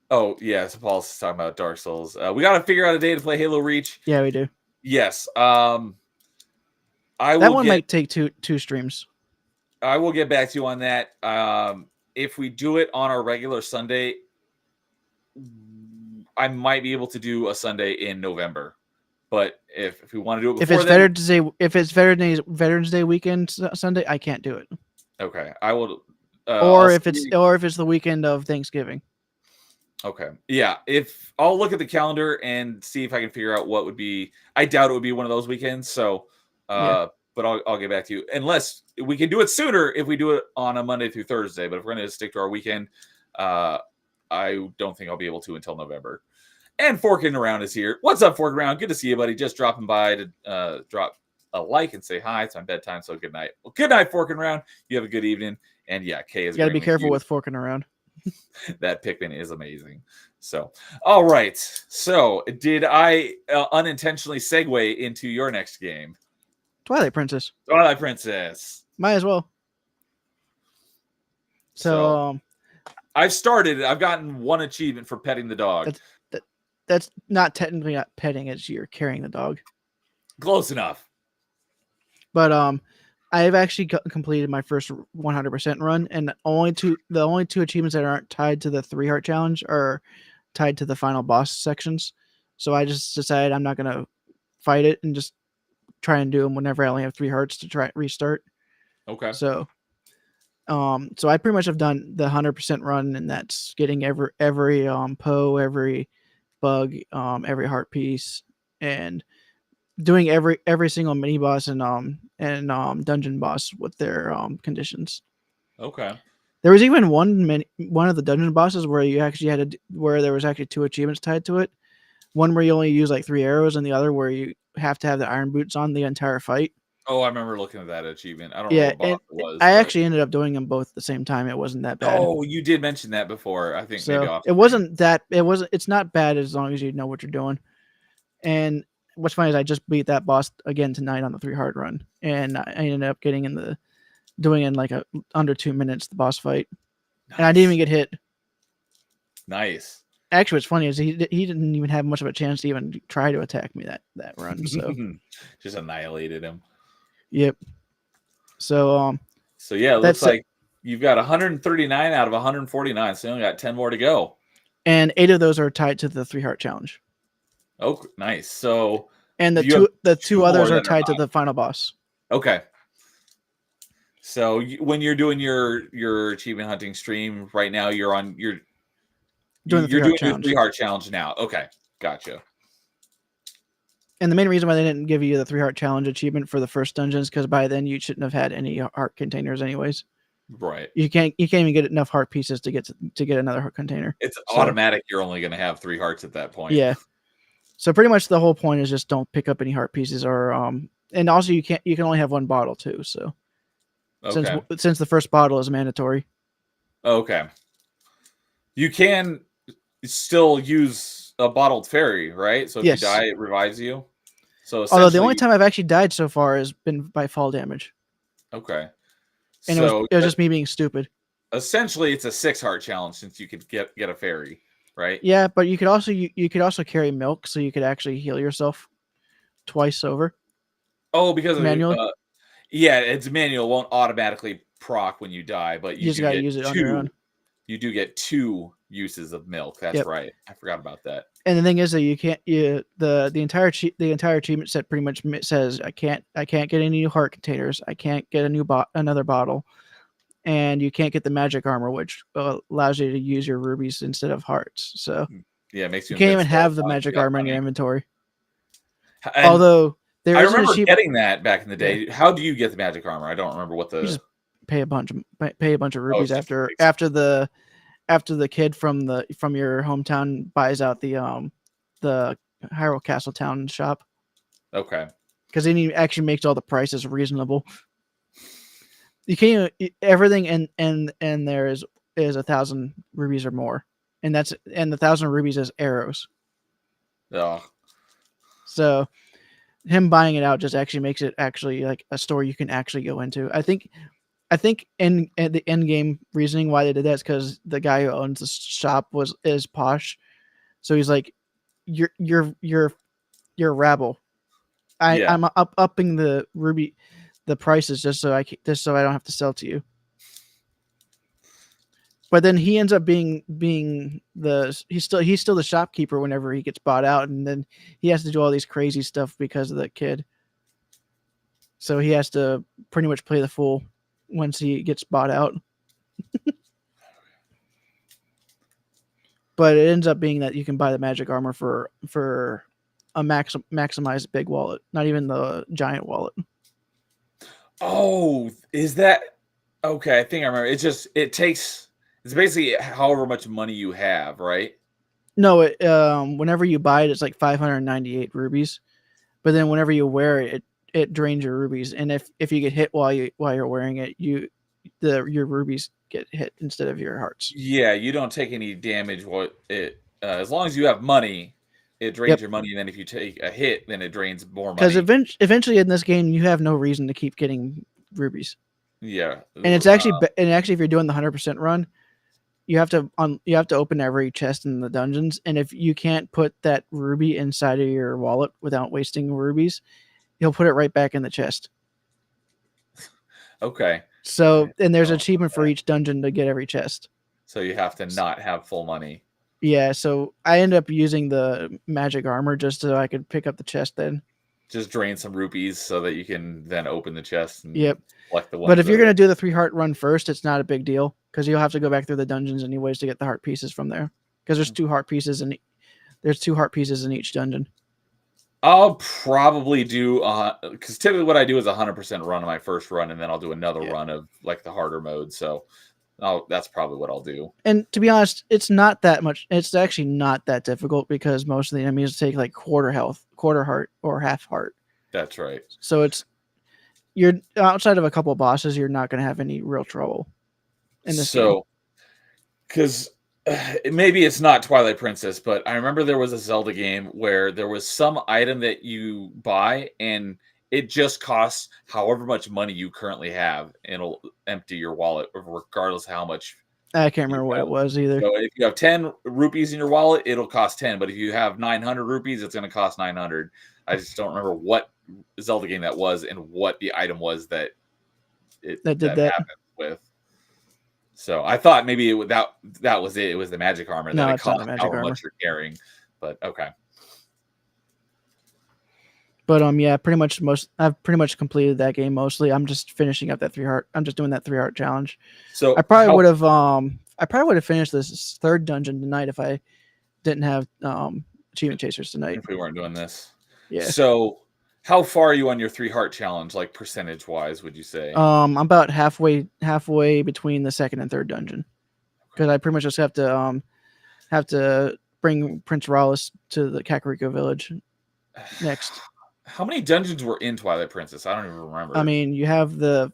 Oh yeah, so Paul's talking about Dark Souls. We got to figure out a day to play Halo Reach. Yeah, we do. Yes. Might take two streams. I will get back to you on that. If we do it on our regular Sunday, I might be able to do a Sunday in November. But if we want to do it before if it's Veterans Day weekend Sunday, I can't do it. Okay, I will. Or if it's the weekend of Thanksgiving. Okay, yeah. If I'll look at the calendar and see if I can figure out what would be. I doubt it would be one of those weekends. So, but I'll get back to you. Unless we can do it sooner if we do it on a Monday through Thursday. But if we're going to stick to our weekend, I don't think I'll be able to until November. And Forking Around is here. What's up, Forking Around? Good to see you, buddy. Just dropping by to drop a like and say hi. It's my bedtime, so good night. Well, good night, Forking Around. You have a good evening. And yeah, Kay is. You got to be careful with Forking Around. That Pikmin is amazing. So, all right. So, did I unintentionally segue into your next game? Twilight Princess. Twilight Princess. Might as well. So I've started. I've gotten one achievement for petting the dog. That's not technically not petting; it's you're carrying the dog. Close enough. But I've actually completed my first 100% run, and the only two achievements that aren't tied to the 3-heart challenge are tied to the final boss sections. So I just decided I'm not gonna fight it and just try and do them whenever I only have 3 hearts to try restart. Okay. So I pretty much have done the 100% run, and that's getting every Poe, every bug, every heart piece, and doing every single mini boss and dungeon boss with their conditions. Okay. There was even one of the dungeon bosses where you actually where there was actually 2 achievements tied to it. One where you only use like 3 arrows, and the other where you have to have the iron boots on the entire fight. Oh, I remember looking at that achievement. I don't know what boss it was. I actually ended up doing them both at the same time. It wasn't that bad. Oh, you did mention that before. I think maybe off. It's not bad as long as you know what you're doing. And what's funny is I just beat that boss again tonight on the 3-heart run, and I ended up getting doing in like under 2 minutes the boss fight, and I didn't even get hit. Nice. Actually, what's funny is he didn't even have much of a chance to even try to attack me that run. So just annihilated him. Yep. So yeah, it looks like you've got 139 out of 149, so you only got 10 more to go. And 8 of those are tied to the 3-heart challenge. Oh, nice. So and the two others are tied to the final boss. Okay. So when you're doing your achievement hunting stream right now, you're doing your 3-heart challenge now. Okay, gotcha. And the main reason why they didn't give you the 3-heart challenge achievement for the first dungeon is because by then you shouldn't have had any heart containers anyways. Right. You can't even get enough heart pieces to get another heart container. It's automatic. You're only going to have 3 hearts at that point. Yeah. So pretty much the whole point is just don't pick up any heart pieces, or and also you can only have one bottle too. So Okay. since the first bottle is mandatory. Okay. You can still use a bottled fairy, right? So if you Yes. die, it revives you. So Although the only essentially, time I've actually died so far has been by fall damage, okay. and So it was just me being stupid. essentially, it's a 6 heart challenge since you could get a fairy, right? Yeah, but you could also carry milk, so you could actually heal yourself twice over Oh, because of manually. yeah, it's manual won't automatically proc when you die, but You you just do got to get use it on your own. two. You do get 2 uses of milk. That's Yep. right. I forgot about that. And the thing is that you can't the entire achievement set pretty much says I can't get any new heart containers. I can't get another bottle, and you can't get the magic armor, which allows you to use your rubies instead of hearts. So Yeah, it makes you you can't even invincible have as the long as you magic got armor in your money. inventory. And Although there I is an remember achievement. getting that back in the Yeah, day. How do you get the magic armor? I don't remember what you the. just pay a bunch of Oh, rubies it's just after the kid from your hometown buys out the Hyrule Castle Town shop, okay. because then he actually makes all the prices reasonable. You can't everything and there is 1,000 rubies or more, and the 1,000 rubies is arrows. Oh, So him buying it out just actually makes it actually like a store you can actually go into. I think in the end game reasoning why they did that is because the guy who owns the shop is posh, so he's like, you're rabble. yeah. I'm upping the prices just so I don't have to sell to you. But then he ends up being he's still the shopkeeper whenever he gets bought out, and then he has to do all these crazy stuff because of the kid. So he has to pretty much play the fool once he gets bought out. But it ends up being that you can buy the magic armor for a maximized big wallet, not even the giant wallet. Oh, is that okay? I think I remember. It takes. It's basically however much money you have, right? No, whenever you buy it, it's like 598 rubies. But then whenever you wear it, it drains your rubies, and if you get hit while you're wearing it, your rubies get hit instead of your hearts. Yeah, you don't take any damage. What it as long as you have money, it drains Yep. your money, and then if you take a hit, then it drains more Because money. eventually in this game, you have no reason to keep getting rubies, Yeah. and it's actually if you're doing the 100% run, you have to open every chest in the dungeons, and if you can't put that ruby inside of your wallet without wasting rubies, he'll put it right back in the chest. Okay. So, and there's Oh, an achievement for each dungeon to get every chest. so you have to not have full money. Yeah, so I ended up using the magic armor just so I could pick up the chest then. Just drain some rupees so that you can then open the chest and Yep. collect the ones. But if you're that going to do the 3 heart run first, it's not a big deal because you'll have to go back through the dungeons anyways to get the heart pieces from there. Because there's 2 heart pieces in each dungeon. I'll probably do because typically what I do is 100% run on my first run, and then I'll do another run of like the harder mode. So that's probably what I'll do. And to be honest, it's not that much. It's actually not that difficult because most of the enemies take like quarter health, quarter heart, or half heart. That's right. So you're outside of a couple of bosses, you're not going to have any real trouble in this game. Because maybe it's not Twilight Princess, but I remember there was a Zelda game where there was some item that you buy and it just costs however much money you currently have, and it'll empty your wallet regardless of how much. I can't remember what it was either. So if you have 10 rupees in your wallet, it'll cost 10. But if you have 900 rupees, it's going to cost 900. I just don't remember what Zelda game that was and what the item was that happened with. So I thought maybe that was it. It was the magic armor. No, that it's not the magic armor. much you're carrying. But okay. But yeah, I've pretty much completed that game mostly. I'm just finishing up that 3 heart. I'm just doing that 3 heart challenge. So I probably would have finished this 3rd dungeon tonight if I didn't have achievement chasers tonight. If we weren't doing this. Yeah. So how far are you on your 3 heart challenge, like percentage wise, would you say? I'm about halfway between the 2nd and 3rd dungeon. Because I pretty much just have to bring Prince Rallis to the Kakariko village next. How many dungeons were in Twilight Princess? I don't even remember. I mean, you have the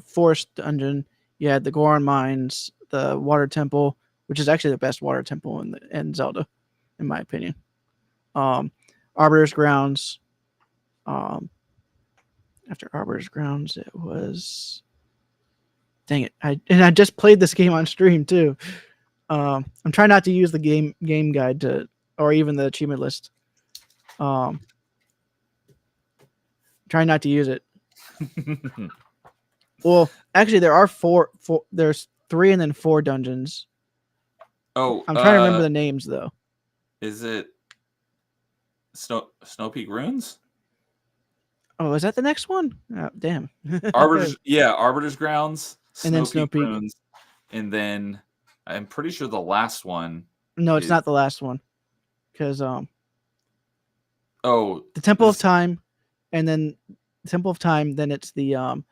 forest dungeon. You had the Goron Mines, the Water Temple, which is actually the best water temple in Zelda, in my opinion. Arbiter's Grounds. After Arbiter's Grounds, it was. Dang it! I just played this game on stream too. I'm trying not to use the game guide or even the achievement list. Trying not to use it. Well, actually, there are four. There's 3 and then 4 dungeons. Oh, I'm trying to remember the names though. Is it Snow Peak Ruins? Oh, is that the next one? Oh, damn. Arbiter's Grounds, and then Snow Peak Ruins, and then I'm pretty sure the last one. No, it's not the last one, because the the Temple of Time, and then the Temple of Time. Then it's the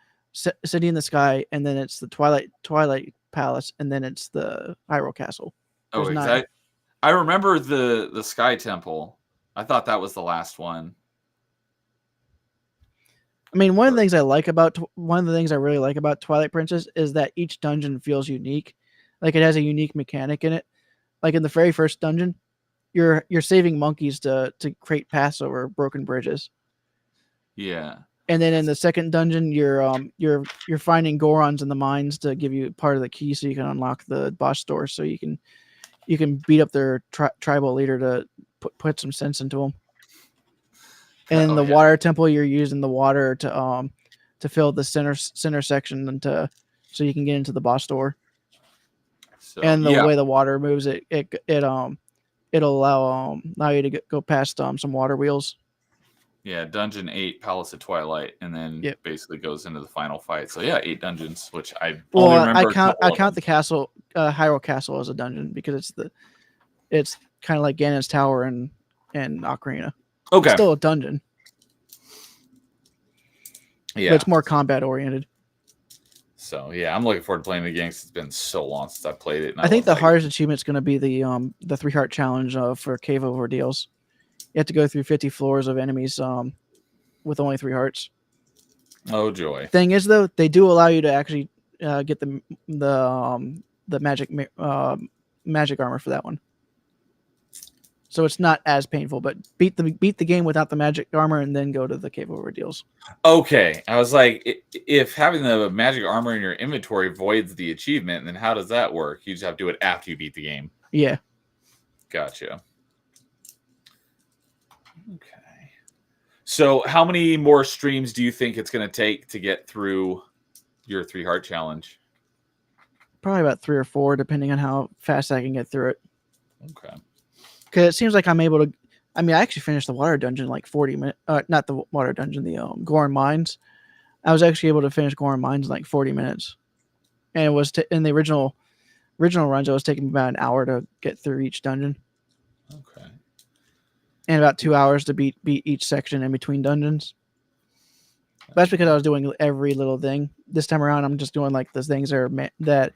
City in the Sky, and then it's the Twilight Palace, and then it's the Hyrule Castle. There's exactly. I remember the Sky Temple. I thought that was the last one. I mean, one of the things I really like about Twilight Princess is that each dungeon feels unique. Like, it has a unique mechanic in it. Like in the very first dungeon, you're saving monkeys to create paths over broken bridges. Yeah. And then in the second dungeon, you're finding Gorons in the mines to give you part of the key so you can unlock the boss door, so you can beat up their tribal leader to put some sense into them. And in the water temple, you're using the water to fill the center section so you can get into the boss door. So, and the way the water moves, it'll allow you to go past some water wheels. Yeah, Dungeon 8, Palace of Twilight, and then basically goes into the final fight. So yeah, 8 dungeons, which I only remember. I count the castle, Hyrule Castle, as a dungeon because it's kind of like Ganon's Tower and Ocarina. Okay, it's still a dungeon. Yeah, but it's more combat oriented. So yeah, I'm looking forward to playing the game. It's been so long since I played it. And I think the hardest achievement is going to be the 3-heart challenge for Cave of Ordeals. You have to go through 50 floors of enemies with only 3 hearts. Oh joy! Thing is, though, they do allow you to actually get the magic armor for that one. So it's not as painful, but beat the game without the magic armor and then go to the Cave of Ordeals. Okay, I was like, if having the magic armor in your inventory voids the achievement, then how does that work? You just have to do it after you beat the game. Yeah. Gotcha. Okay. So how many more streams do you think it's going to take to get through your 3-heart challenge? Probably about 3 or 4, depending on how fast I can get through it. Okay. Because it seems like I'm able to. I mean, I actually finished the water dungeon in like 40 minutes. Not the water dungeon, the Goron Mines. I was actually able to finish Goron Mines in like 40 minutes, and it was in the original runs. It was taking me about an hour to get through each dungeon. Okay. And about 2 hours to beat each section in between dungeons. That's because I was doing every little thing. This time around, I'm just doing like the things that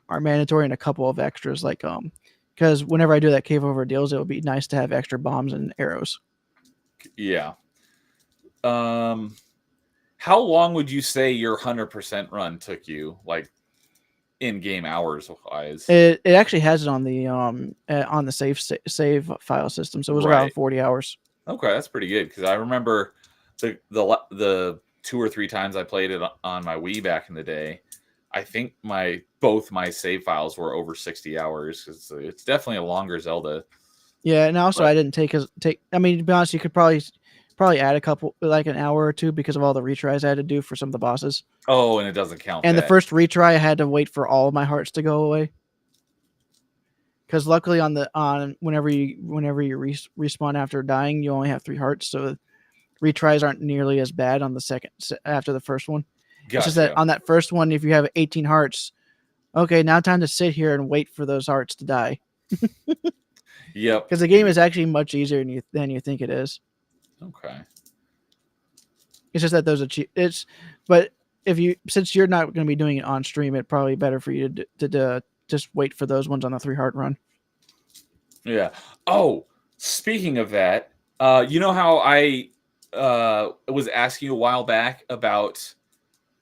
are mandatory and a couple of extras, like because whenever I do that Cave Over Deals, it would be nice to have extra bombs and arrows. Yeah. How long would you say your 100% run took you, like in-game hours wise? It actually has it on the save file system, so it was around 40 hours. Okay, that's pretty good because I remember the 2 or 3 times I played it on my Wii back in the day. I think both my save files were over 60 hours because it's definitely a longer Zelda. Yeah, and also I didn't take. I mean, to be honest, you could probably add a couple, like an hour or 2, because of all the retries I had to do for some of the bosses. Oh, and it doesn't count. And the first retry, I had to wait for all of my hearts to go away. Because luckily, whenever you respawn after dying, you only have 3 hearts, so retries aren't nearly as bad on the second after the first one. Gotcha. It's just that on that first one, if you have 18 hearts, okay, now time to sit here and wait for those hearts to die. Yep. Because the game is actually much easier than you think it is. Okay. It's just that but since you're not going to be doing it on stream, it's probably better for you to just wait for those ones on the 3-heart run. Yeah. Oh, speaking of that, you know how I was asking you a while back about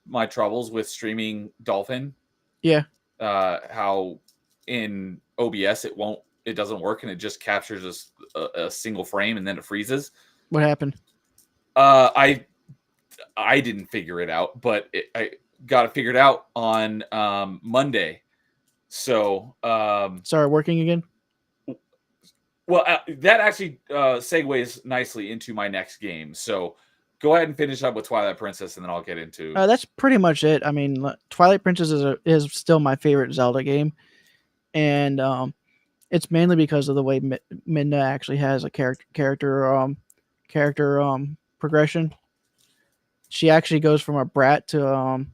my troubles with streaming Dolphin? Yeah. How in OBS it doesn't work and it just captures a single frame and then it freezes. What happened? Uh, I I didn't figure it out, but I got it figured out on Monday. So Started working again? well, that actually segues nicely into my next game. So go ahead and finish up with Twilight Princess, and then I'll get into. That's pretty much it. I mean, Twilight Princess is still my favorite Zelda game, and it's mainly because of the way Midna actually has a character progression. She actually goes from a brat to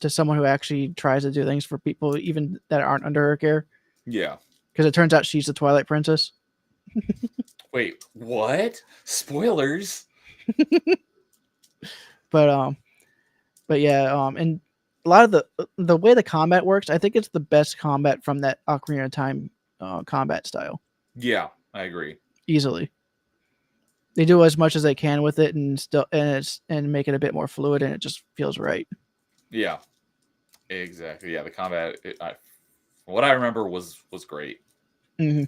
someone who actually tries to do things for people even that aren't under her care. Yeah. Because it turns out she's the Twilight Princess. Wait, what? Spoilers? But yeah, and a lot of the way the combat works, I think it's the best combat from that Ocarina of Time combat style. Yeah, I agree. Easily, they do as much as they can with it, and make it a bit more fluid, and it just feels right. Yeah, exactly. Yeah, the combat, from what I remember, was great. Mm-hmm.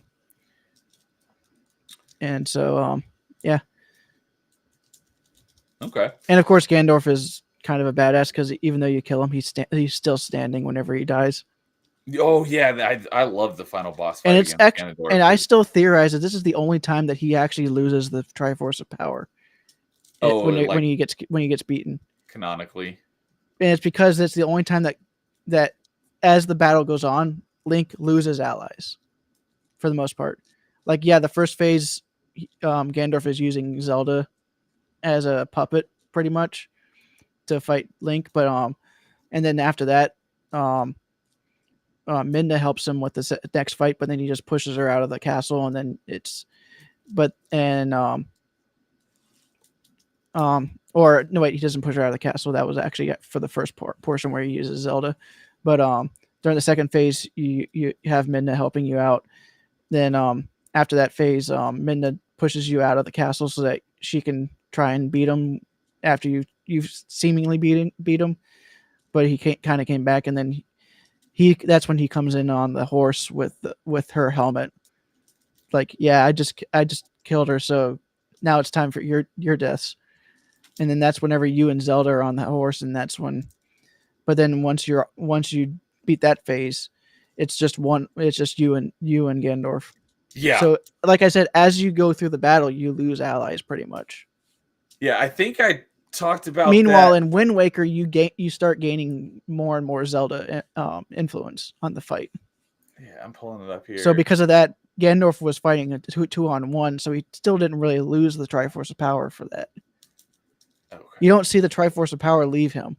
And so, yeah. Okay. And of course, Gandalf is kind of a badass because even though you kill him, he's still standing whenever he dies. Oh yeah, I love the final boss fight And it's against Ganondorf. and I still theorize that this is the only time that he actually loses the Triforce of Power. When he gets beaten, canonically. And it's because it's the only time that as the battle goes on, Link loses allies for the most part. Like, yeah, the first phase, Gandalf is using Zelda as a puppet pretty much to fight Link, but and then after that, Midna helps him with the next fight, but then he just pushes her out of the castle, and then or no, wait, he doesn't push her out of the castle. That was actually for the first portion where he uses Zelda, but during the second phase, you have Midna helping you out. Then after that phase, Midna pushes you out of the castle so that she can try and beat him after you've seemingly beat him, but he kind of came back, and then that's when he comes in on the horse with her helmet. Like, yeah, I just killed her, so now it's time for your deaths. And then that's whenever you and Zelda are on the horse, and that's when. But then once you beat that phase, it's just you and Gandalf. Yeah. So, like I said, as you go through the battle, you lose allies pretty much. Yeah, I think I talked about. Meanwhile, that. in Wind Waker, you start gaining more and more Zelda influence on the fight. Yeah, I'm pulling it up here. So because of that, Gandalf was fighting a 2-on-1, so he still didn't really lose the Triforce of Power for that. Okay. You don't see the Triforce of Power leave him,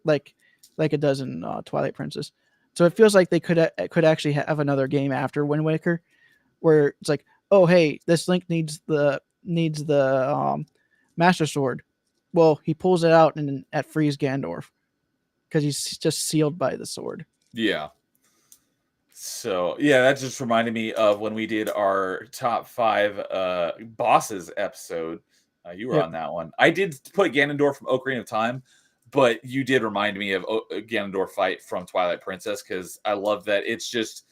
like it does in Twilight Princess. So it feels like they could actually have another game after Wind Waker, where it's like, oh hey, this Link needs the Master Sword. Well, he pulls it out and it frees Gandalf because he's just sealed by the sword. Yeah. So yeah, that just reminded me of when we did our top 5 bosses episode. You were on that one. I did put Ganondorf from Ocarina of Time, but you did remind me of Ganondorf fight from Twilight Princess because I love that it's just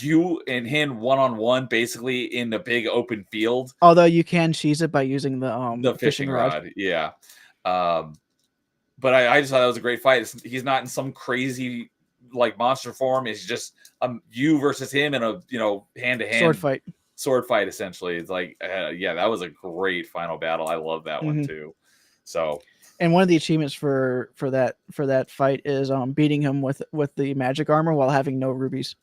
you and him one-on-one, basically in the big open field. Although you can cheese it by using the fishing rod. Yeah. But I just thought that was a great fight. He's not in some crazy like monster form. It's just you versus him in a hand-to-hand sword fight essentially. It's like yeah, that was a great final battle. I love that one too. So, and one of the achievements for that fight is beating him with the magic armor while having no rubies.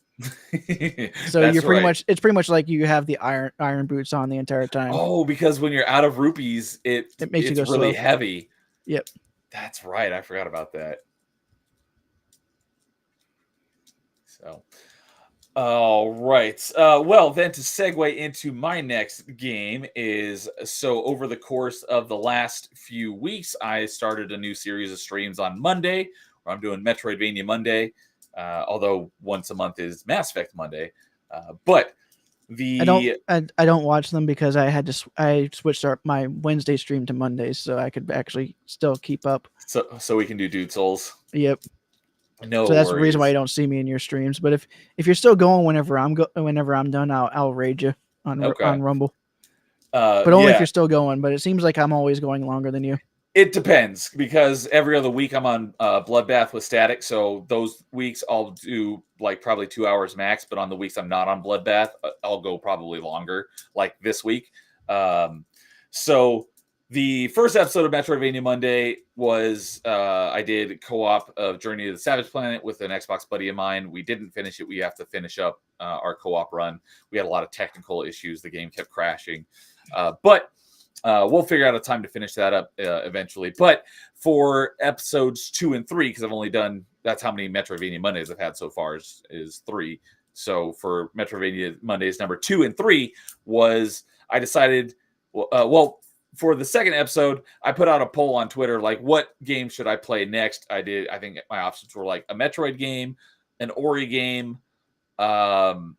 So you're it's pretty much like you have the iron boots on the entire time. Oh, because when you're out of rupees, it makes you go really slow. Heavy. Yep. That's right. I forgot about that. So, all right. Well, then to segue into my next game is, so over the course of the last few weeks, I started a new series of streams on Monday, where I'm doing Metroidvania Monday, although once a month is Mass Effect Monday. But The I don't watch them because I had to I switched my Wednesday stream to Mondays so I could actually still keep up. so we can do Dude Souls. Yep. No So that's the reason why you worries. don't see me in your streams. But if you're still going whenever I'm done, I'll raid you Okay. on Rumble. But only if Yeah, you're still going. But it seems like I'm always going longer than you. it depends because every other week I'm on Bloodbath with Static. So those weeks I'll do like probably 2 hours max. But on the weeks I'm not on Bloodbath, I'll go probably longer, like this week. So the first episode of Metroidvania Monday was I did co-op of Journey to the Savage Planet with an Xbox buddy of mine. We didn't finish it. We have to finish up our co-op run. We had a lot of technical issues. The game kept crashing. But we'll figure out a time to finish that up eventually. But for episodes 2 and 3, because I've only done, that's how many Metroidvania Mondays I've had so far is 3. So for Metroidvania Mondays number 2 and 3 was, I decided, well, for the second episode, I put out a poll on Twitter, like, what game should I play next? I think my options were like a Metroid game, an Ori game, and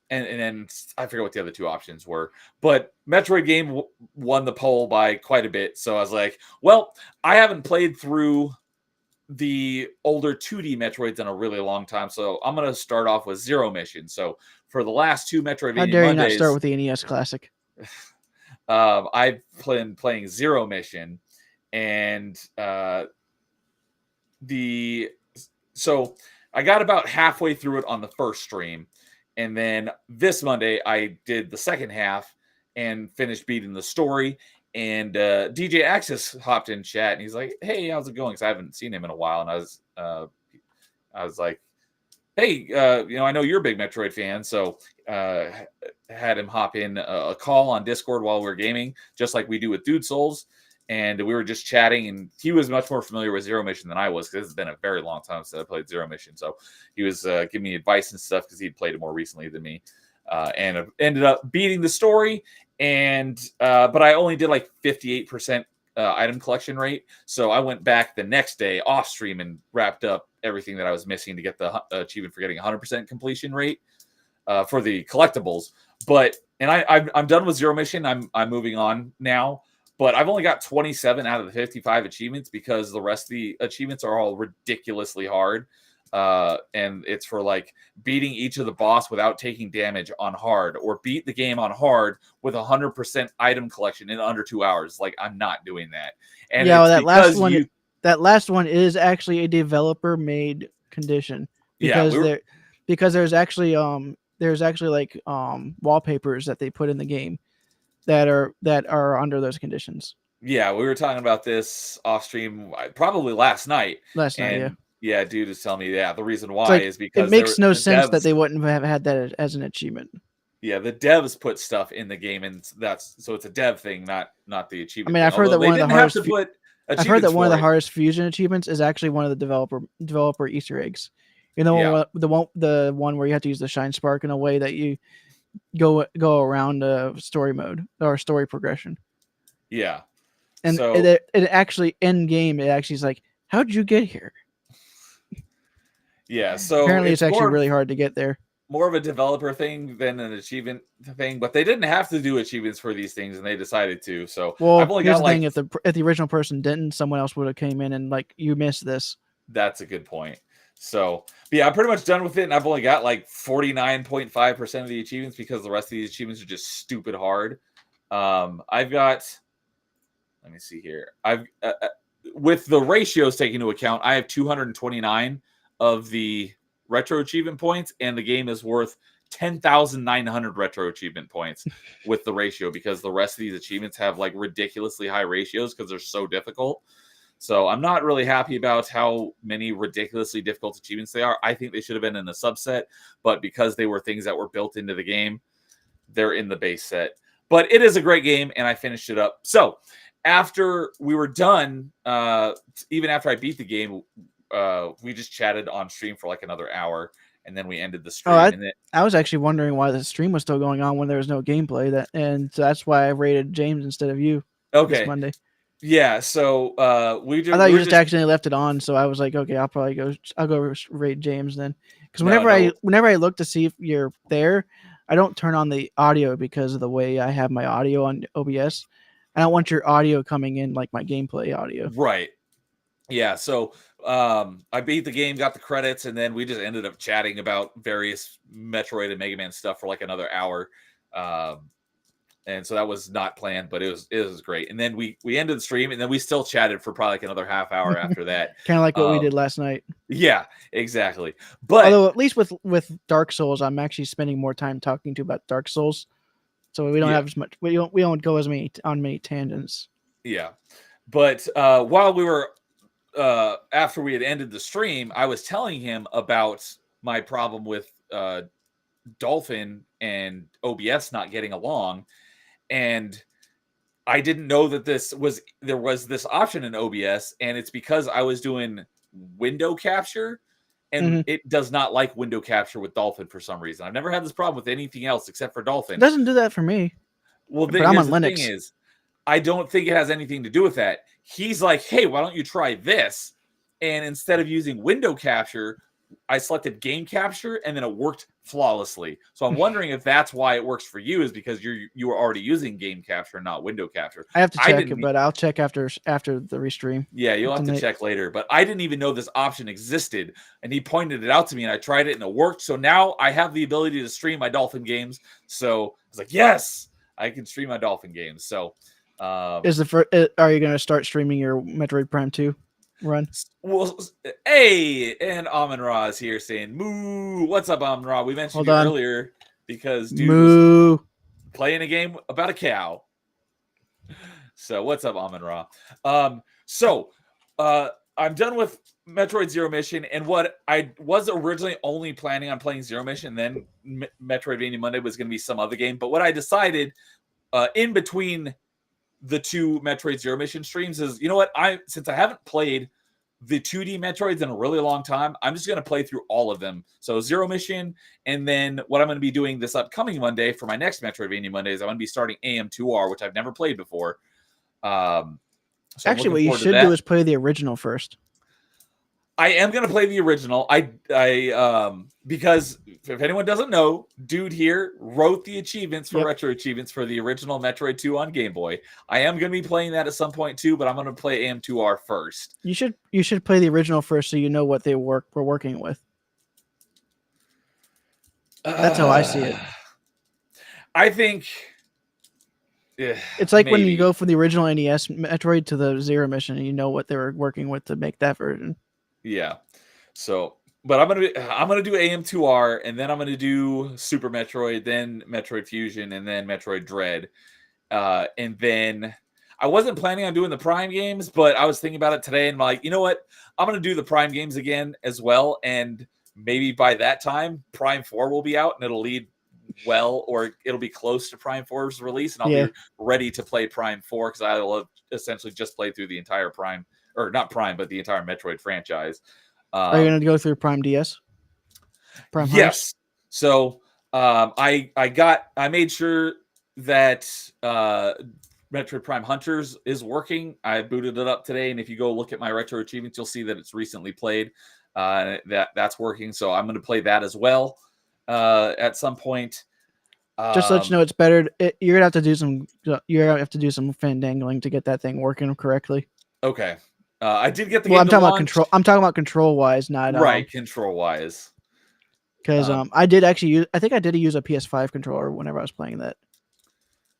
then I forget what the other two options were, but Metroid game won the poll by quite a bit. So I was like, well, I haven't played through the older 2D Metroids in a really long time, so I'm going to start off with Zero Mission. So for the last two How Metroidvania dare you not Mondays, start with the NES Classic? I've been playing Zero Mission, and so I got about halfway through it on the first stream. And then this Monday, I did the second half and finished beating the story. And DJ Axis hopped in chat, and he's like, "Hey, how's it going?" Because I haven't seen him in a while, and I was like, "Hey, I know you're a big Metroid fan, so had him hop in a call on Discord while we were gaming, just like we do with Dude Souls." And we were just chatting, and he was much more familiar with Zero Mission than I was, because it's been a very long time since I played Zero Mission. So he was giving me advice and stuff because he'd played it more recently than me, and ended up beating the story. And but I only did like 58% item collection rate. So I went back the next day off stream and wrapped up everything that I was missing to get the achievement for getting 100% completion rate for the collectibles. I'm done with Zero Mission. I'm moving on now. But I've only got 27 out of the 55 achievements because the rest of the achievements are all ridiculously hard. And it's for like beating each of the boss without taking damage on hard, or beat the game on hard with 100% item collection in under 2 hours. Like, I'm not doing that. And yeah, it's well, because that last one is actually a developer made condition because there's actually like wallpapers that they put in the game that are under those conditions. Yeah, we were talking about this off stream probably last night. Last night, And yeah, dude is telling me, the reason why like, is it because makes no the sense that devs, they wouldn't have had that as an achievement. yeah, the devs put stuff in the game, and so it's a dev thing, not the I achievement mean, thing. I've heard Although that they one of the didn't have hardest. to put I've heard that one of the it. hardest fusion achievements is actually one of the developer Easter eggs. You know, Yeah. the one where you have to use the shine spark in a way that you go around story mode or story progression. Yeah. And So it actually in game it actually is like, how did you get here? yeah, so Apparently, it's actually more really hard to get there. more of a developer thing than an achievement thing, but they didn't have to do achievements for these things, and they decided to. So Well, I've only here's got the thing: like, if the original person didn't, someone else would have came in and like, you missed this. that's a good point. So, but yeah, I'm pretty much done with it, and I've only got like 49.5% of the achievements because the rest of these achievements are just stupid hard. I've got, let me see here. I've with the ratios taken into account, I have 229 of the retro achievement points, and the game is worth 10,900 retro achievement points with the ratio, because the rest of these achievements have like ridiculously high ratios because they're so difficult. So I'm not really happy about how many ridiculously difficult achievements they are. I think they should have been in a subset, but because they were things that were built into the game, they're in the base set. But it is a great game, and I finished it up. So after we were done, even after I beat the game, we just chatted on stream for like another hour, and then we ended the stream. I was actually wondering why the stream was still going on when there was no gameplay. And so that's why I rated James instead of you. Okay. This Monday. Yeah, so I thought you just accidentally left it on, so I was like, okay, I'll go raid James then. Because whenever I look to see if you're there, I don't turn on the audio because of the way I have my audio on OBS. I don't want your audio coming in like my gameplay audio. Right. Yeah. So I beat the game, got the credits, and then we just ended up chatting about various Metroid and Mega Man stuff for like another hour. Um, and so that was not planned, but it was great. And then we ended the stream, and then we still chatted for probably like another half hour after that. Kind of like what we did last night. Yeah, exactly. But although at least with Dark Souls, I'm actually spending more time talking to about Dark Souls, so we don't have as much. We don't go as many on many tangents. Yeah, but while we were after we had ended the stream, I was telling him about my problem with Dolphin and OBS not getting along, and I didn't know that there was this option in OBS, and it's because I was doing window capture, and it does not like window capture with Dolphin for some reason. I've never had this problem with anything else except for Dolphin. It doesn't do that for me. Well, but I'm on the Linux. thing is, I don't think it has anything to do with that. He's like, hey, why don't you try this? And instead of using window capture, I selected game capture, and then it worked flawlessly. So I'm wondering if that's why it works for you, is because you were already using game capture, not window capture. I have to check it, but I'll check after the restream. Yeah, you'll have to check later. But I didn't even know this option existed, and he pointed it out to me, and I tried it, and it worked. So now I have the ability to stream my Dolphin games. So I was like, yes, I can stream my Dolphin games. So are you going to start streaming your Metroid Prime 2 run? Well, hey, and Amon Ra is here saying moo. What's up, Amon Ra? We mentioned you earlier because dude was playing a game about a cow. So what's up, Amon Ra? I'm done with Metroid Zero Mission, and what I was originally only planning on playing Zero Mission, then Metroidvania Monday was going to be some other game. But what I decided in between the two Metroid Zero Mission streams is, you know what? Since I haven't played the 2D Metroids in a really long time, I'm just going to play through all of them. So Zero Mission, and then what I'm going to be doing this upcoming Monday for my next Metroidvania Monday is I'm going to be starting AM2R, which I've never played before. So actually, what you should do is play the original first. I am going to play the original. Because if anyone doesn't know, Dude here wrote the achievements for Retro Achievements for the original Metroid 2 on Game Boy. I am going to be playing that at some point too, but I'm going to play AM2R first. You should play the original first so you know what they were working with. That's how I see it. I think it's like maybe. When you go from the original NES Metroid to the Zero Mission, and you know what they were working with to make that version. Yeah. So, but I'm gonna do AM2R, and then I'm gonna do Super Metroid, then Metroid Fusion, and then Metroid Dread. And then I wasn't planning on doing the Prime games, but I was thinking about it today, and I'm like, you know what? I'm gonna do the Prime games again as well, and maybe by that time, Prime 4 will be out, and it'll lead well, or it'll be close to Prime 4's release, and I'll be ready to play Prime 4 because I will have essentially just played through the entire Prime. Or not Prime, but the entire Metroid franchise. Are you going to go through Prime DS? Prime yes. So I made sure that Metroid Prime Hunters is working. I booted it up today, and if you go look at my Retro Achievements, you'll see that it's recently played. That's working. So I'm going to play that as well at some point. Just to let you know, it's better. You're gonna have to do some. You're gonna have to do some fandangling to get that thing working correctly. Okay. I did get the. Well, I'm talking about control. I'm talking about control wise, not right. Control wise, because I did actually use. I think I did use a PS5 controller whenever I was playing that.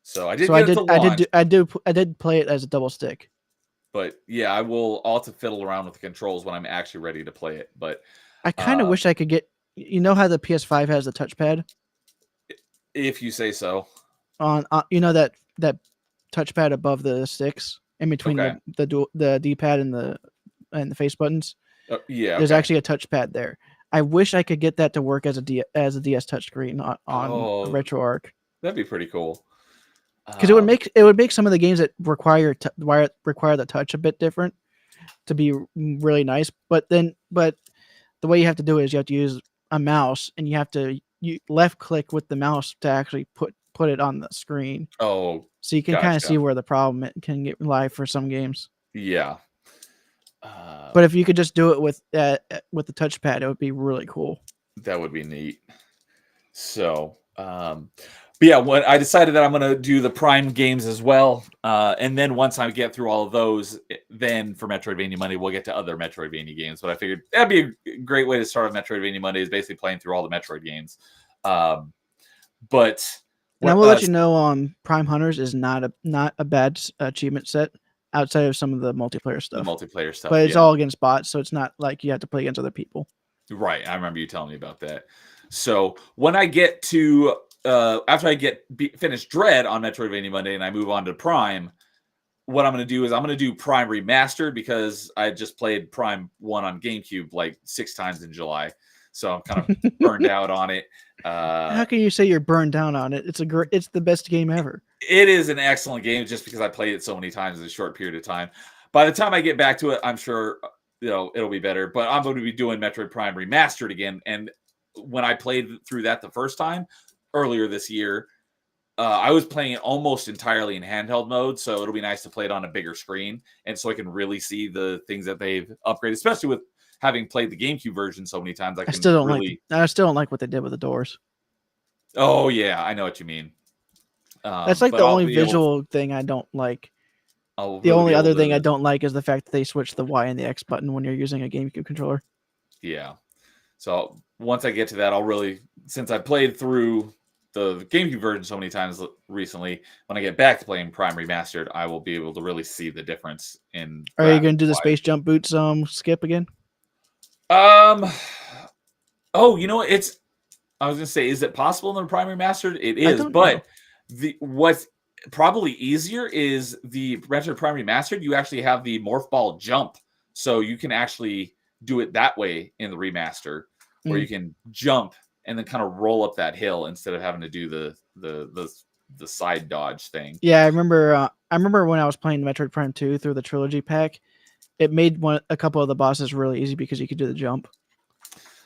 So I did. So I did play it as a double stick. But yeah, I'll have to fiddle around with the controls when I'm actually ready to play it. But I kind of wish I could get. You know how the PS5 has the touchpad? If you say so. On you know that touchpad above the sticks. In between the D-pad and the face buttons, there's actually a touchpad there. I wish I could get that to work as a DS touchscreen on RetroArch. That'd be pretty cool. Because it would make some of the games that require the touch a bit different to be really nice. But the way you have to do it is you have to use a mouse, and you have to left click with the mouse to actually put it on the screen. Oh. So you can kind of see where the problem can get live for some games. Yeah. But if you could just do it with the touchpad, it would be really cool. That would be neat. So, Um, but yeah, when I decided that I'm going to do the Prime games as well, and then once I get through all of those, then for Metroidvania Monday, we'll get to other Metroidvania games. But I figured that'd be a great way to start a Metroidvania Monday is basically playing through all the Metroid games. Um, but And I what will let you know, Prime Hunters is not a bad achievement set outside of some of the multiplayer the stuff. multiplayer stuff, But it's yeah, all against bots, so it's not like you have to play against other people. right. I remember you telling me about that. So when I get to after I finish Dread on Metroidvania Monday and I move on to Prime, what I'm going to do is I'm going to do Prime Remastered because I just played Prime 1 on GameCube like 6 times in July. So I'm kind of burned out on it. How can you say you're burned down on it? It's the best game ever. It is an excellent game just because I played it so many times in a short period of time. By the time I get back to it, I'm sure it'll be better. But I'm going to be doing Metroid Prime Remastered again. And when I played through that the first time earlier this year, I was playing it almost entirely in handheld mode, so it'll be nice to play it on a bigger screen, and so I can really see the things that they've upgraded. Especially with having played the GameCube version so many times, I can really. I still don't like what they did with the doors. Oh yeah, I know what you mean. That's like But the I'll only be able. visual thing I don't like. I'll The really only be able other thing I to. don't like is the fact that they switched the Y and the X button when you're using a GameCube controller. Yeah. So once I get to that, I'll really, since I played through the GameCube version so many times recently, when I get back to playing Prime Remastered, I will be able to really see the difference in Are you going to do the graphics space jump boots skip again? wise. Oh, you know what? I was gonna say, is it possible in the Prime Remastered? It I is, don't know. but what's probably easier is the Metroid Prime Remastered. You actually have the morph ball jump, so you can actually do it that way in the remaster, where you can jump and then kind of roll up that hill instead of having to do the side dodge thing. Yeah, I remember. I remember when I was playing Metroid Prime 2 through the trilogy pack, it made a couple of the bosses really easy because you could do the jump.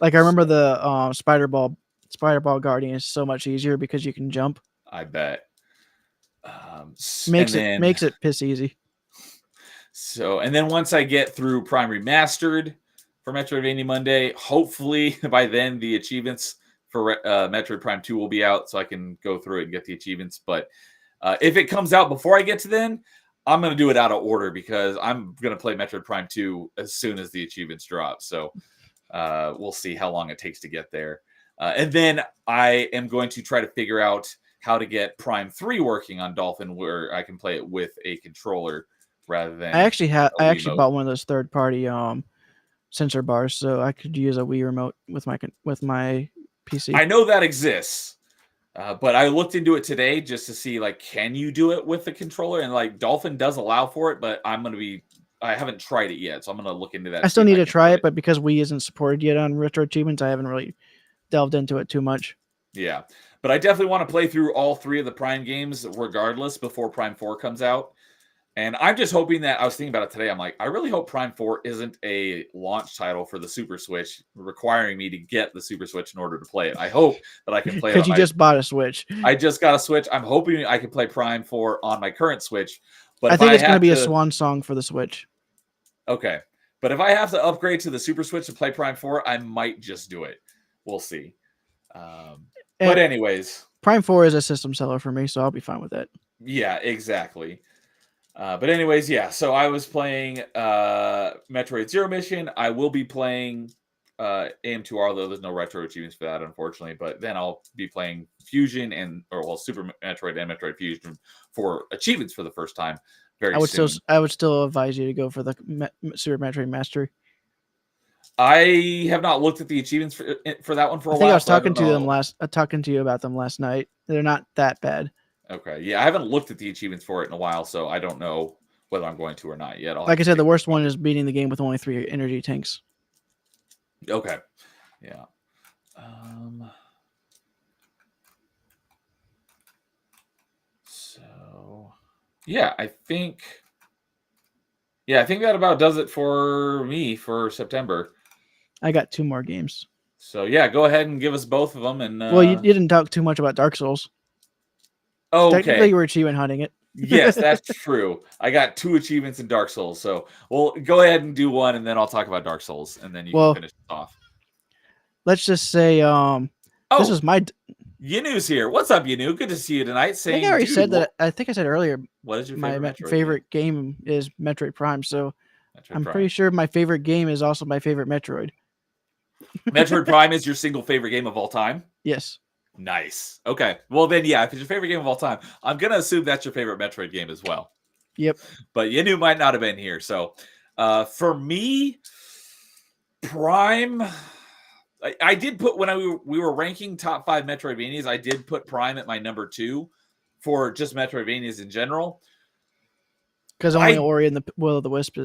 Like I remember So the Spider Ball Guardian is so much easier because you can jump. I bet. And then Makes it piss easy. and then once I get through Prime Remastered for Metroidvania Monday, hopefully by then the achievements for Metroid Prime 2 will be out so I can go through it and get the achievements. But if it comes out before I get to then, I'm going to do it out of order because I'm going to play Metroid Prime 2 as soon as the achievements drop. So we'll see how long it takes to get there. And then I am going to try to figure out how to get Prime 3 working on Dolphin where I can play it with a controller rather than I actually a actually Wiimote. bought one of those third party sensor bars, so I could use a Wii remote with my PC. I know that exists, but I looked into it today just to see like, can you do it with the controller? And like Dolphin does allow for it, but I haven't tried it yet, so I'm gonna look into that. I And see still if need I to can try do it, but because Wii isn't supported yet on Retro Achievements, I haven't really delved into it too much. Yeah, but I definitely want to play through all 3 of the Prime games regardless before Prime 4 comes out. And I'm just hoping that I was thinking about it today. I'm like, I really hope Prime 4 isn't a launch title for the Super Switch, requiring me to get the Super Switch in order to play it. I hope that I can play it Because on you my. just bought a Switch. I just got a Switch. I'm hoping I can play Prime 4 on my current Switch. But I if think I it's going to have be a to, swan song for the Switch. okay. But if I have to upgrade to the Super Switch to play Prime 4, I might just do it. We'll see. But And anyways, Prime 4 is a system seller for me, so I'll be fine with that. yeah, exactly. But anyways, yeah. So I was playing Metroid Zero Mission. I will be playing AM2R, though there's no retro achievements for that, unfortunately. But then I'll be playing Fusion Super Metroid and Metroid Fusion for achievements for the first time very soon. I would still advise you to go for the Super Metroid Mastery. I have not looked at the achievements for that one for I a think I while, was so I don't know. talking to you about them last night. They're not that bad. Okay, yeah, I haven't looked at the achievements for it in a while, so I don't know whether I'm going to or not yet. I'll have Like I to said, take the a look worst one is beating the game with only 3 energy tanks. Okay, yeah. Um, so yeah, I think that about does it for me for September. I got 2 more games. So yeah, go ahead and give us both of them. And Well, you didn't talk too much about Dark Souls. Technically, okay, you were achievement hunting it. yes, that's true. I got 2 achievements in Dark Souls. So we'll go ahead and do one, and then I'll talk about Dark Souls, and then you can Well, finish it off. let's just say this Oh, is my Yanu's here. What's up, Yanu? Good to see you tonight. I think I Saying, already dude, said that. I think I said earlier what is your my favorite Metroid game? favorite game is Metroid Prime. So Metroid I'm pretty Prime. sure my favorite game is also my favorite Metroid. Metroid Prime is your single favorite game of all time? Yes. Nice. Okay. Well, then, yeah, if it's your favorite game of all time, I'm going to assume that's your favorite Metroid game as well. Yep. But Yanu might not have been here. So for me, Prime, I did put, when we were ranking top 5 Metroidvanias, I did put Prime at my number 2 for just Metroidvanias in general. Because only Ori and the Will of the Wisp,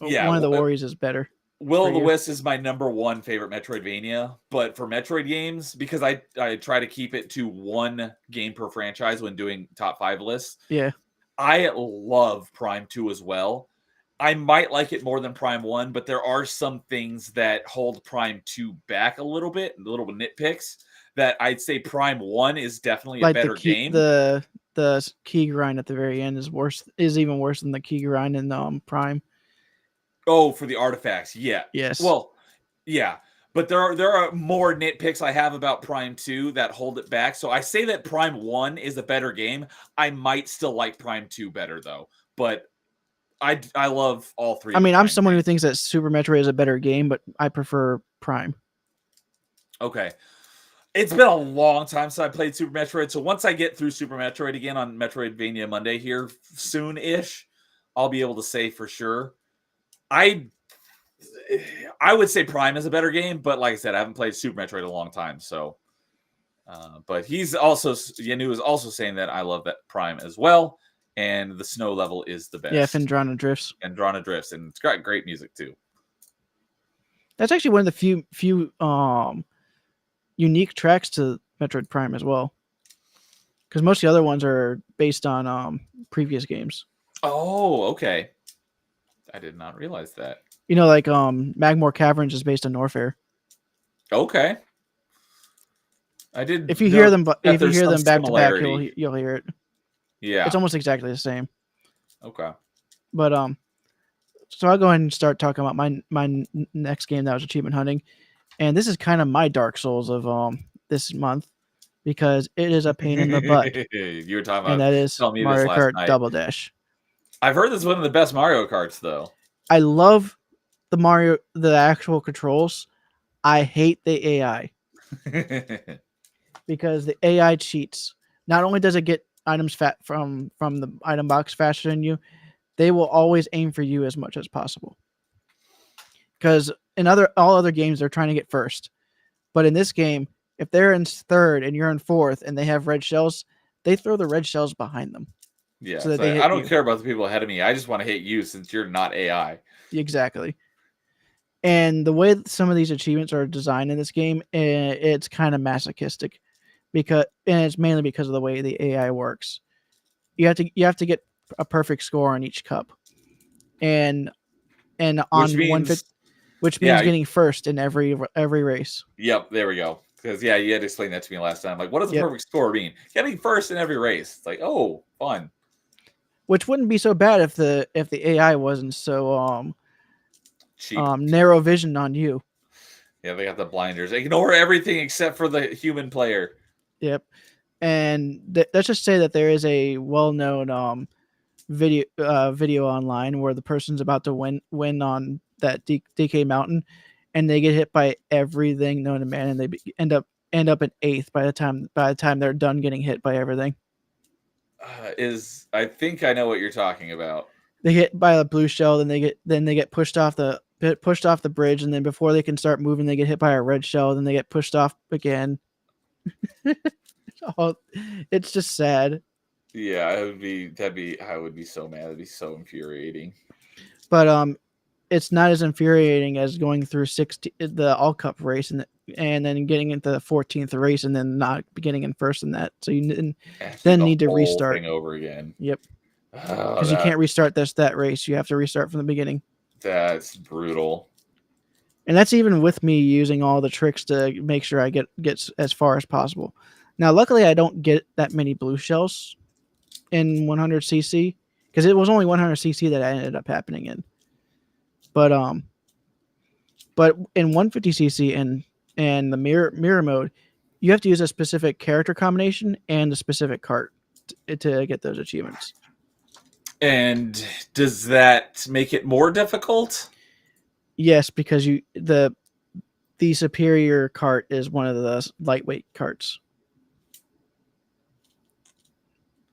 yeah, one of the Oris is better. Will of the Wisp is my number 1 favorite Metroidvania, but for Metroid games, because I try to keep it to one game per franchise when doing top 5 lists. Yeah. I love Prime 2 as well. I might like it more than Prime 1, but there are some things that hold Prime 2 back a little bit, little nitpicks, that I'd say Prime 1 is definitely a better game. The key grind at the very end is even worse than the key grind in Prime. Oh, for the artifacts, yeah. Yes. Well, yeah. But there are more nitpicks I have about Prime 2 that hold it back. So I say that Prime 1 is a better game. I might still like Prime 2 better, though. But I love all three. I mean, I'm someone who thinks that Super Metroid is a better game, but I prefer Prime. Okay. It's been a long time since I played Super Metroid. So once I get through Super Metroid again on Metroidvania Monday here soon-ish, I'll be able to say for sure. I would say Prime is a better game, but like I said, I haven't played Super Metroid in a long time. So, but Yanu is also saying that I love that Prime as well, and the snow level is the best. Yeah, Phendrana Drifts. Phendrana Drifts, and it's got great music too. That's actually one of the few unique tracks to Metroid Prime as well, because most of the other ones are based on previous games. Oh, okay. I did not realize that. You know, like Magmore Caverns is based on Norfair. Okay. I did. If you hear them, back to back, you'll hear it. Yeah, it's almost exactly the same. Okay. But so I'll go ahead and start talking about my next game that was achievement hunting, and this is kind of my Dark Souls of this month because it is a pain in the butt. You were talking about, and that is Mario Kart night. Double Dash. I've heard this is one of the best Mario Karts, though. I love the actual controls. I hate the AI because the AI cheats. Not only does it get items from the item box faster than you, they will always aim for you as much as possible. Because in all other games, they're trying to get first, but in this game, if they're in third and you're in fourth, and they have red shells, they throw the red shells behind them. Yeah, so I don't care about the people ahead of me. I just want to hit you since you're not AI. Exactly. And the way that some of these achievements are designed in this game, it's kind of masochistic, and it's mainly because of the way the AI works. You have to get a perfect score on each cup, and on 150, which means getting first in every race. Yep, there we go. Because you had to explain that to me last time. Like, what does a perfect score mean? Getting first in every race. It's like, oh, fun. Which wouldn't be so bad if the AI wasn't so cheap, narrow vision on you. Yeah, they got the blinders. Ignore everything except for the human player. Yep. And let's just say that there is a well-known video online where the person's about to win on that DK mountain, and they get hit by everything known to man, and they end up in 8th by the time they're done getting hit by everything. I think I know what you're talking about. They get by a blue shell, then they get pushed off the bridge, and then before they can start moving, they get hit by a red shell, then they get pushed off again. Oh, it's just sad. Yeah, I would be so mad. It'd be so infuriating. But it's not as infuriating as going through the All Cup race and then getting into the 14th race and then not getting in first in that. So you then need to restart over again. Yep. Because you can't restart that race. You have to restart from the beginning. That's brutal. And that's even with me using all the tricks to make sure I get as far as possible. Now, luckily, I don't get that many blue shells in 100cc because it was only 100cc that I ended up happening in. But in 150cc and the mirror mode, You have to use a specific character combination and a specific cart to get those achievements. And does that make it more difficult? Yes, because the superior cart is one of the lightweight carts.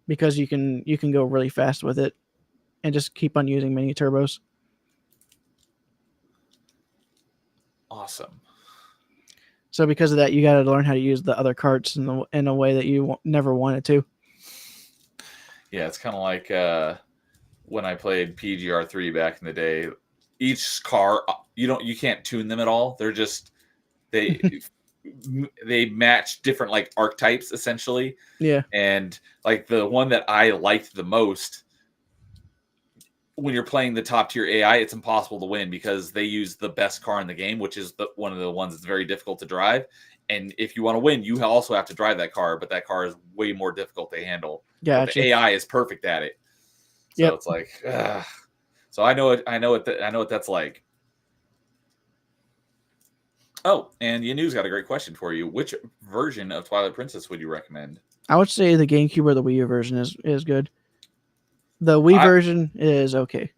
Because you can go really fast with it and just keep on using mini turbos. Awesome. So because of that, you got to learn how to use the other carts in a way that you never wanted to. Yeah, it's kind of like when I played PGR3 back in the day. Each car, you can't tune them at all. They're just they they match different like archetypes essentially. Yeah. And like the one that I liked the most, when you're playing the top tier AI, it's impossible to win because they use the best car in the game, which is one of the ones that's very difficult to drive. And if you want to win, you also have to drive that car, but that car is way more difficult to handle. But Gotcha. the AI is perfect at it. So Yep. it's like, ugh. So I know what that's like. Oh, and Yanu's got a great question for you. Which version of Twilight Princess would you recommend? I would say the GameCube or the Wii U version is good. The Wii version is okay.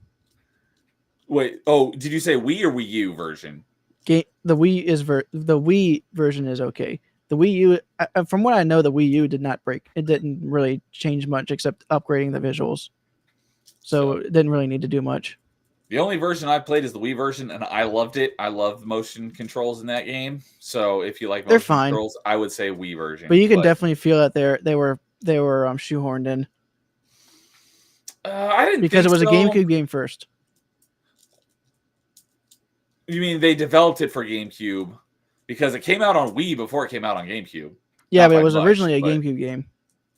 Wait, oh, did you say Wii or Wii U version? The Wii version is okay. The Wii U, from what I know, the Wii U did not break. It didn't really change much except upgrading the visuals. So it didn't really need to do much. The only version I played is the Wii version, and I loved it. I love the motion controls in that game. So if you like motion controls, I would say Wii version. But you can definitely feel that they were shoehorned in. I didn't because think it was so. a GameCube game first. You mean they developed it for GameCube because it came out on Wii before it came out on GameCube? Yeah, but it was originally a GameCube game.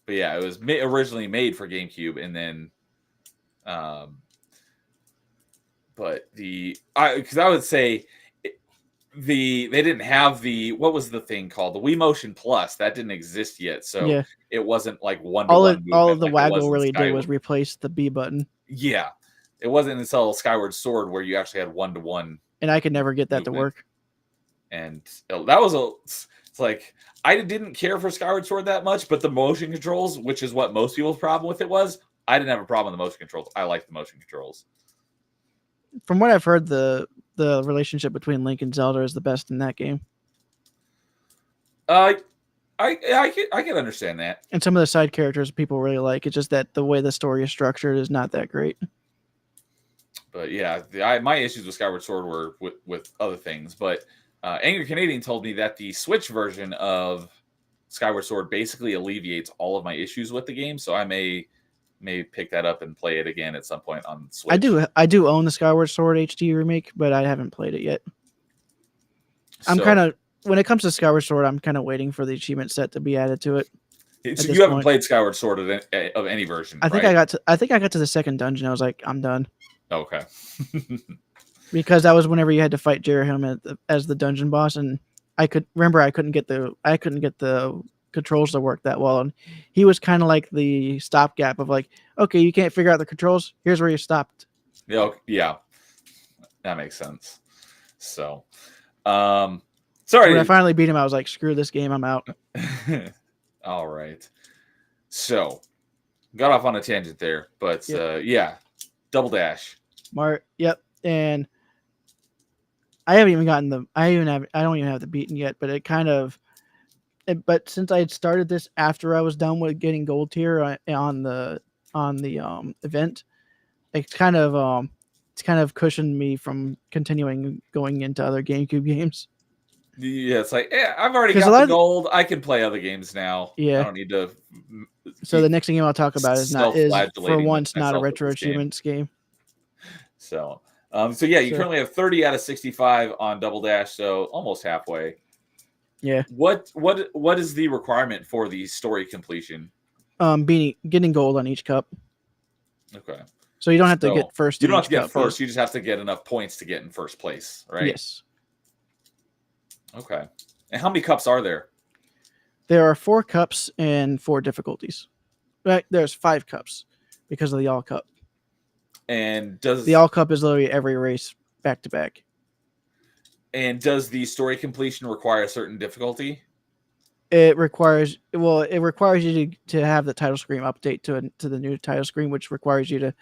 But yeah, it was originally made for GameCube, and then, but because I would say they didn't have what was the thing called, the Wii Motion Plus, that didn't exist yet, so it wasn't like one-to-one movement. All the waggle really did was replace the B button. Yeah, it wasn't until Skyward Sword where you actually had one-to-one. And I could never get that to work. And that was it's like, I didn't care for Skyward Sword that much, but the motion controls, which is what most people's problem with it was, I didn't have a problem with the motion controls. I like the motion controls. From what I've heard, the relationship between Link and Zelda is the best in that game. I can understand that. And some of the side characters people really like. It's just that the way the story is structured is not that great. But yeah, my issues with Skyward Sword were with other things. But Angry Canadian told me that the Switch version of Skyward Sword basically alleviates all of my issues with the game. So I may pick that up and play it again at some point on Switch. I do own the Skyward Sword HD remake, but I haven't played it yet. I'm kind of, when it comes to Skyward Sword, I'm kind of waiting for the achievement set to be added to it. So you haven't played Skyward Sword of any version? I think I got to the second dungeon. I was like, I'm done. Okay. Because that was whenever you had to fight Jerahim as the dungeon boss, and I couldn't get the controls to work that well, and he was kind of like the stopgap of like, okay, you can't figure out the controls, here's where you stopped. Yeah, that makes sense. So, sorry. When I finally beat him, I was like, screw this game, I'm out. All right. So, got off on a tangent there, but yeah, Double Dash. Yep, and I haven't even gotten I don't even have the beaten yet, but but since I had started this after I was done with getting gold tier on the event, it's kind of cushioned me from continuing going into other GameCube games. Yeah, it's like, I've already got the gold. I can play other games now. Yeah, I don't need to. So the next game I'll talk about is for once not a retro achievements game. So, yeah, you currently have 30 out of 65 on Double Dash, so almost halfway. Yeah. What is the requirement for the story completion? Getting gold on each cup. Okay. So you don't have to get first. You don't have to get first. You just have to get enough points to get in first place, right? Yes. Okay. And how many cups are there? There are 4 cups and 4 difficulties. Right? There's 5 cups because of the All Cup. And the All Cup is literally every race back to back. And does the story completion require a certain difficulty? It requires you to have the title screen update to the new title screen, which requires you to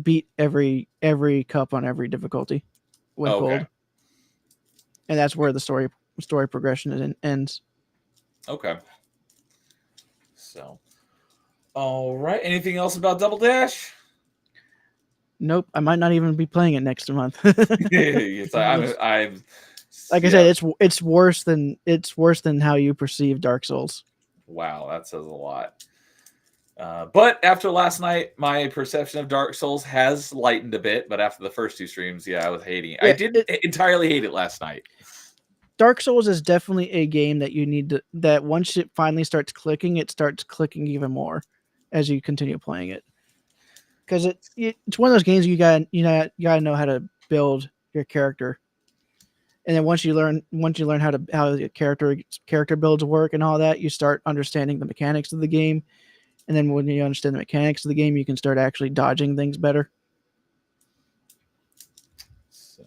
beat every cup on every difficulty with Okay. gold, and that's where the story progression ends. Okay. So, all right. Anything else about Double Dash? Nope, I might not even be playing it next month. It's I'm Like I said, yeah. it's worse than how you perceive Dark Souls. Wow, that says a lot. But after last night, my perception of Dark Souls has lightened a bit. But after the first two streams, yeah, I was hating it. I Yeah, didn't entirely hate it last night. Dark Souls is definitely a game that you need to that once it finally starts clicking, it starts clicking even more as you continue playing it. Because it's one of those games you gotta know how to build your character, and then once you learn how the character builds work and all that, you start understanding the mechanics of the game, and then when you understand the mechanics of the game, you can start actually dodging things better. So,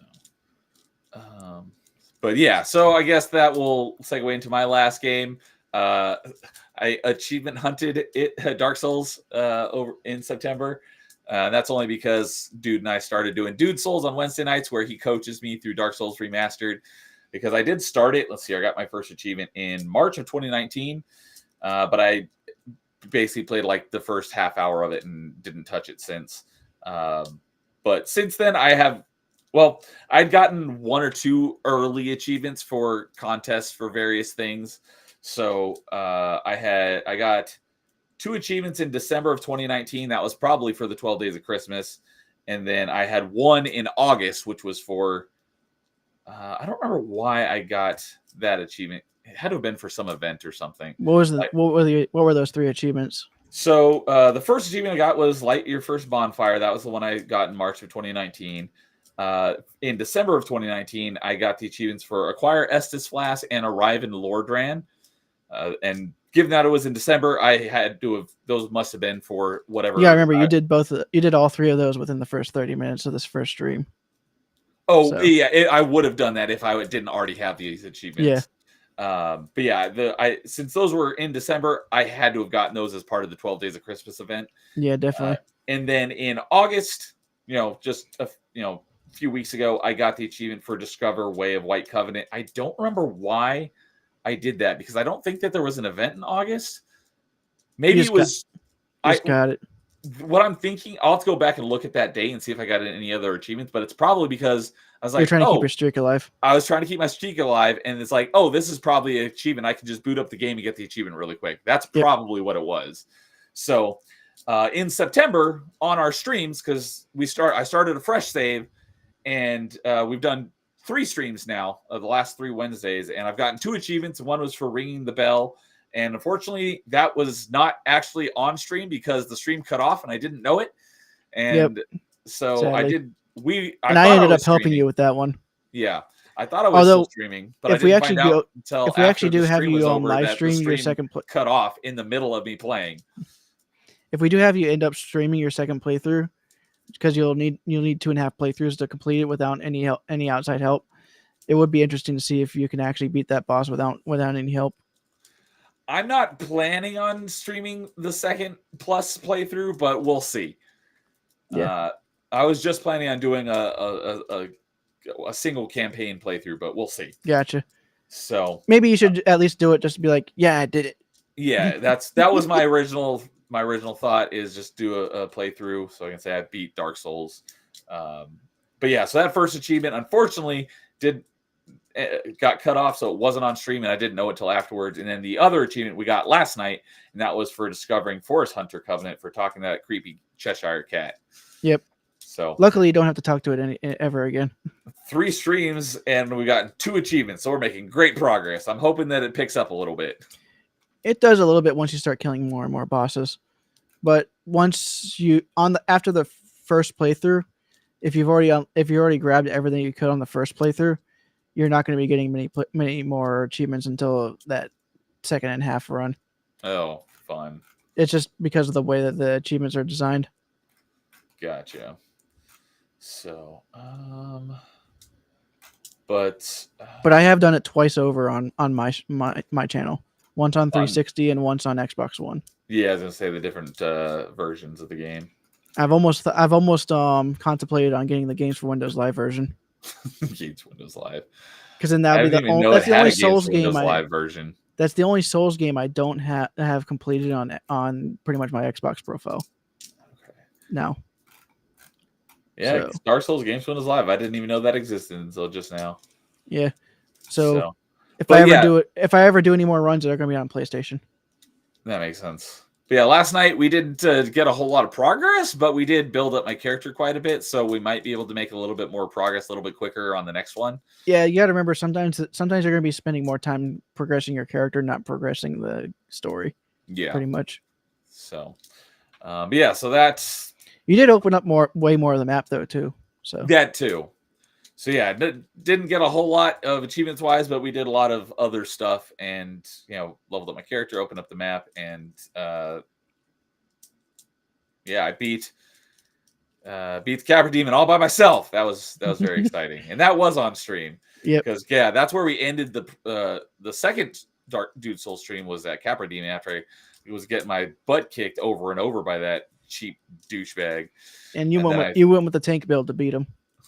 um, but yeah, so I guess that will segue into my last game. Uh, I achievement hunted it Dark Souls over in September. That's only because Dude and I started doing Dude Souls on Wednesday nights, where he coaches me through Dark Souls Remastered. Because I did start it. Let's see, I got my first achievement in March of 2019, but I basically played like the first half hour of it and didn't touch it since. But since then, I'd gotten one or two early achievements for contests for various things. So I got two achievements in December of 2019. That was probably for the 12 Days of Christmas. And then I had one in August, which was for, I don't remember why I got that achievement. It had to have been for some event or something. What were those three achievements? So the first achievement I got was Light Your First Bonfire. That was the one I got in March of 2019. In December of 2019, I got the achievements for Acquire Estus Flask and Arrive in Lordran. And given that it was in December, I had to have, those must have been for whatever. Yeah, I remember you did both. You did all three of those within the first 30 minutes of this first stream. Oh, so. Yeah, I would have done that if I didn't already have these achievements. Yeah. But yeah, since those were in December, I had to have gotten those as part of the 12 Days of Christmas event. Yeah, definitely. And then in August, just a few weeks ago, I got the achievement for Discover Way of White Covenant. I don't remember why I did that, because I don't think that there was an event in August. Maybe it was. I got it. What I'm thinking, I'll have to go back and look at that day and see if I got any other achievements, but it's probably because I was like, you're trying to keep your streak alive. I was trying to keep my streak alive, and it's like, oh, this is probably an achievement. I can just boot up the game and get the achievement really quick. That's probably what it was. So in September on our streams, because I started a fresh save, and we've done 3 streams now of the last 3 Wednesdays, and I've gotten 2 achievements. One was for ringing the bell. And unfortunately, that was not actually on stream because the stream cut off and I didn't know it. And so sadly. I ended up helping you with that one. Yeah. I thought I was still streaming, but if I didn't find out until if we actually do have you on live stream your second cut off in the middle of me playing. If we do have you end up streaming your second playthrough, because you'll need 2.5 playthroughs to complete it without any outside help, it would be interesting to see if you can actually beat that boss without any help. I'm not planning on streaming the second plus playthrough, but we'll see. Yeah. I was just planning on doing a single campaign playthrough, but we'll see. Gotcha. So maybe you should at least do it just to be like, yeah, I did it. Yeah, that was my original thought, is just do a playthrough so I can say I beat Dark Souls. But yeah, so that first achievement unfortunately got cut off, so it wasn't on stream, and I didn't know it till afterwards. And then the other achievement we got last night, and that was for discovering Forest Hunter Covenant, for talking to that creepy Cheshire cat. Yep. So luckily, you don't have to talk to it ever again. 3 streams, and we got 2 achievements, so we're making great progress. I'm hoping that it picks up a little bit. It does a little bit once you start killing more and more bosses, but once you after the first playthrough, if you already grabbed everything you could on the first playthrough, you're not going to be getting many more achievements until that second and half run. Oh, fun. It's just because of the way that the achievements are designed. Gotcha. So, but I have done it twice over on my channel. One's on On 360 and one's on Xbox One. Yeah, I was gonna say the different versions of the game. I've almost contemplated on getting the Games for Windows Live version, Games Windows Live. because then that I would be didn't the even only know it that's the had only a Games Souls for game Windows I Live version. that's the only Souls game I don't have completed on pretty much my Xbox profile Okay. now. Yeah, So Dark Souls Games Windows Live. I didn't even know that existed until just now. yeah. So So, if I but ever yeah, do it, if I ever do any more runs, they're gonna be on PlayStation. that makes sense. But yeah, last night we didn't get a whole lot of progress, but we did build up my character quite a bit, so we might be able to make a little bit more progress, a little bit quicker on the next one. Yeah, you got to remember sometimes you're gonna be spending more time progressing your character, not progressing the story. Yeah. Pretty much. So, but yeah, so that's You did open up way more of the map though too. So that too. So yeah, didn't get a whole lot of achievements wise, but we did a lot of other stuff, and leveled up my character, opened up the map, and yeah, I beat the Capra Demon all by myself. That was very exciting, and that was on stream. Yep. Because yeah, that's where we ended the second Dark Dude Soul stream, was that Capra Demon after I was getting my butt kicked over and over by that cheap douchebag. And you went with the tank build to beat him.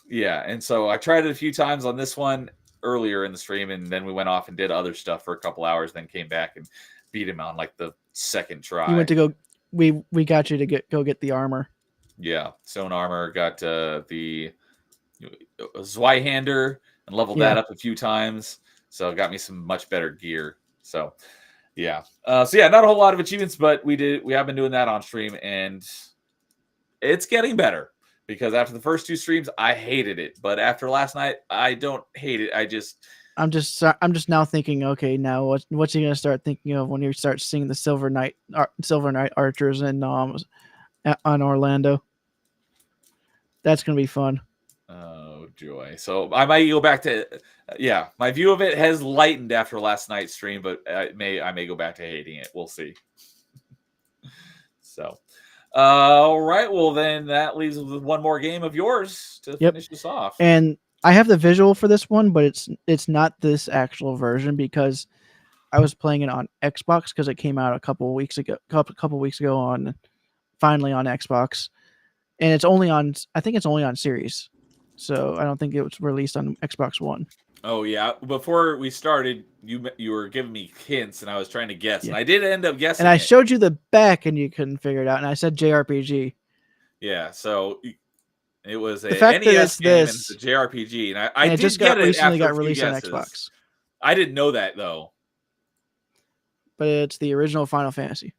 Yeah, and so I tried it a few times on this one earlier in the stream, and then we went off and did other stuff for a couple hours, then came back and beat him on like the second try. You went to go. We got you to go get the armor. Yeah, stone armor. Got the Zweihander and leveled that up a few times, so it got me some much better gear. So yeah, not a whole lot of achievements, but we have been doing that on stream, and it's getting better. Because after the first two streams, I hated it, but after last night, I don't hate it. I'm just now thinking, okay, now what's he gonna start thinking of when you start seeing the Silver Knight archers and on Orlando? That's gonna be fun. Oh joy! So I might go back to my view of it has lightened after last night's stream, but I may go back to hating it. We'll see. So. All right. Well, then that leaves us with one more game of yours to finish this off. And I have the visual for this one, but it's not this actual version because I was playing it on Xbox because it came out a couple weeks ago on finally on Xbox, and it's only on Series, so I don't think it was released on Xbox One. Oh yeah. Before we started, you were giving me hints, and I was trying to guess, and I did end up guessing. And I showed you the back, and you couldn't figure it out, and I said JRPG. Yeah. So it was the fact NES that game, and it's a JRPG, and I did get it recently after got released on Xbox. I didn't know that though. But it's the original Final Fantasy.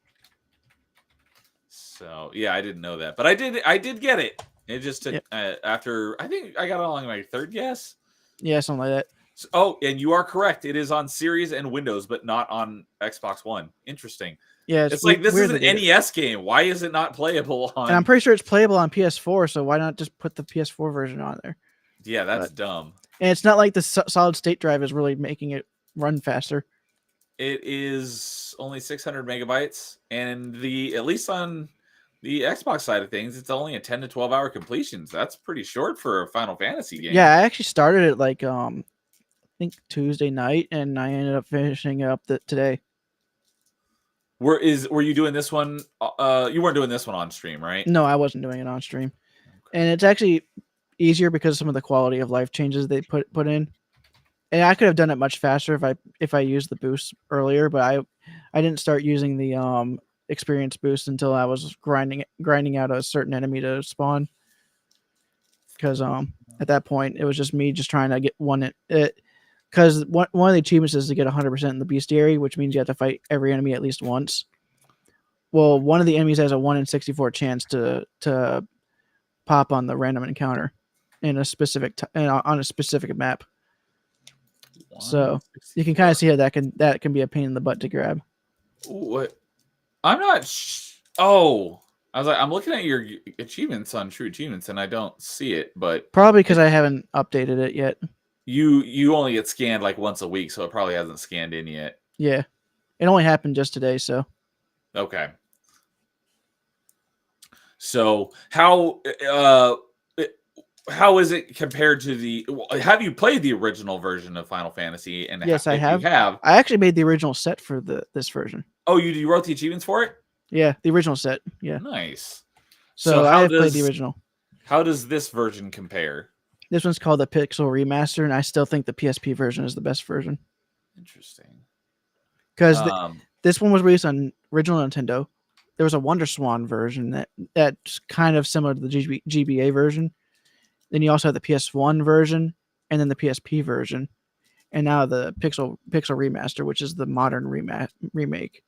So yeah, I didn't know that, but I did get it. It just took after I think I got along my third guess. Yeah, something like that. Oh, and you are correct. It is on Series and Windows, but not on Xbox One. Interesting. Yeah, it's like this is an NES game. Why is it not playable on? And I'm pretty sure it's playable on PS4. So why not just put the PS4 version on there? Yeah, that's dumb. And it's not like the solid state drive is really making it run faster. It is only 600 megabytes, and at least on the Xbox side of things, it's only a 10 to 12 hour completions. That's pretty short for a Final Fantasy game. Yeah, I actually started it like I think Tuesday night, and I ended up finishing it up today. Were you doing this one? You weren't doing this one on stream, right? No, I wasn't doing it on stream, and it's actually easier because of some of the quality of life changes they put in. And I could have done it much faster if I used the boost earlier, but I didn't start using the experience boost until I was grinding out a certain enemy to spawn. Because at that point it was just me just trying to get because one of the achievements is to get 100% in the bestiary, which means you have to fight every enemy at least once. Well, one of the enemies has a 1 in 64 chance to pop on the random encounter in a specific on a specific map. So you can kind of see how that can be a pain in the butt to grab. What? I'm not. Oh, I was like, I'm looking at your achievements on True Achievements, and I don't see it. But probably because I haven't updated it yet. You only get scanned like once a week, so it probably hasn't scanned in yet. Yeah, it only happened just today. So okay. So how how is it compared to the? Have you played the original version of Final Fantasy? And Yes, I if you have. have, I actually made the original set for this version. oh, you wrote the achievements for it. Yeah, the original set. Yeah. Nice. So So I have played the original. how does this version compare? This one's called the Pixel Remaster, and I still think the PSP version is the best version Interesting. because Um, this one was released on original Nintendo. There was a Wonder Swan version that's kind of similar to the GBA version. Then you also have the PS1 version, and then the PSP version, and now the Pixel Remaster, which is the modern remake.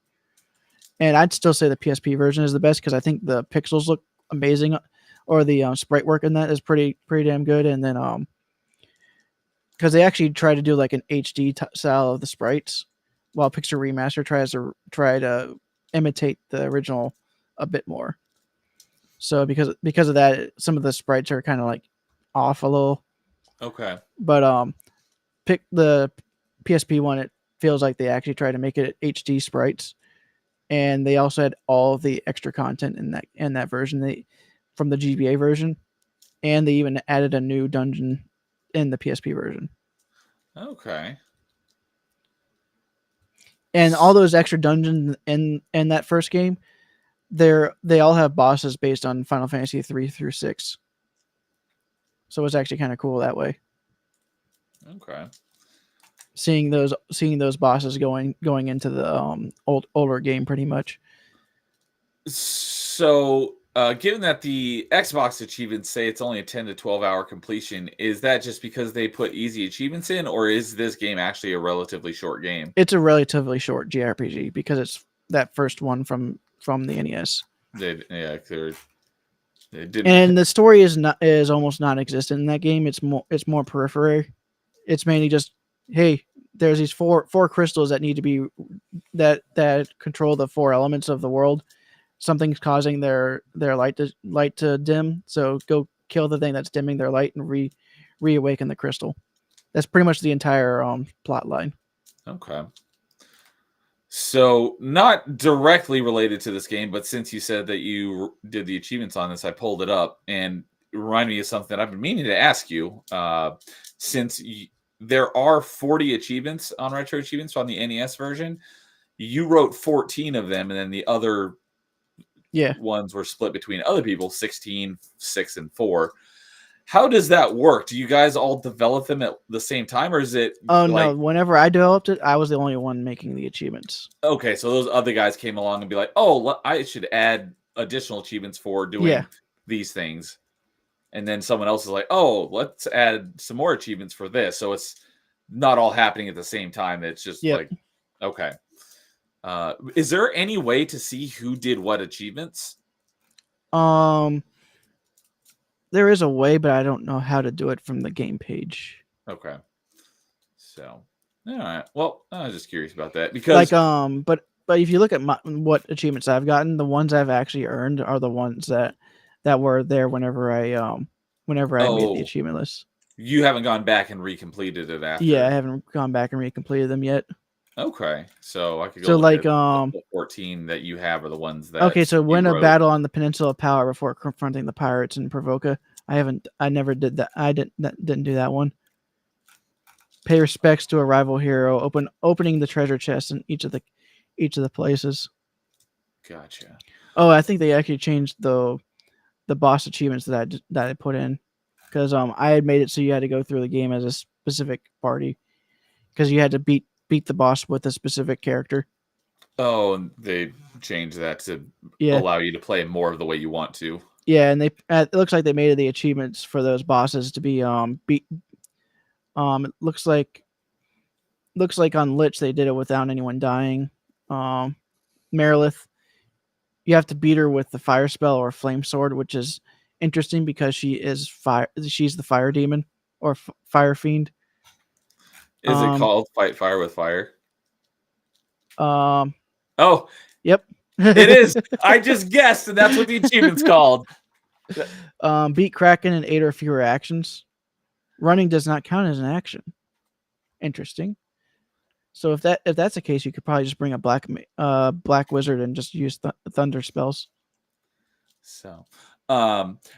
And I'd still say the PSP version is the best because I think the pixels look amazing, or the sprite work in that is pretty damn good. And then because they actually try to do like an HD style of the sprites, while Pixel Remaster try to imitate the original a bit more. So because of that, some of the sprites are kind of like off a little. okay. But pick the PSP one. It feels like they actually try to make it HD sprites, and they also had all of the extra content in that version. From the GBA version, and they even added a new dungeon in the PSP version. Okay. And all those extra dungeons in that first game, they all have bosses based on Final Fantasy 3 through 6. So it's actually kind of cool that way. Okay. Seeing those bosses going into the older game pretty much. So, given that the Xbox achievements say it's only a 10 to 12 hour completion, is that just because they put easy achievements in, or is this game actually a relatively short game? It's a relatively short JRPG because it's that first one from the NES. They didn't. And the story is almost non-existent in that game. It's more periphery. It's mainly just, hey, there's these four crystals that need to be that control the four elements of the world. Something's causing their light to dim, so go kill the thing that's dimming their light and reawaken the crystal. That's pretty much the entire plot line. Okay. So, not directly related to this game, but since you said that you did the achievements on this, I pulled it up and it reminded me of something I've been meaning to ask you. Since there are 40 achievements on Retro Achievements on the NES version, you wrote 14 of them, and then the other ones were split between other people 16, 6, and 4. How does that work? Do you guys all develop them at the same time, or is it? Oh no! Whenever I developed it, I was the only one making the achievements. Okay, so those other guys came along and be like, "Oh, I should add additional achievements for doing these things," and then someone else is like, "Oh, let's add some more achievements for this." So it's not all happening at the same time. It's just like, okay. Is there any way to see who did what achievements? There is a way, but I don't know how to do it from the game page. Okay. So, all right. Well, I was just curious about that because, but if you look at what achievements I've gotten, the ones I've actually earned are the ones that were there whenever I made the achievement list. You haven't gone back and recompleted it after. Yeah, I haven't gone back and recompleted them yet. Okay, so I could go. So look like at the 14 that you have are the ones that. Okay, so win a battle on the Peninsula of Power before confronting the pirates in Provoca. I never did that. I didn't do that one. Pay respects to a rival hero. Opening the treasure chest in each of the places. Gotcha. Oh, I think they actually changed the boss achievements that I put in, because I had made it so you had to go through the game as a specific party, because you had to beat the boss with a specific character. Oh, and they changed that to allow you to play more of the way you want to. Yeah, and it looks like they made the achievements for those bosses to be beat. It looks like on Lich they did it without anyone dying. Marilith, you have to beat her with the fire spell or flame sword, which is interesting because she is fire. She's the fire demon or fire fiend. Is it called Fight Fire with Fire? Oh, yep. It is. I just guessed, and that's what the achievement's called. Beat Kraken in 8 or fewer actions. Running does not count as an action. Interesting. So if that's the case, you could probably just bring a black wizard and just use thunder spells. So,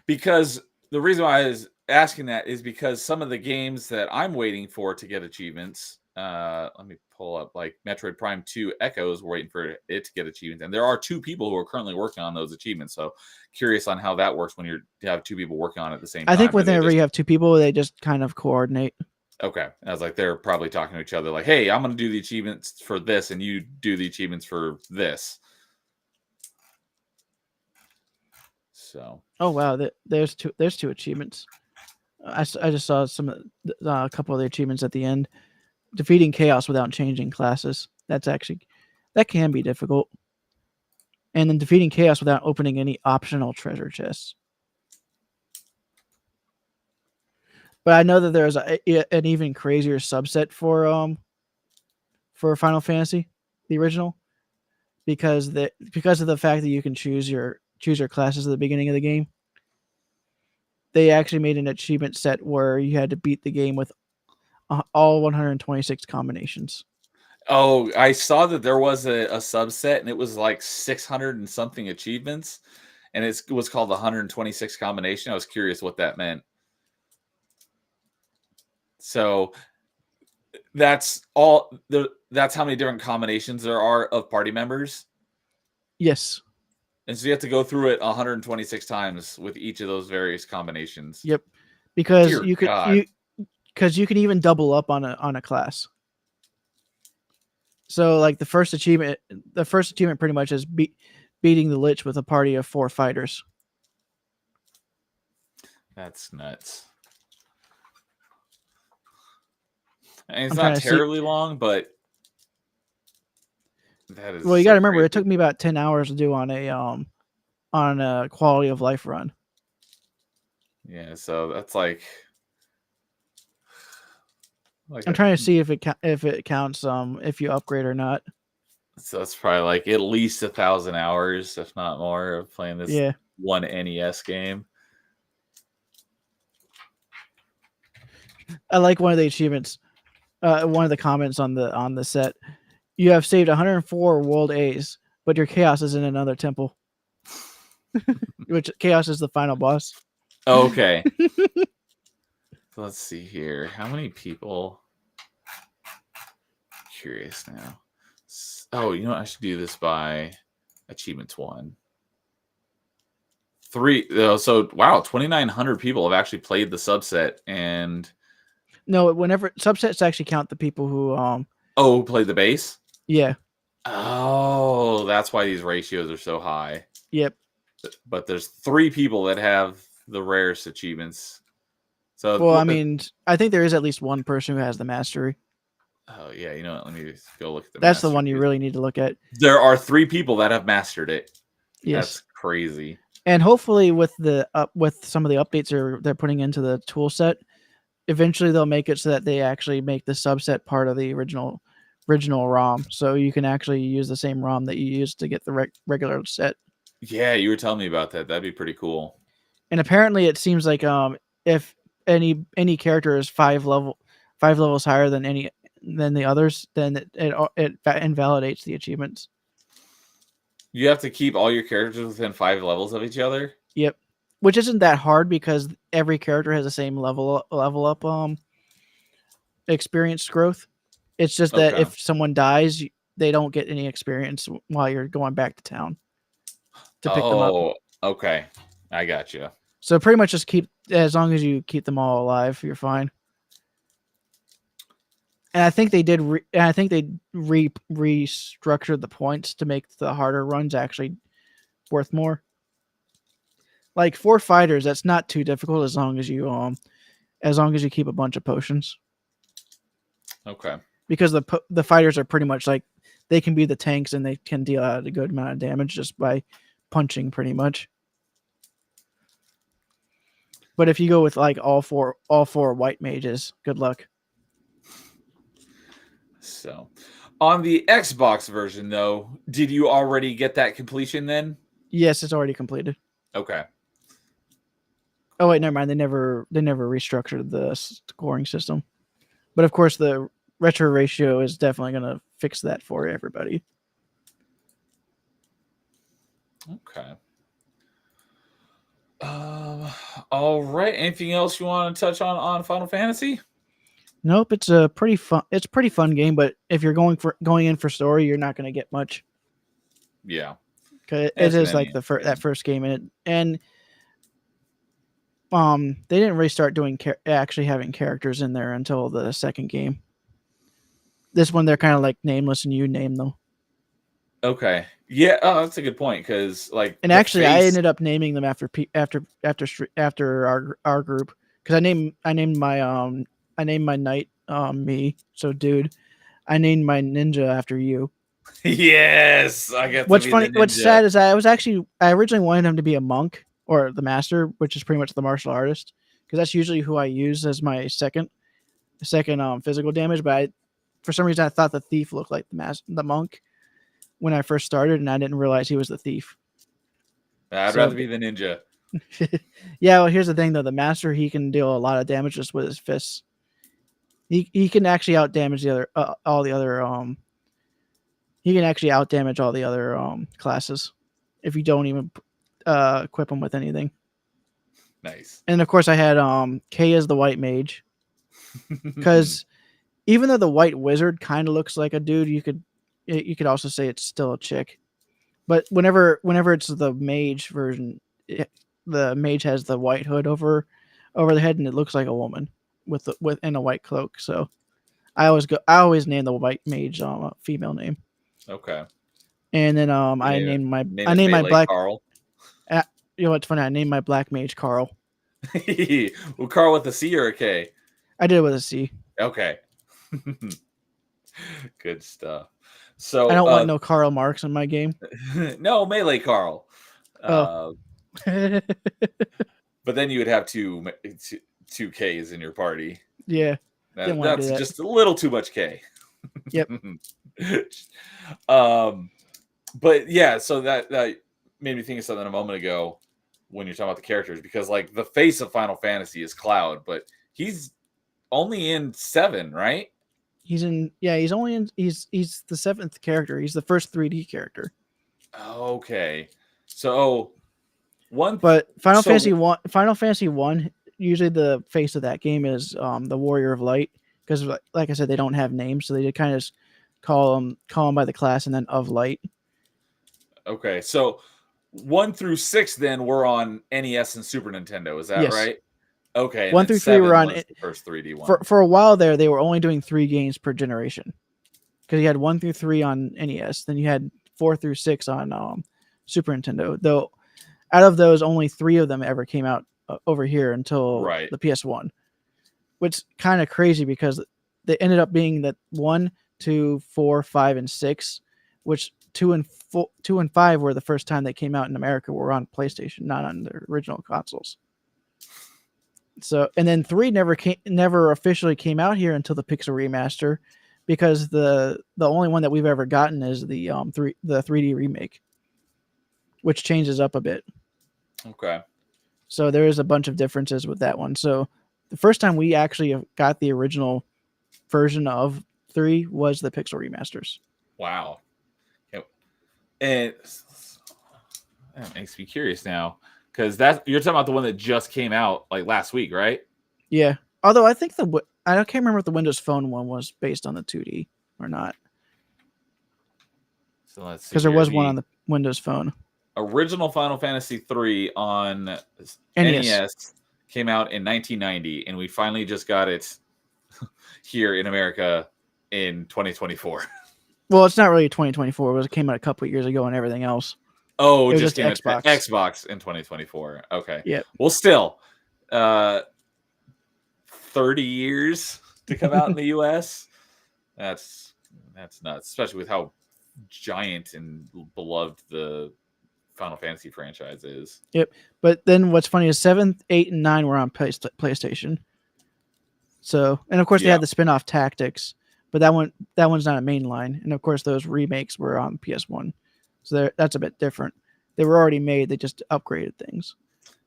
because the reason why is asking that is because some of the games that I'm waiting for to get achievements, let me pull up like Metroid Prime 2 Echoes, we're waiting for it to get achievements. And there are 2 people who are currently working on those achievements. So curious on how that works when you have 2 people working on it at the same I think time. Or they whenever just you have 2 people, they just kind of coordinate. okay. I was like, they're probably talking to each other like, hey, I'm gonna do the achievements for this, and you do the achievements for this. So Oh wow, there's 2 achievements. I just saw a couple of the achievements at the end. Defeating chaos without changing classes. That can be difficult. And then defeating chaos without opening any optional treasure chests. But I know that there's an even crazier subset for Final Fantasy, the original, because of the fact that you can choose your classes at the beginning of the game. They actually made an achievement set where you had to beat the game with all 126 combinations. oh, I saw that there was a subset, and it was like 600 and something achievements, and it was called the 126 combination. I was curious what that meant. So that's all. That's how many different combinations there are of party members, Yes. and so you have to go through it 126 times with each of those various combinations. Yep. Because Dear God. you can even double up on a class. So like the first achievement pretty much is beating the Lich with a party of 4 fighters. That's nuts. And it's I'm not trying to see. terribly long, but that is Well, you so got to remember crazy. it took me about 10 hours to do on a quality of life run. Yeah, so that's like I'm trying to see if it counts if you upgrade or not. so that's probably like at least 1,000 hours, if not more, of playing this Yeah. one NES game. I like one of the achievements. One of the comments on the set. You have saved 104 world A's, but your chaos is in another temple. Which chaos is the final boss. Okay. So let's see here. How many people? Curious now. Oh, you know what? I should do this by achievements 1. 3. So wow, 2,900 people have actually played the subset, and No, whenever subsets actually count the people who oh, played the base. yeah. Oh, that's why these ratios are so high. Yep. But there's 3 people that have the rarest achievements. So Well, I mean, I think there is at least one person who has the mastery. oh yeah, you know what? Let me go look at the That's the one mastery. you really need to look at. There are 3 people that have mastered it. Yes. That's crazy. And hopefully with with some of the updates they're putting into the tool set, eventually they'll make it so that they actually make the subset part of the original ROM, so you can actually use the same ROM that you used to get the regular set. Yeah, you were telling me about that. That'd be pretty cool. And apparently, it seems like if any character is 5 levels higher than the others, then it invalidates the achievements. You have to keep all your characters within 5 levels of each other. Yep, which isn't that hard because every character has the same level up experience growth. It's just that if someone dies, they don't get any experience while you're going back to town to pick them up. Oh, okay. I got you. So pretty much just as long as you keep them all alive, you're fine. And I think they did. I think they restructured the points to make the harder runs actually worth more. Like 4 fighters, that's not too difficult as long as you keep a bunch of potions. Okay. Because the fighters are pretty much like they can be the tanks and they can deal out a good amount of damage just by punching, pretty much. But if you go with like all four white mages, good luck. So, on the Xbox version, though, did you already get that completion then? Yes, it's already completed. Okay. Oh wait, never mind. They never restructured the scoring system. But of course, the retro ratio is definitely going to fix that for everybody. Okay. Um, all right. Anything else you want to touch on Final Fantasy? Nope, it's a pretty fun. It's a pretty fun game, but if you're going in for story, you're not going to get much. Yeah, Cause it that's an is like NES that game. first game, and they didn't really start doing actually having characters in there until the second game. This one they're kind of like nameless, and you name them. Okay. Yeah. Oh, that's a good point because like And the actually, I face. ended up naming them after our group because I named my knight me, so dude. I named my ninja after you. Yes, I get to be the What's ninja. sad is I originally wanted him to be a monk or the master, which is pretty much the martial artist, because that's usually who I use as my second physical damage. But for some reason I thought the thief looked like the monk when I first started, and I didn't realize he was the thief. I'd So rather be the ninja. yeah, well, here's the thing though: the master, he can deal a lot of damage just with his fists. He can actually out damage the other all the other he can actually out damage all the other classes if you don't even equip him with anything. Nice. And of course, I had Kay as the white mage because even though the white wizard kind of looks like a dude, you could also say it's still a chick. But whenever it's the mage version, the mage has the white hood over the head, and it looks like a woman with in a white cloak. So I always name the white mage a female name, Okay. and then Name I it named my Melee black. Carl. You know what's funny? I named my black mage Carl. Well, Carl with a C or a K? I did it with a C. Okay. Good stuff. I So, don't want no Karl Marx in my game. no, Melee Carl. Oh. Uh, but then you would have two Ks in your party. Yeah. Didn't want to do That's that. just a little too much K. Yep. um, but yeah, so that made me think of something a moment ago when you're talking about the characters, because like the face of Final Fantasy is Cloud, but he's only in 7, right? He's in. Yeah, he's only in. He's the seventh character. He's the first 3D character. Okay, so one, But so Final Fantasy One. Usually, the face of that game is the Warrior of Light, because, like I said, they don't have names, so they kind of just call them by the class and then of Light. okay, so 1 through 6 then we're on NES and Super Nintendo. Is that Yes, right? Okay, and one then through three were 7 on was it. the first 3D one. For a while there. They were only doing 3 games per generation, because you had 1 through 3 on NES, then you had 4 through 6 on Super Nintendo. Though out of those, only 3 of them ever came out over here until Right. the PS1, which kind of crazy because they ended up being that 1, 2, 4, 5, and 6, which 2 and 5 were the first time they came out in America were on PlayStation, not on the original consoles. So, and then 3 never officially came out here until the Pixel remaster, because the only one that we've ever gotten is the 3D remake, which changes up a bit. Okay. So there is a bunch of differences with that one. So the first time we actually got the original version of 3 was the Pixel remasters. Wow. And that makes me curious now, because you're talking about the one that just came out like last week, right? Yeah. Although I think I can't remember if the Windows Phone one was based on the 2D or not, So let's see because there here. was one on The the Windows Phone. original Final Fantasy 3 on NES. NES came out in 1990, and we finally just got it here in America in 2024. Well, it's not really 2024. It came out a couple of years ago and everything else. Oh, It was just just came at Xbox. Xbox in 2024. Okay. Yep. Well, still, uh, 30 years to come out in the US. That's nuts, especially with how giant and beloved the Final Fantasy franchise is. Yep. But then what's funny is 7, 8, and 9 were on PlayStation. So, and of course they Yeah. had the spin-off Tactics, but that one's not a main line. And of course those remakes were on PS1. So that's a bit different. They were already made, they just upgraded things.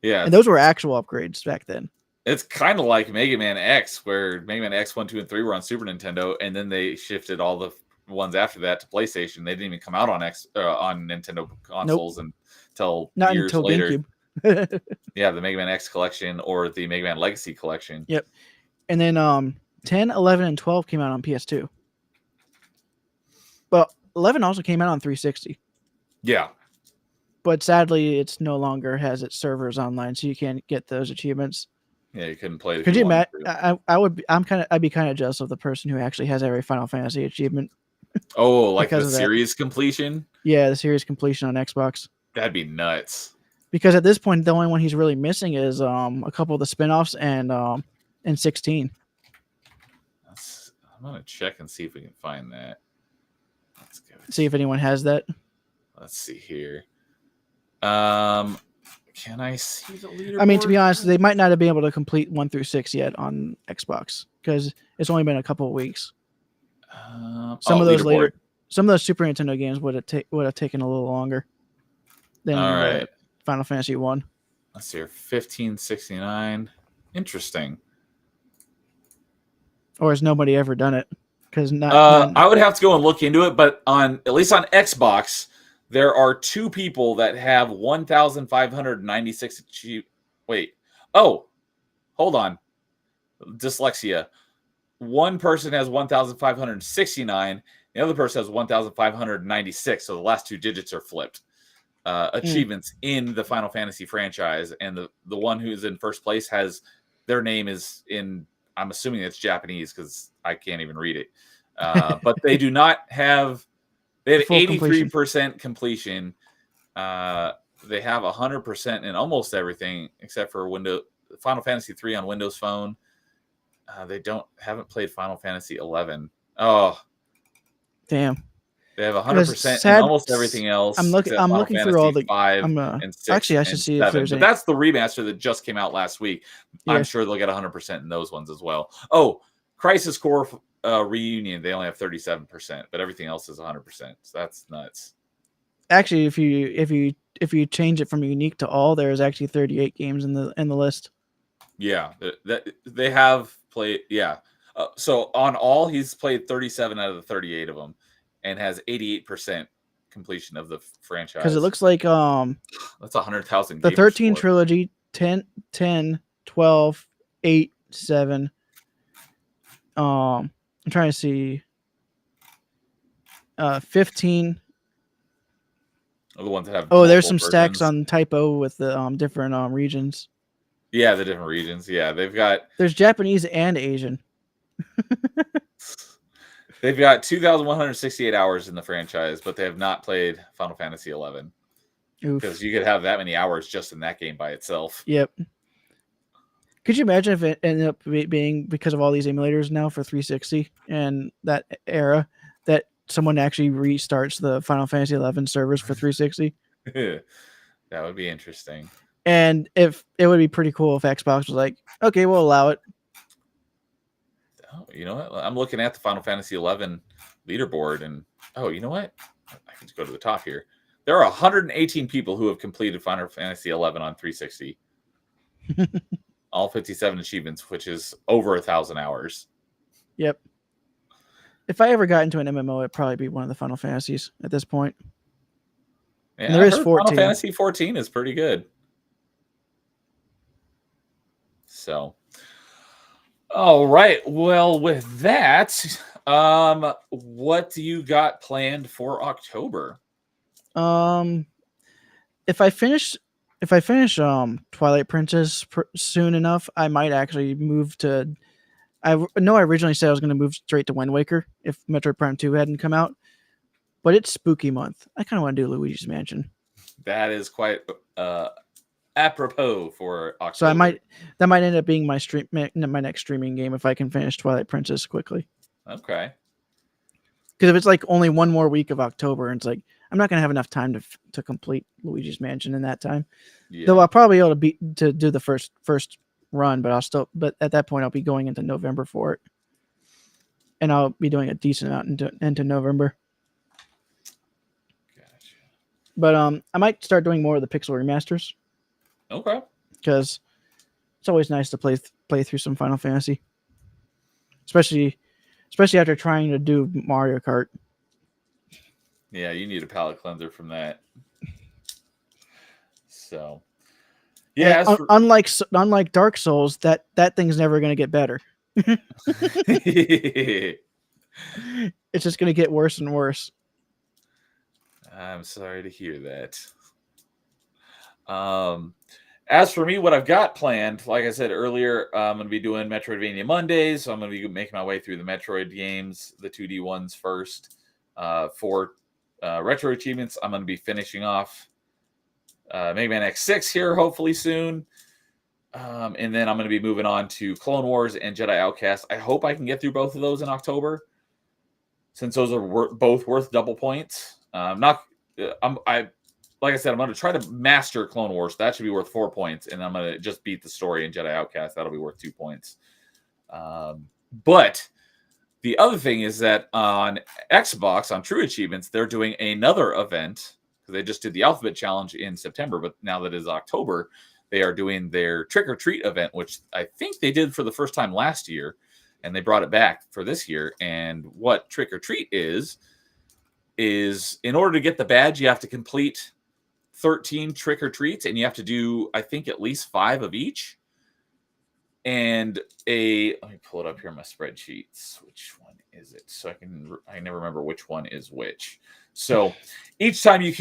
Yeah. And those were actual upgrades back then. It's kind of like Mega Man X, where Mega Man X 1, 2, and 3 were on Super Nintendo, and then they shifted all the ones after that to PlayStation. They didn't even come out on Nintendo consoles until Not years until later. GameCube. Yeah, the Mega Man X collection or the Mega Man Legacy collection. Yep. And then 10, 11, and 12 came out on PS2. But 11 also came out on 360. Yeah. But sadly, it's no longer has its servers online, so you can't get those achievements. Yeah, you couldn't play it if Could you you wanted imagine? to. I'd be kind of jealous of the person who actually has every Final Fantasy achievement Oh, like because the of that. series completion? Yeah, the series completion on Xbox. That'd be nuts. Because at this point, the only one he's really missing is a couple of the spin-offs and 16. I'm gonna check and see if we can find that. Let's go. See if anyone has that. Let's see here. Can I see the leaderboard? I mean, to be honest, they might not have been able to complete 1 through 6 yet on Xbox because it's only been a couple of weeks. Some of those Super Nintendo games would have taken a little longer than All right. Final Fantasy 1. Let's see here. 1569. Interesting. Or has nobody ever done it? Because I would have to go and look into it, but at least on Xbox, there are 2 people that have 1,596 Wait. Oh, hold on. Dyslexia. One person has 1,569. The other person has 1,596. So the last 2 digits are flipped. Achievements in the Final Fantasy franchise, and the one who's in first place has their name is in. I'm assuming it's Japanese because I can't even read it. But they do not have. They have 83% completion. They have 100% in almost everything except for Final Fantasy 3 on Windows Phone. They haven't played Final Fantasy 11. Oh, damn. They have 100% in almost everything else. I'm looking through all the 5 and 6. Actually, I should see if there's. But that's the remaster that just came out last week. Yeah. I'm sure they'll get 100% in those ones as well. Oh, Crisis Core Reunion. They only have 37%, but everything else is 100%. So that's nuts. Actually, if you change it from unique to all, there's actually 38 games in the list. Yeah, they have played. Yeah, so on all, he's played 37 out of the 38 of them. And has 88% completion of the franchise. Because it looks like that's 100,000. The 13 trilogy, 10, 12, 8, 7. I'm trying to see. 15. The ones that have. Oh, there's some stacks on typo with the different regions. Yeah, the different regions. Yeah, they've got. There's Japanese and Asian. They've got 2,168 hours in the franchise, but they have not played Final Fantasy 11. Because you could have that many hours just in that game by itself. Yep. Could you imagine if it ended up being because of all these emulators now for 360 and that era that someone actually restarts the Final Fantasy 11 servers for 360? That would be interesting. And if it would be pretty cool if Xbox was like, okay, we'll allow it. Oh, you know what? I'm looking at the Final Fantasy 11 leaderboard, and you know what? I can just go to the top here. There are 118 people who have completed Final Fantasy 11 on 360. All 57 achievements, which is over 1,000 hours. Yep. If I ever got into an MMO, it'd probably be one of the Final Fantasies at this point. Yeah, and there is 14. Final Fantasy 14 is pretty good. So. All right. Well, with that, what do you got planned for October? If I finish Twilight Princess soon enough, I might actually move to. I know I originally said I was going to move straight to Wind Waker if Metroid Prime 2 hadn't come out, but it's spooky month. I kind of want to do Luigi's Mansion. That is quite apropos for October. So that might end up being my next streaming game if I can finish Twilight Princess quickly. Okay. Because if it's like only one more week of October, and it's like I'm not gonna have enough time to complete Luigi's Mansion in that time. Yeah. Though I'll probably be able to do the first run, but at that point I'll be going into November for it, and I'll be doing a decent amount into November. Gotcha. But I might start doing more of the pixel remasters. Okay. Because it's always nice to play through some Final Fantasy, especially after trying to do Mario Kart. Yeah, you need a palate cleanser from that. So, And Yeah, as for unlike Dark Souls, that thing's never going to get better. It's just going to get worse and worse. I'm sorry to hear that. As for me, what I've got planned, like I said earlier, I'm going to be doing Metroidvania Mondays. So I'm going to be making my way through the Metroid games, the 2D ones first. For retro achievements, I'm going to be finishing off Mega Man X6 here, hopefully soon. And then I'm going to be moving on to Clone Wars and Jedi Outcast. I hope I can get through both of those in October, since those are both worth double points. Not, I like I said, I'm going to try to master Clone Wars. That should be worth 4 points, and I'm going to just beat the story in Jedi Outcast. That'll be worth 2 points. But the other thing is that on Xbox, on True Achievements, they're doing another event, because they just did the Alphabet Challenge in September, but now that it is October, they are doing their Trick or Treat event, which I think they did for the first time last year, and they brought it back for this year. And what Trick or Treat is in order to get the badge, you have to complete 13 trick or treats, and you have to do, I think, at least 5 of each. And let me pull it up here in my spreadsheets. Which one is it? So I never remember which one is which. So each time you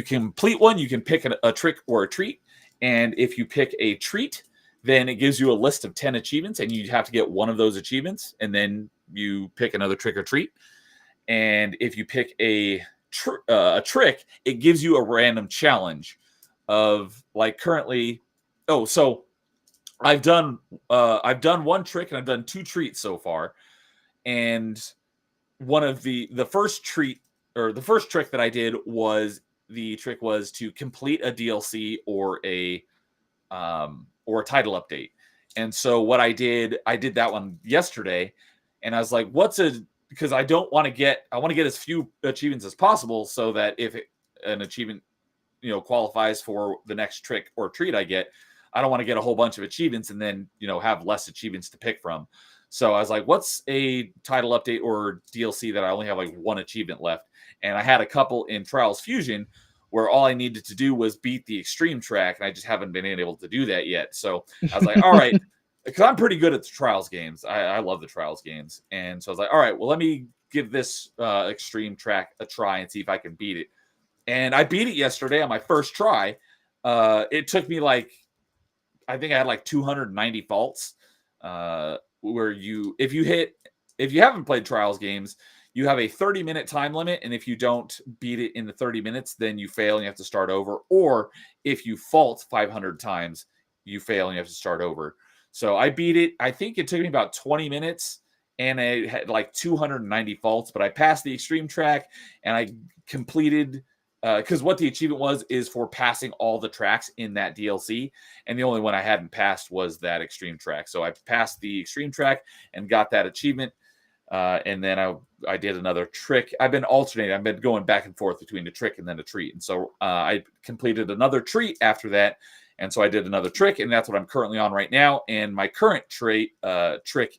complete one, you can pick a trick or a treat. And if you pick a treat, then it gives you a list of 10 achievements, and you have to get one of those achievements, and then you pick another trick or treat. And if you pick a trick, it gives you a random challenge of, like, currently. Oh, so I've done one trick and I've done 2 treats so far. And one of the first treat, or the first trick that I did, was to complete a DLC or a title update. And so what I did that one yesterday, and I was like, because I want to get as few achievements as possible, so that if an achievement, qualifies for the next trick or treat I get, I don't want to get a whole bunch of achievements and then, have less achievements to pick from. So I was like, what's a title update or DLC that I only have like 1 achievement left? And I had a couple in Trials Fusion where all I needed to do was beat the extreme track, and I just haven't been able to do that yet. So I was like, all right, because I'm pretty good at the Trials games. I love the Trials games. And so I was like, all right, well, let me give this extreme track a try and see if I can beat it. And I beat it yesterday on my first try. It took me I think I had 290 faults. Where if you haven't played Trials games, you have a 30-minute time limit, and if you don't beat it in the 30 minutes, then you fail and you have to start over. Or if you fault 500 times, you fail and you have to start over. So I beat it. I think it took me about 20 minutes, and I had 290 faults, but I passed the extreme track, and I completed, because what the achievement is for passing all the tracks in that DLC, and the only one I hadn't passed was that extreme track. So I passed the extreme track and got that achievement, and then I did another trick. I've been alternating. I've been going back and forth between a trick and then a treat, and so I completed another treat after that, and so I did another trick, and that's what I'm currently on right now. And my current trick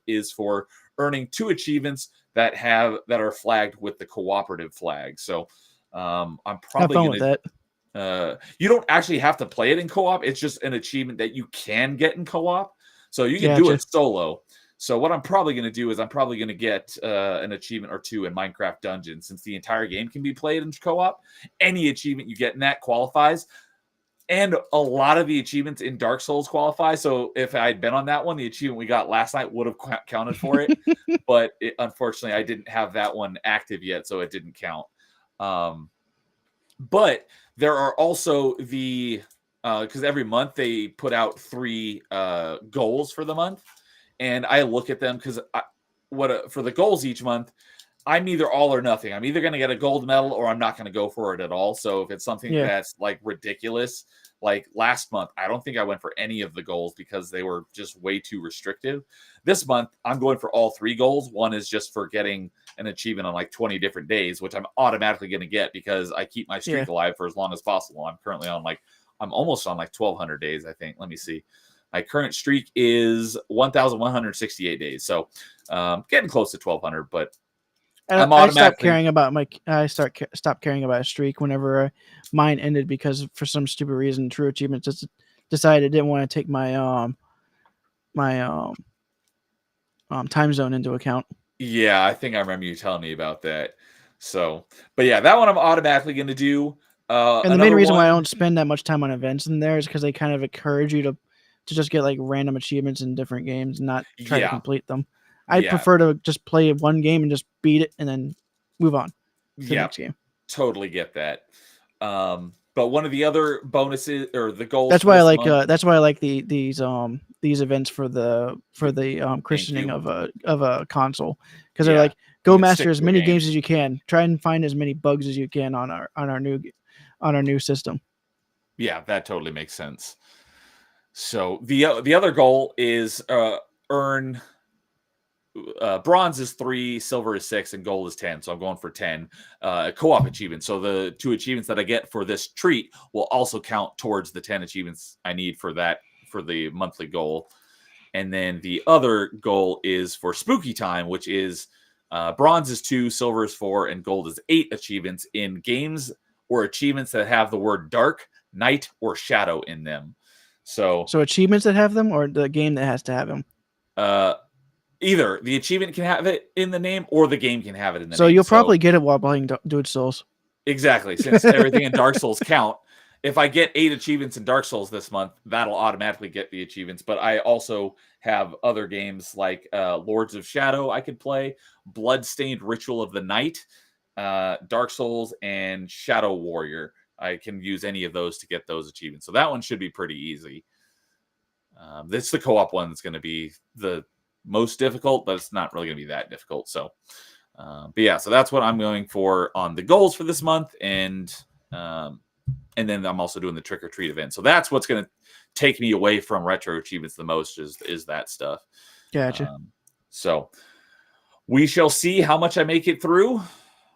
is for earning 2 achievements that are flagged with the cooperative flag. So I'm probably Have fun with that. You don't actually have to play it in co-op. It's just an achievement that you can get in co-op. So you can do it solo. So what I'm probably going to do is I'm probably going to get an achievement or 2 in Minecraft Dungeons, since the entire game can be played in co-op. Any achievement you get in that qualifies. And a lot of the achievements in Dark Souls qualify. So if I had been on that one, the achievement we got last night would have counted for it. But unfortunately, I didn't have that one active yet, so it didn't count. But there are also because every month they put out 3 goals for the month, and I look at them because for the goals each month, I'm either all or nothing. I'm either going to get a gold medal or I'm not going to go for it at all. So if it's something that's ridiculous, like last month, I don't think I went for any of the goals because they were just way too restrictive. This month, I'm going for all 3 goals. One is just for getting an achievement on 20 different days, which I'm automatically going to get because I keep my streak alive for as long as possible. I'm currently on I'm almost on 1,200 days, I think. Let me see. My current streak is 1,168 days. So getting close to 1,200, but I stopped caring about stopped caring about a streak whenever mine ended, because for some stupid reason True Achievements decided I didn't want to take my time zone into account. Yeah, I think I remember you telling me about that. So, but yeah, that one I'm automatically going to do. And the main Another reason why I one, don't spend that much time on events in there is because they kind of encourage you to just get like random achievements in different games and not try to yeah, complete them. I yeah, prefer to just play one game and just beat it and then move on to the yeah, next game. totally get that. But one of the other bonuses or the goals That's for why I this like month, these events for the thank christening you. of a console, because they're Yeah, like, you go can master stick as to a many game. games as you can, try and find as many bugs as you can on our new system. Yeah, that totally makes sense. So the other goal is earn bronze is 3, silver is 6, and gold is 10. So I'm going for 10 co-op achievements. So the 2 achievements that I get for this treat will also count towards the 10 achievements I need for the monthly goal. And then the other goal is for spooky time, which is bronze is 2, silver is 4, and gold is 8 achievements in games or achievements that have the word dark, night, or shadow in them. So So achievements that have them, or the game that has to have them. uh, either the achievement can have it in the name or the game can have it in the So name. you'll So probably get it while playing Dude Souls. exactly, since everything in Dark Souls count, if I get 8 achievements in Dark Souls this month, that'll automatically get the achievements. But I also have other games like Lords of Shadow I could play, Bloodstained Ritual of the Night, Dark Souls, and Shadow Warrior. I can use any of those to get those achievements. So that one should be pretty easy. This the co-op one that's going to be the most difficult, but it's not really going to be that difficult. So, but yeah, so that's what I'm going for on the goals for this month, um, and then I'm also doing the trick or treat event. So that's what's going to take me away from retro achievements the most is that stuff. Gotcha. Um, so we shall see how much I make it through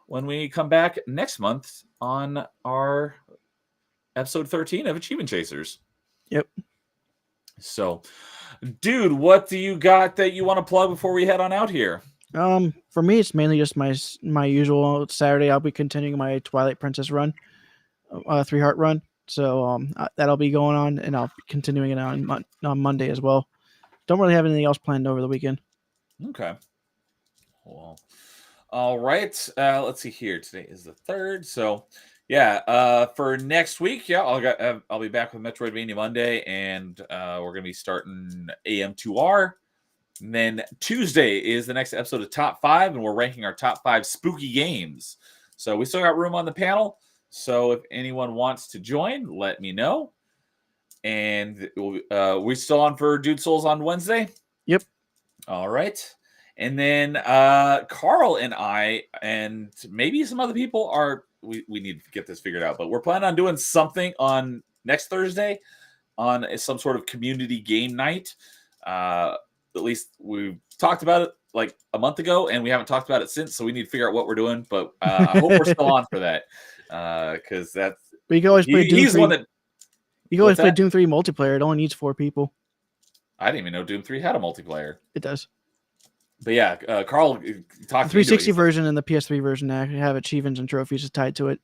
when we come back next month on our episode 13 of Achievement Chasers. Yep. So, dude, what do you got that you want to plug before we head on out here? For me, it's mainly just my usual Saturday. I'll be continuing my Twilight Princess run, 3 heart run. So that'll be going on, and I'll be continuing it on Monday as well. Don't really have anything else planned over the weekend. Okay. Well, all right. Let's see here. Today is the 3rd. So, yeah, for next week, yeah, I'll be back with Metroidvania Monday, and we're gonna be starting AM2R. And then Tuesday is the next episode of Top 5, and we're ranking our top 5 spooky games. So we still got room on the panel. So if anyone wants to join, let me know. And we're still on for Dude Souls on Wednesday. Yep. All right. And then Carl and I, and maybe some other people we need to get this figured out, but we're planning on doing something on next Thursday on some sort of community game night. At least we talked about it like a month ago, and we haven't talked about it since. So we need to figure out what we're doing. But I hope we're still on for that because that's But you can always play Doom he's 3. the one that. You can always What's play that? Doom 3 multiplayer. It only needs 4 people. I didn't even know Doom 3 had a multiplayer. It does. But yeah, Carl The talked to me. 360 version and the PS3 version have achievements and trophies tied to it.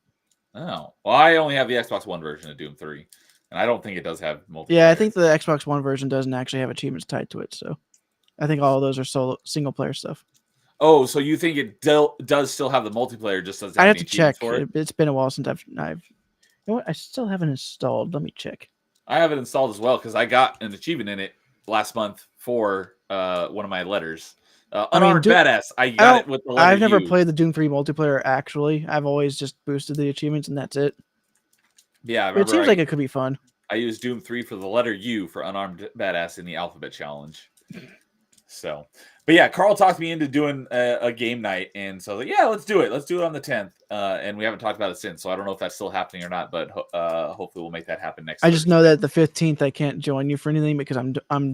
Oh, well, I only have the Xbox One version of Doom 3, and I don't think it does have multiplayer. Yeah, I think the Xbox One version doesn't actually have achievements tied to it. So I think all of those are single player stuff. Oh, so you think it does still have the multiplayer? Just doesn't I have have any to check. for it? It's been a while since I've. You know what? I still haven't installed. Let me check. I have it installed as well because I got an achievement in it last month for one of my letters. Unarmed Badass. I got it with the letter I've never U. played the Doom 3 multiplayer, actually. I've always just boosted the achievements, and that's it. Yeah, But it seems like it could be fun. I used Doom 3 for the letter U for Unarmed Badass in the Alphabet Challenge. So, but yeah, Carl talked me into doing a game night, and so yeah, let's do it. Let's do it on the 10th. And we haven't talked about it since, so I don't know if that's still happening or not. But hopefully, we'll make that happen next. I just know that the 15th I can't join you for anything because I'm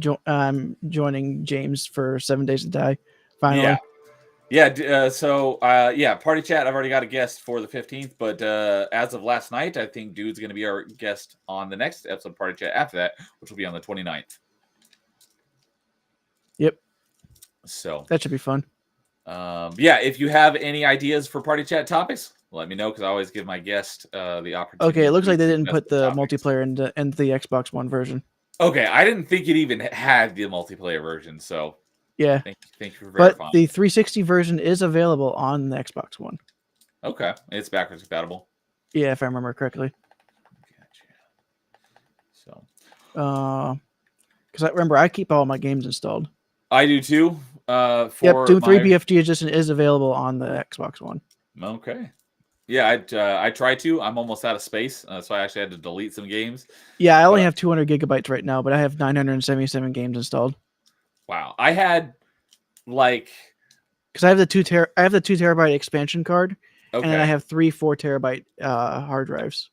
joining James for 7 Days to Die. Finally. Yeah. So Party Chat. I've already got a guest for the 15th, but as of last night, I think Dude's going to be our guest on the next episode of Party Chat after that, which will be on the 29th. Yep. So that should be fun. Yeah, if you have any ideas for Party Chat topics, let me know because I always give my guest the Okay, opportunity it looks to like they didn't suggest put the the topics. multiplayer into the Xbox One version. Okay, I didn't think it even had the multiplayer version, so Yeah, thank you for but verifying. the 360 version is available on the Xbox One. Okay, it's backwards compatible. Yeah, if I remember correctly. Gotcha. So Because I remember I keep all my games installed. I do too. Yep, For Doom 3 my BFG Edition is available on the Xbox One. okay, yeah, I try to. I'm almost out of space, so I actually had to delete some games. Yeah, I only But have 200 gigabytes right now, but I have 977 games installed. wow, I had like Because I have the 2 terabyte expansion card, and then I okay. have 3 4 terabyte hard drives.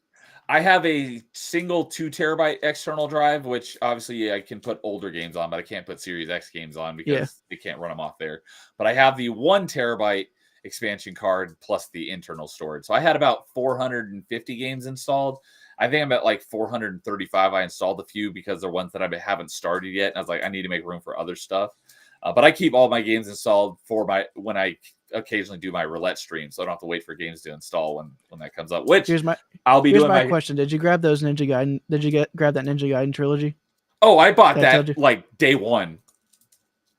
I have a single 2 terabyte external drive, which obviously I can put older games on, but I can't put Series X games on Yeah, because they can't run them off there. But I have the 1 terabyte expansion card plus the internal storage. So I had about 450 games installed. I think I'm at like 435. I installed a few because they're ones that I haven't started yet. And I was like, I need to make room for other stuff. But I keep all my games installed for my when I occasionally do my roulette stream, so I don't have to wait for games to install when that comes up. Which here's my I'll be here's doing my my. question: Did you grab those Ninja Gaiden? Did you grab that Ninja Gaiden trilogy Oh, I bought that I told that you? like day one.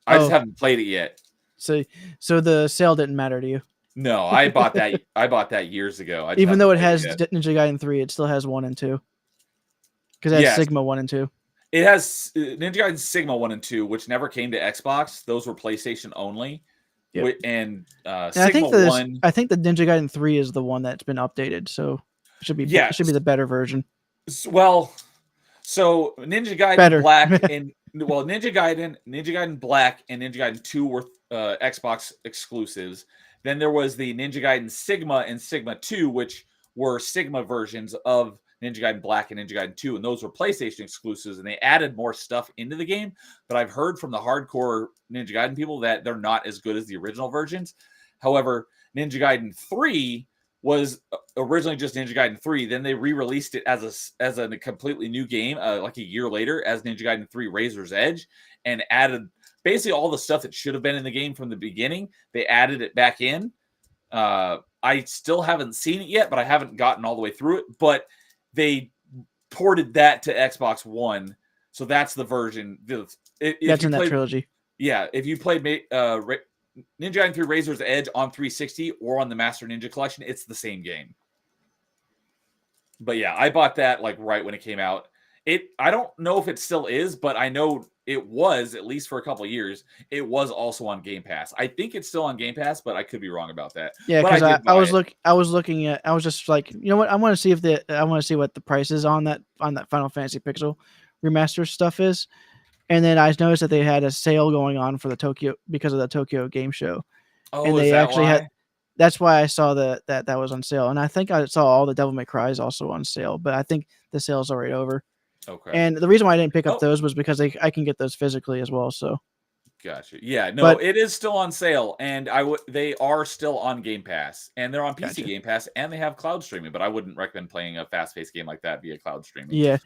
I just Oh, haven't played it yet. so the sale didn't matter to you, No, I bought that. I bought that years ago. I just even haven't though it played it has yet. Ninja Gaiden 3. It still has 1 and 2 because it has Yes, Sigma 1 and 2. it has Ninja Gaiden Sigma 1 and 2, which never came to Xbox. Those were PlayStation only. Yep. And And Sigma 1, I think the Ninja Gaiden 3 is the one that's been updated, so it yeah. should be the better version. Well, so Ninja Gaiden Better. Black and Ninja Gaiden Black and Ninja Gaiden 2 were Xbox exclusives. Then there was the Ninja Gaiden Sigma and Sigma 2, which were Sigma versions of Ninja Gaiden Black and Ninja Gaiden 2, and those were PlayStation exclusives, and they added more stuff into the game. But I've heard from the hardcore Ninja Gaiden people that they're not as good as the original versions. However, Ninja Gaiden 3 was originally just Ninja Gaiden 3. Then they re-released it as a completely new game, like a year later, as Ninja Gaiden 3 Razor's Edge, and added basically all the stuff that should have been in the game from the beginning. They added it back in. I still haven't seen it yet, but I haven't gotten all the way through it. But they ported that to Xbox One, so that's the version. If That's you in that played, trilogy. yeah, if you played Ninja Gaiden 3 Razor's Edge on 360 or on the Master Ninja Collection, it's the same game. But yeah, I bought that like right when it came out. I don't know if it still is, but I know it was, at least for a couple of years. It was also on Game Pass. I think it's still on Game Pass, but I could be wrong about that. Yeah, But I because did buy it. I was looking at, I was just like, you know what, I want to see what the price is on that Final Fantasy Pixel remaster stuff is, and then I noticed that they had a sale going on for the Tokyo because of the Tokyo Game Show, Oh, and is they that actually had. why? That's why I saw that was on sale, and I think I saw all the Devil May Cry is also on sale, but I think the sale's already over. Okay. And the reason why I didn't pick up Oh, those was because I can get those physically as well. So, gotcha. Yeah, no, but it is still on sale, and they are still on Game Pass, and they're on PC gotcha. Game Pass, and they have cloud streaming. But I wouldn't recommend playing a fast-paced game like that via cloud streaming. Yeah,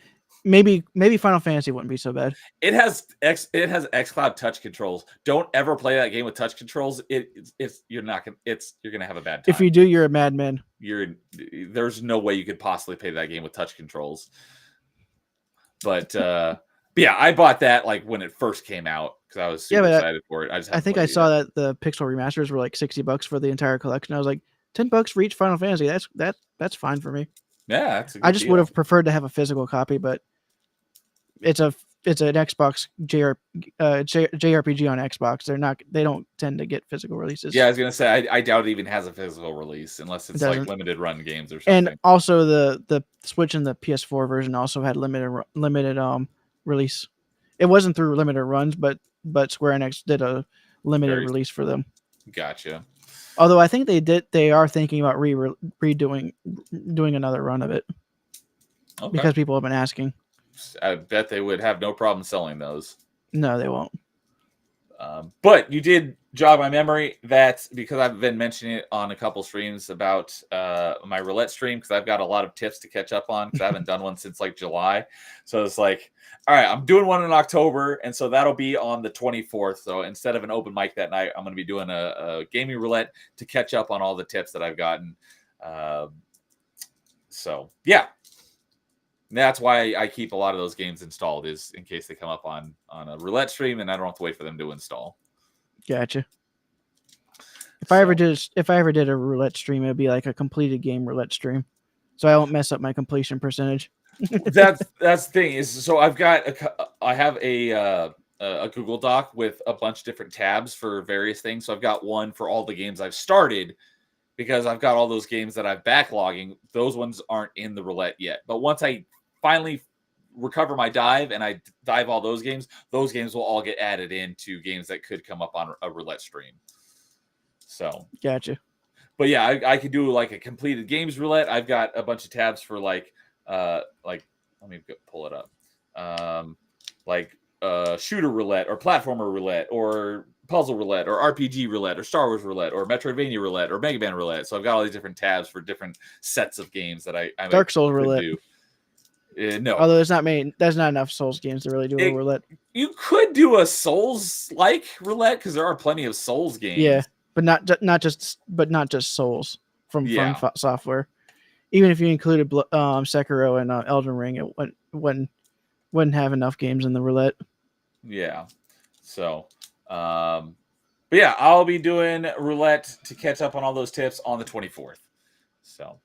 maybe Final Fantasy wouldn't be so bad. It has xCloud touch controls. Don't ever play that game with touch controls. You're gonna have a bad time. If you do, you're a madman. There's no way you could possibly play that game with touch controls. But yeah, I bought that like when it first came out because I was super excited for it. I think I saw that the Pixel remasters were like $60 for the entire collection. I was like, $10 for each Final Fantasy. That's fine for me. Yeah, that's a good I just deal. would have preferred to have a physical copy, but it's an Xbox JRPG on Xbox. They don't tend to get physical releases. Yeah, I was gonna say I doubt it even has a physical release unless it's like limited run games or something. And also the Switch and the PS4 version also had limited release. It wasn't through limited runs, but Square Enix did a limited release for them. Gotcha. Although I think they are thinking about doing another run of it. Okay. Because people have been asking. I bet they would have no problem selling those. No, they won't. But you did jog my memory that because I've been mentioning it on a couple streams about my roulette stream because I've got a lot of tips to catch up on because I haven't done one since like July. So it's like, all right, I'm doing one in October, and so that'll be on the 24th. So instead of an open mic that night, I'm going to be doing a gaming roulette to catch up on all the tips that I've gotten. So yeah, that's why I keep a lot of those games installed, is in case they come up on a roulette stream and I don't have to wait for them to install. Gotcha. If So, I ever did a roulette stream, it'd be like a completed game roulette stream, so I won't mess up my completion percentage. that's the thing is, so I have a Google Doc with a bunch of different tabs for various things. So I've got one for all the games I've started, because I've got all those games that I've backlogging. Those ones aren't in the roulette yet, but once I finally recover my dive and I dive all those games will all get added into games that could come up on a roulette stream. So Gotcha. but yeah, I could do like a completed games roulette. I've got a bunch of tabs for like let me pull it up. Like shooter roulette or platformer roulette or puzzle roulette or RPG roulette or Star Wars roulette or Metroidvania roulette or Mega Man roulette. So I've got all these different tabs for different sets of games that I Dark Souls roulette. do. No, although there's not enough Souls games to really do a roulette. You could do a Souls like roulette, because there are plenty of Souls games. Yeah, but not just Souls from Software. Even if you included Sekiro and Elden Ring, it wouldn't have enough games in the roulette. Yeah. So, but yeah, I'll be doing roulette to catch up on all those tips on the 24th. So,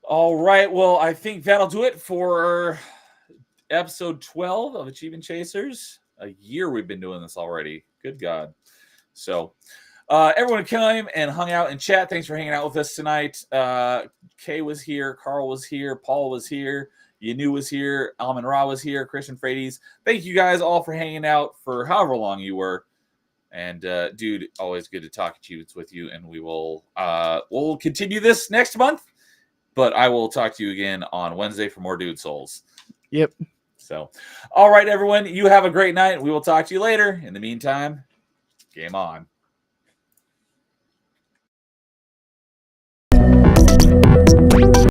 all right. Well, I think that'll do it for episode 12 of Achievement Chasers. A year we've been doing this already. Good God. So, everyone who came and hung out and chat, thanks for hanging out with us tonight. Kay was here, Carl was here, Paul was here, Yanu was here, Alman Ra was here, Christian Frades. Thank you guys all for hanging out for however long you were. And dude, always good to talk achievements with you. And we will we'll continue this next month. But I will talk to you again on Wednesday for more Dude Souls. Yep. So, all right, everyone, you have a great night. We will talk to you later. In the meantime, game on.